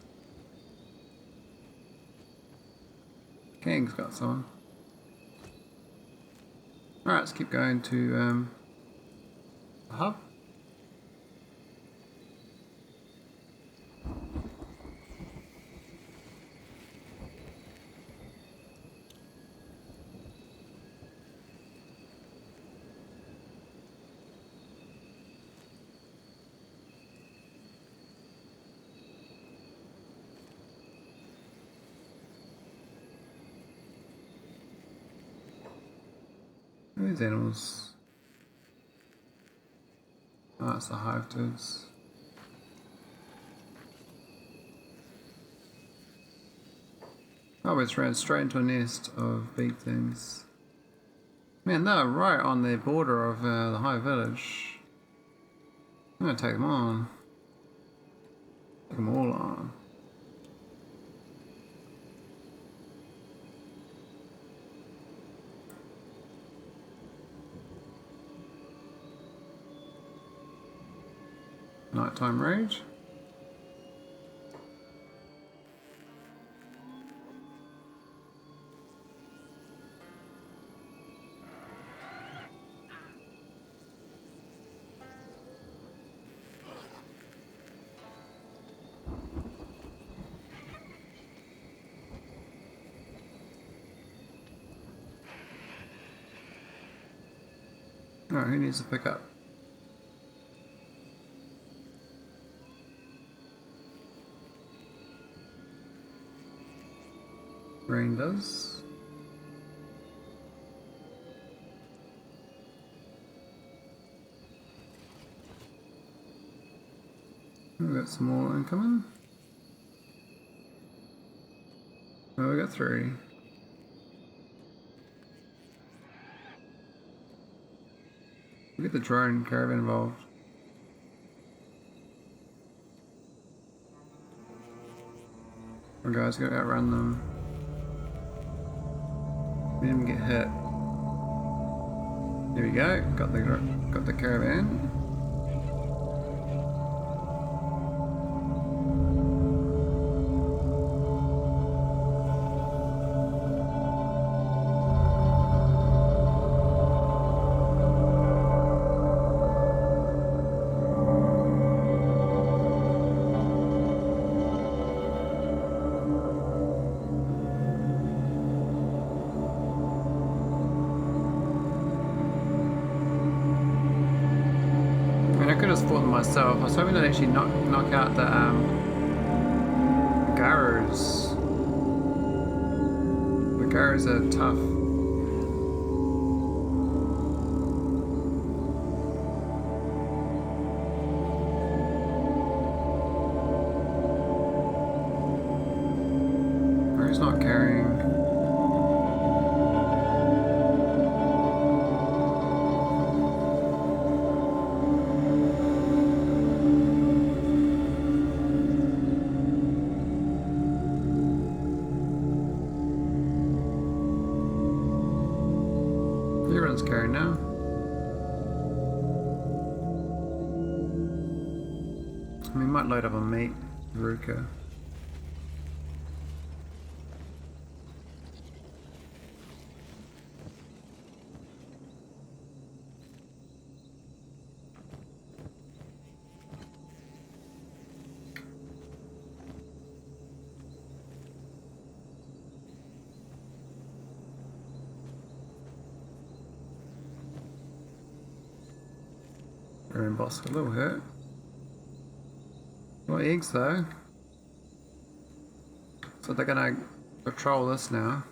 Kang's got someone. Alright, let's keep going to the hub. These animals. Oh, it's the hive dudes. Oh, we ran straight into a nest of beak things. Man, they're right on the border of the high village. I'm gonna take them on. Take them all on. Nighttime rage. Alright, who needs to pick up? Rain does. We've got some more incoming. Oh, we got 3. We'll get the drone caravan involved. Our guys gotta outrun them. We didn't get hit. There we go. Got the caravan. Myself. I was hoping to actually knock out the Garrows. The Garrows are tough. Who's not carrying? let's carry now. We might load up on meat, Ruka. Boss a little hurt. Well, eggs though. So they're gonna patrol this now.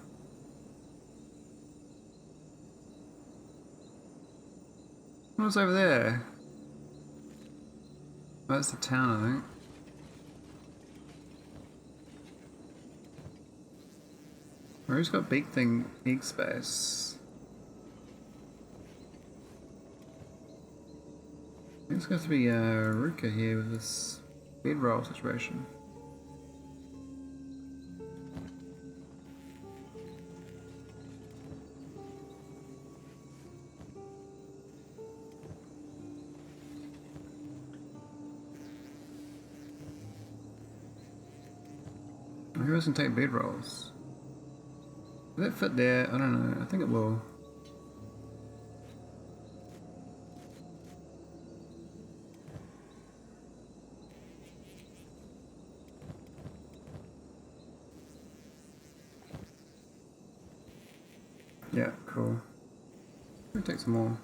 What's over there? Oh, that's the town, I think. Who's got big thing egg space? I think it's going to be Ruka here with this bedroll situation. Who doesn't take bedrolls? Will that fit there? I don't know. I think it will. Yeah, cool. We'll take some more.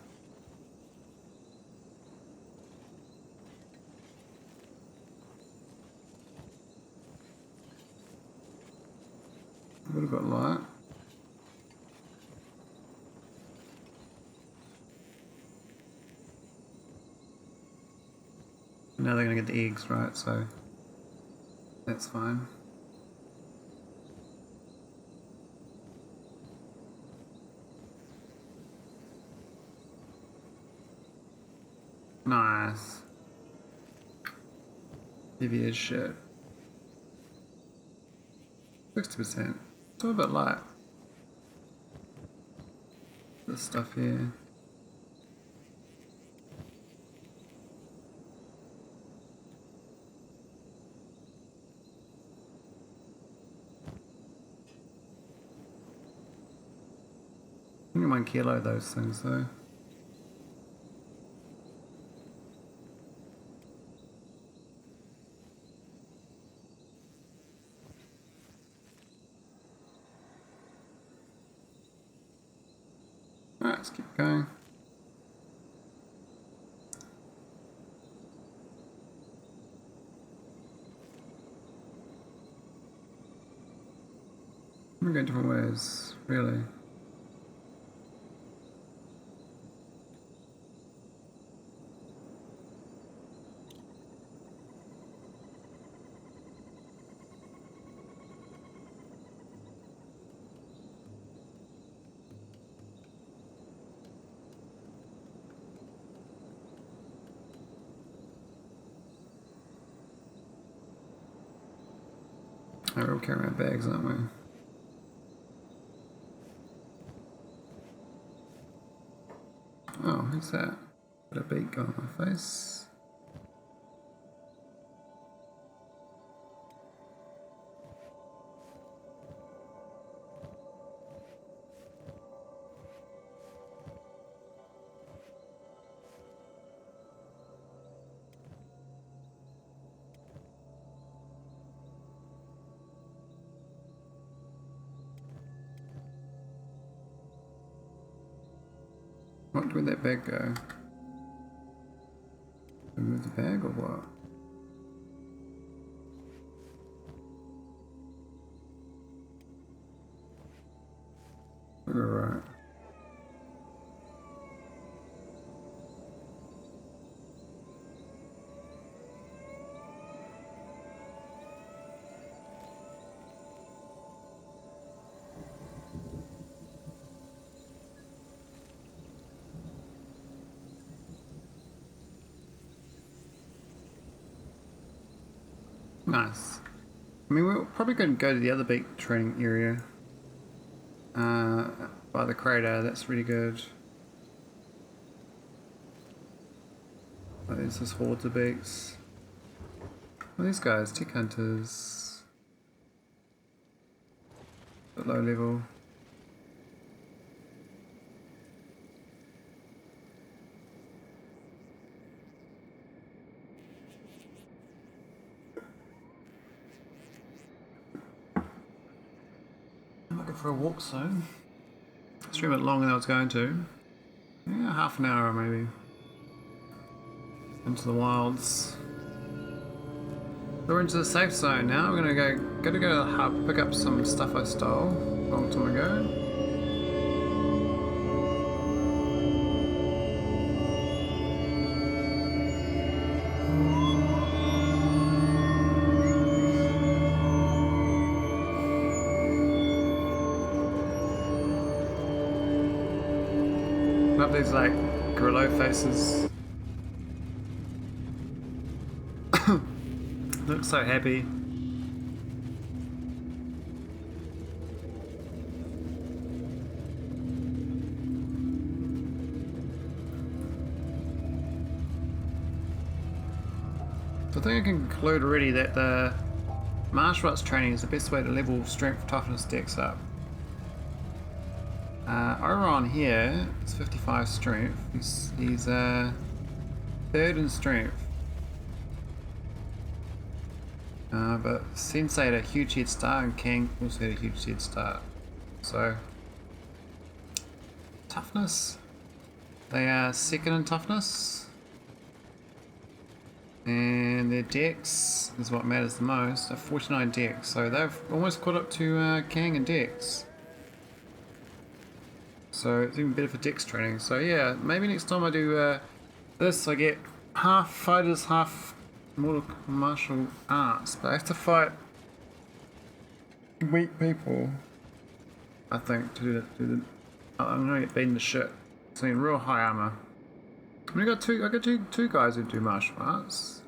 Would have got light. Now they're gonna get the eggs, right? So that's fine. Nice. Heavy as shit. 60%. It's a little bit light. This stuff here. Only 1 kilo those things though. Alright, let's keep going. We're going different ways, really. We're all carrying our bags, aren't we? Oh, who's that? Got a beak on my face. What, where'd that bag go? Remove the bag or what? Alright. Nice. I mean, we're probably going to go to the other beak training area by the crater. That's really good. This is hordes of beaks. Well, these guys, tick hunters. At low level. I'm looking for a walk zone. Stream a bit longer than I was going to. Yeah, half an hour maybe. Into the wilds. We're into the safe zone now. We're gonna go to the hub, pick up some stuff I stole a long time ago. Love these like gorilla faces. Looks so happy. So I think I can conclude already that the martial arts training is the best way to level strength, toughness, dex up. Oron here is 55 strength. He's third in strength. But Sensei had a huge head start and Kang also had a huge head start. So, toughness. They are second in toughness. And their dex is what matters the most. They're 49 dex. So they've almost caught up to Kang and dex. So it's even better for dex training. So yeah, maybe next time I do this, I get half fighters, half martial arts, but I have to fight weak people, I think, to do that. I'm gonna get beaten to shit. So in real high armor. I mean, I got two guys who do martial arts.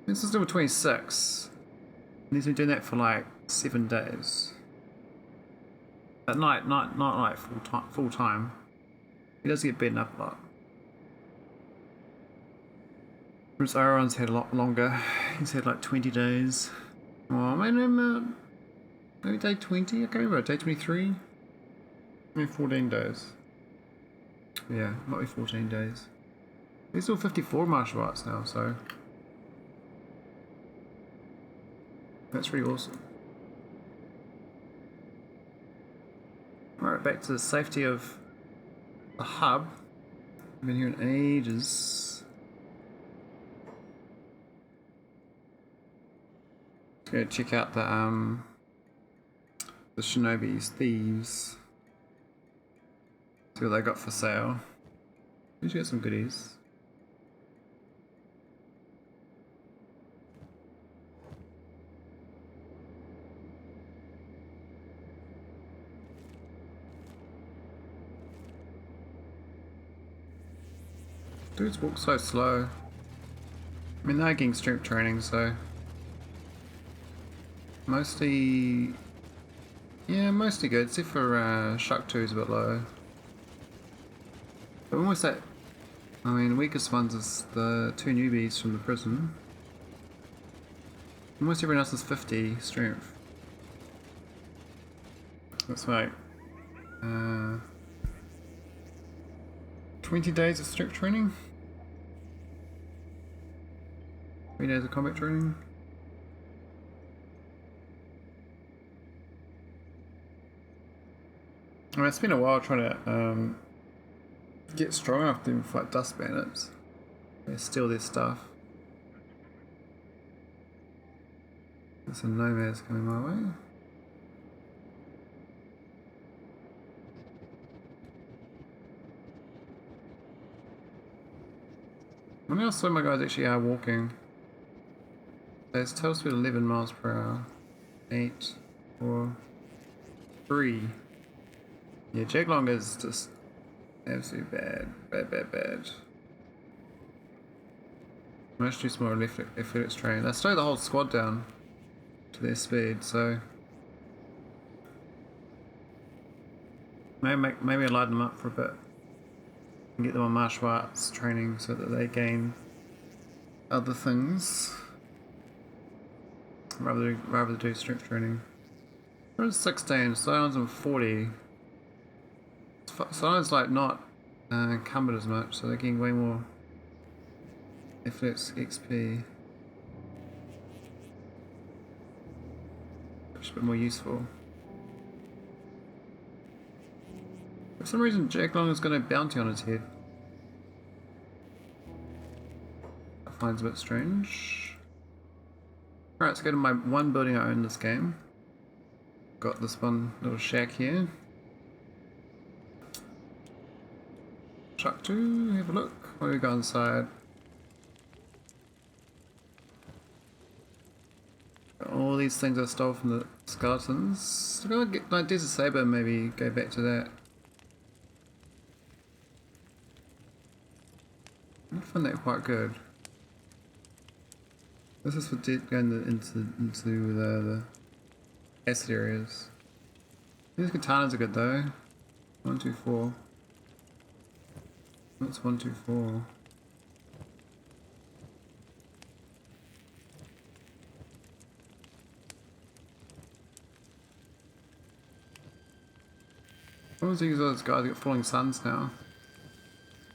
This is still 26. And he's been doing that for like 7 days. At night, not like full time. He does get beaten up a lot. Whereas Oron's had a lot longer. He's had like 20 days. Oh, maybe day 20? I can't remember. Day 23? Maybe 14 days. Yeah, might be 14 days. He's still 54 martial arts now, so that's pretty awesome. Alright, back to the safety of the hub. I've been here in ages. Let's go check out the Shinobi's thieves. See what they got for sale. Usually get some goodies. Dudes walk so slow. I mean, they're getting strength training, so mostly good, except for Shuck 2 is a bit low. But almost that, I mean, the weakest ones is the 2 newbies from the prison. Almost everyone else is 50 strength. That's like 20 days of strength training. 3 days of combat training. I mean, it's been a while trying to get strong enough to fight dust bandits. They steal their stuff. There's some nomads coming my way. I wonder how slow my guys actually are walking. There's tail speed 11 miles per hour. 8, 4, 3. Yeah, Jaglong is just absolutely bad. Bad. Much too small athletics training. They slowed the whole squad down to their speed, so maybe I light them up for a bit and get them on martial arts training so that they gain other things. Rather do strength training. We're 16, Sion's on 40. Sion's like not encumbered as much, so they're getting way more FX XP. Which is a bit more useful. For some reason, Jack Long has got a bounty on his head. I find it a bit strange. Alright, let's go to my one building I own this game. Got this one little shack here. Truck 2, have a look. What do we got inside? All these things I stole from the skeletons. I'm gonna get like Desert Saber, maybe go back to that. I find that quite good. This is for going into the acid areas. These katanas are good though. 124. What's 124? What was these guys got falling suns now?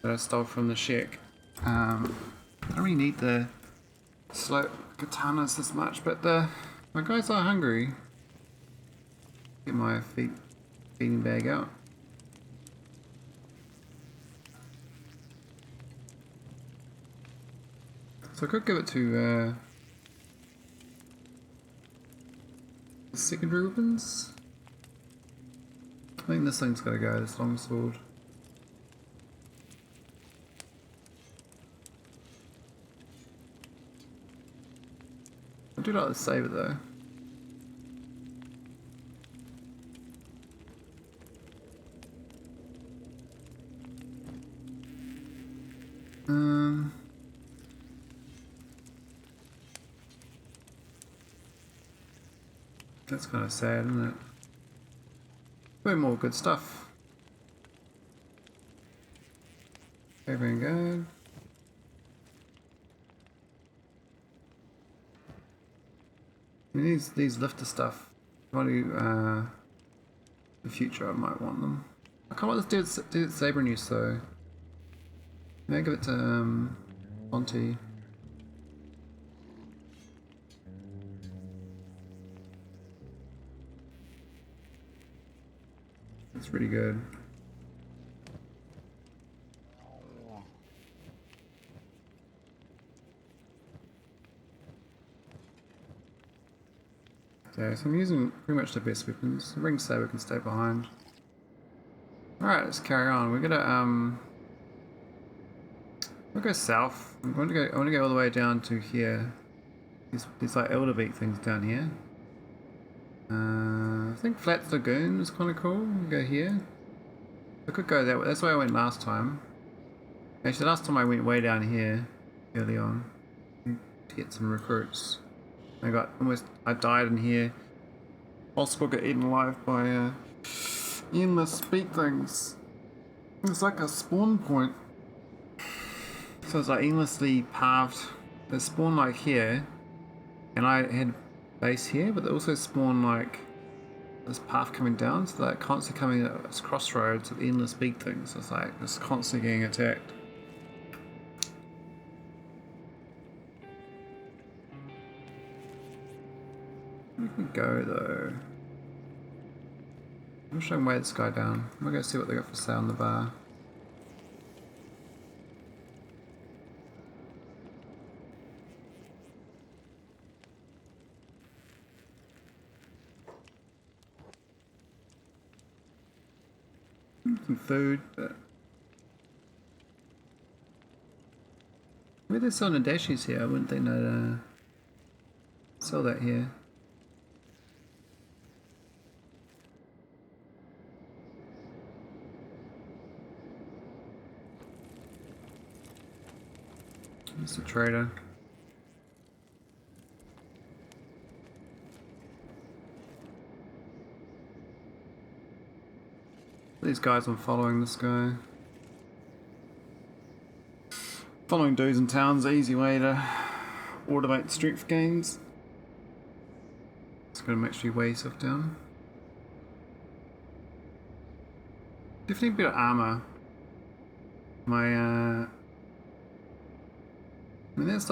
That I stole from the shack. I don't really need the slow katanas this much, but my guys are hungry. Get my feeding bag out. So I could give it to the secondary weapons. I think this thing's gotta go, this long sword. I do like the saber though. That's kind of sad, isn't it? Way more good stuff. Everything good. I mean, these lifter stuff. What do you, the future I might want them. I can't want this Desert Saber news though. Maybe give it to Monty. It's pretty good. Okay, so I'm using pretty much the best weapons. The ring saber can stay behind. Alright, let's carry on. We're gonna we'll go south. I want to go all the way down to here. These like elder beak things down here. I think Flat Lagoon is kind of cool. We'll go here. I could go that way. That's where I went last time. Actually, last time I went way down here early on to get some recruits. I died in here. Also got eaten alive by endless beak things. It's like a spawn point. So it's like endlessly paths. They spawn like here, and I had base here, but they also spawn like this path coming down, so they're constantly coming at this crossroads of endless beak things. So it's like it's constantly getting attacked. We can go though. I'm just trying to weigh this guy down. I'm gonna go see what they got for sale on the bar. Some food, but maybe they're selling dashies here. I wouldn't think they'd sell that here. It's a trader. These guys, I'm following this guy. Following dudes in town's an easy way to automate strength gains. It's going to make sure you weigh yourself down. Definitely better armor. My I mean this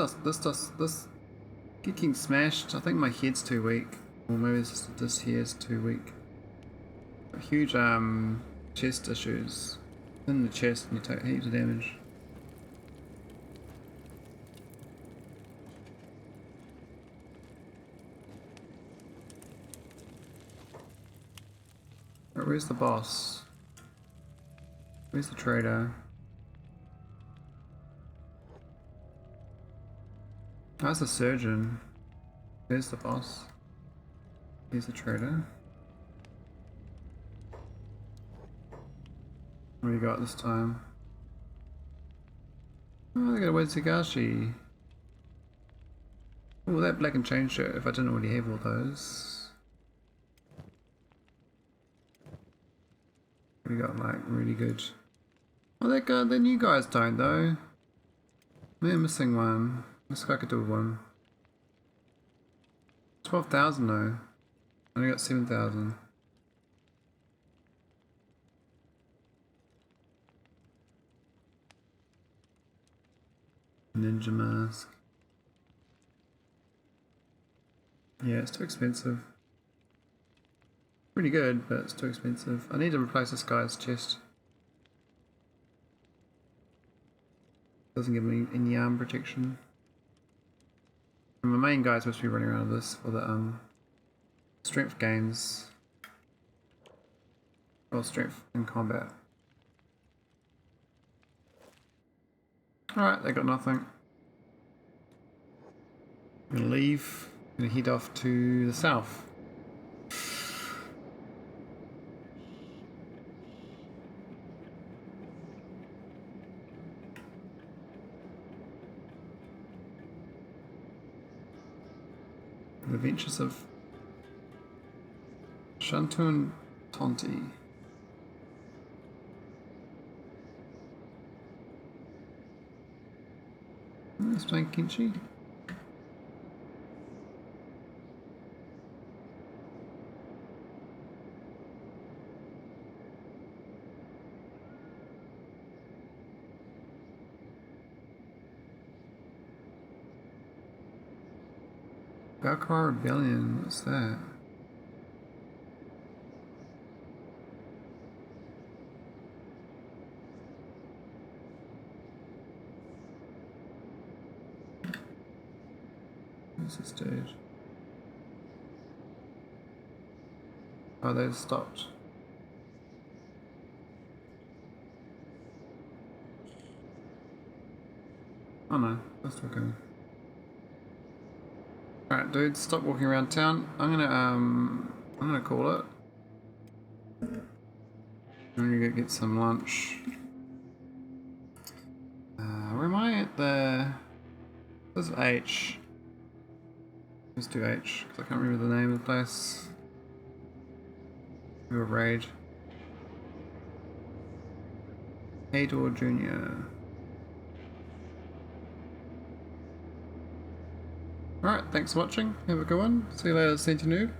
getting smashed. I think my head's too weak, or maybe it's just this here's too weak. Got huge chest issues. In the chest, and you take heaps of damage. Right, where's the boss? Where's the trader? That's the surgeon. There's the boss. Here's the trader. What do you got this time? Oh, they got a Wetsugashi. Oh, that black and chain shirt, if I didn't already have all those. We got like really good. Oh, that guy, the new guys don't though. We're missing one. This guy could do one. 12,000 though. I only got 7,000. Ninja mask. Yeah, it's too expensive. Pretty good, but it's too expensive. I need to replace this guy's chest. Doesn't give me any arm protection. And my main guy's supposed to be running around with this for the strength gains. Or strength in combat. Alright, they got nothing. I'm gonna leave. I'm gonna head off to the south. The Adventures of Shantun Tonti. Let's play Kenshi. Valkyrie Rebellion, what's that? What's this stage? Oh, they've stopped. Oh no, that's still going. Alright dudes, stop walking around town. I'm gonna call it. I'm gonna go get some lunch. Where am I at the... This is H. Let's do H, because I can't remember the name of the place. Do a raid. Hador Jr. Alright, thanks for watching. Have a good one. See you later, Sentinel.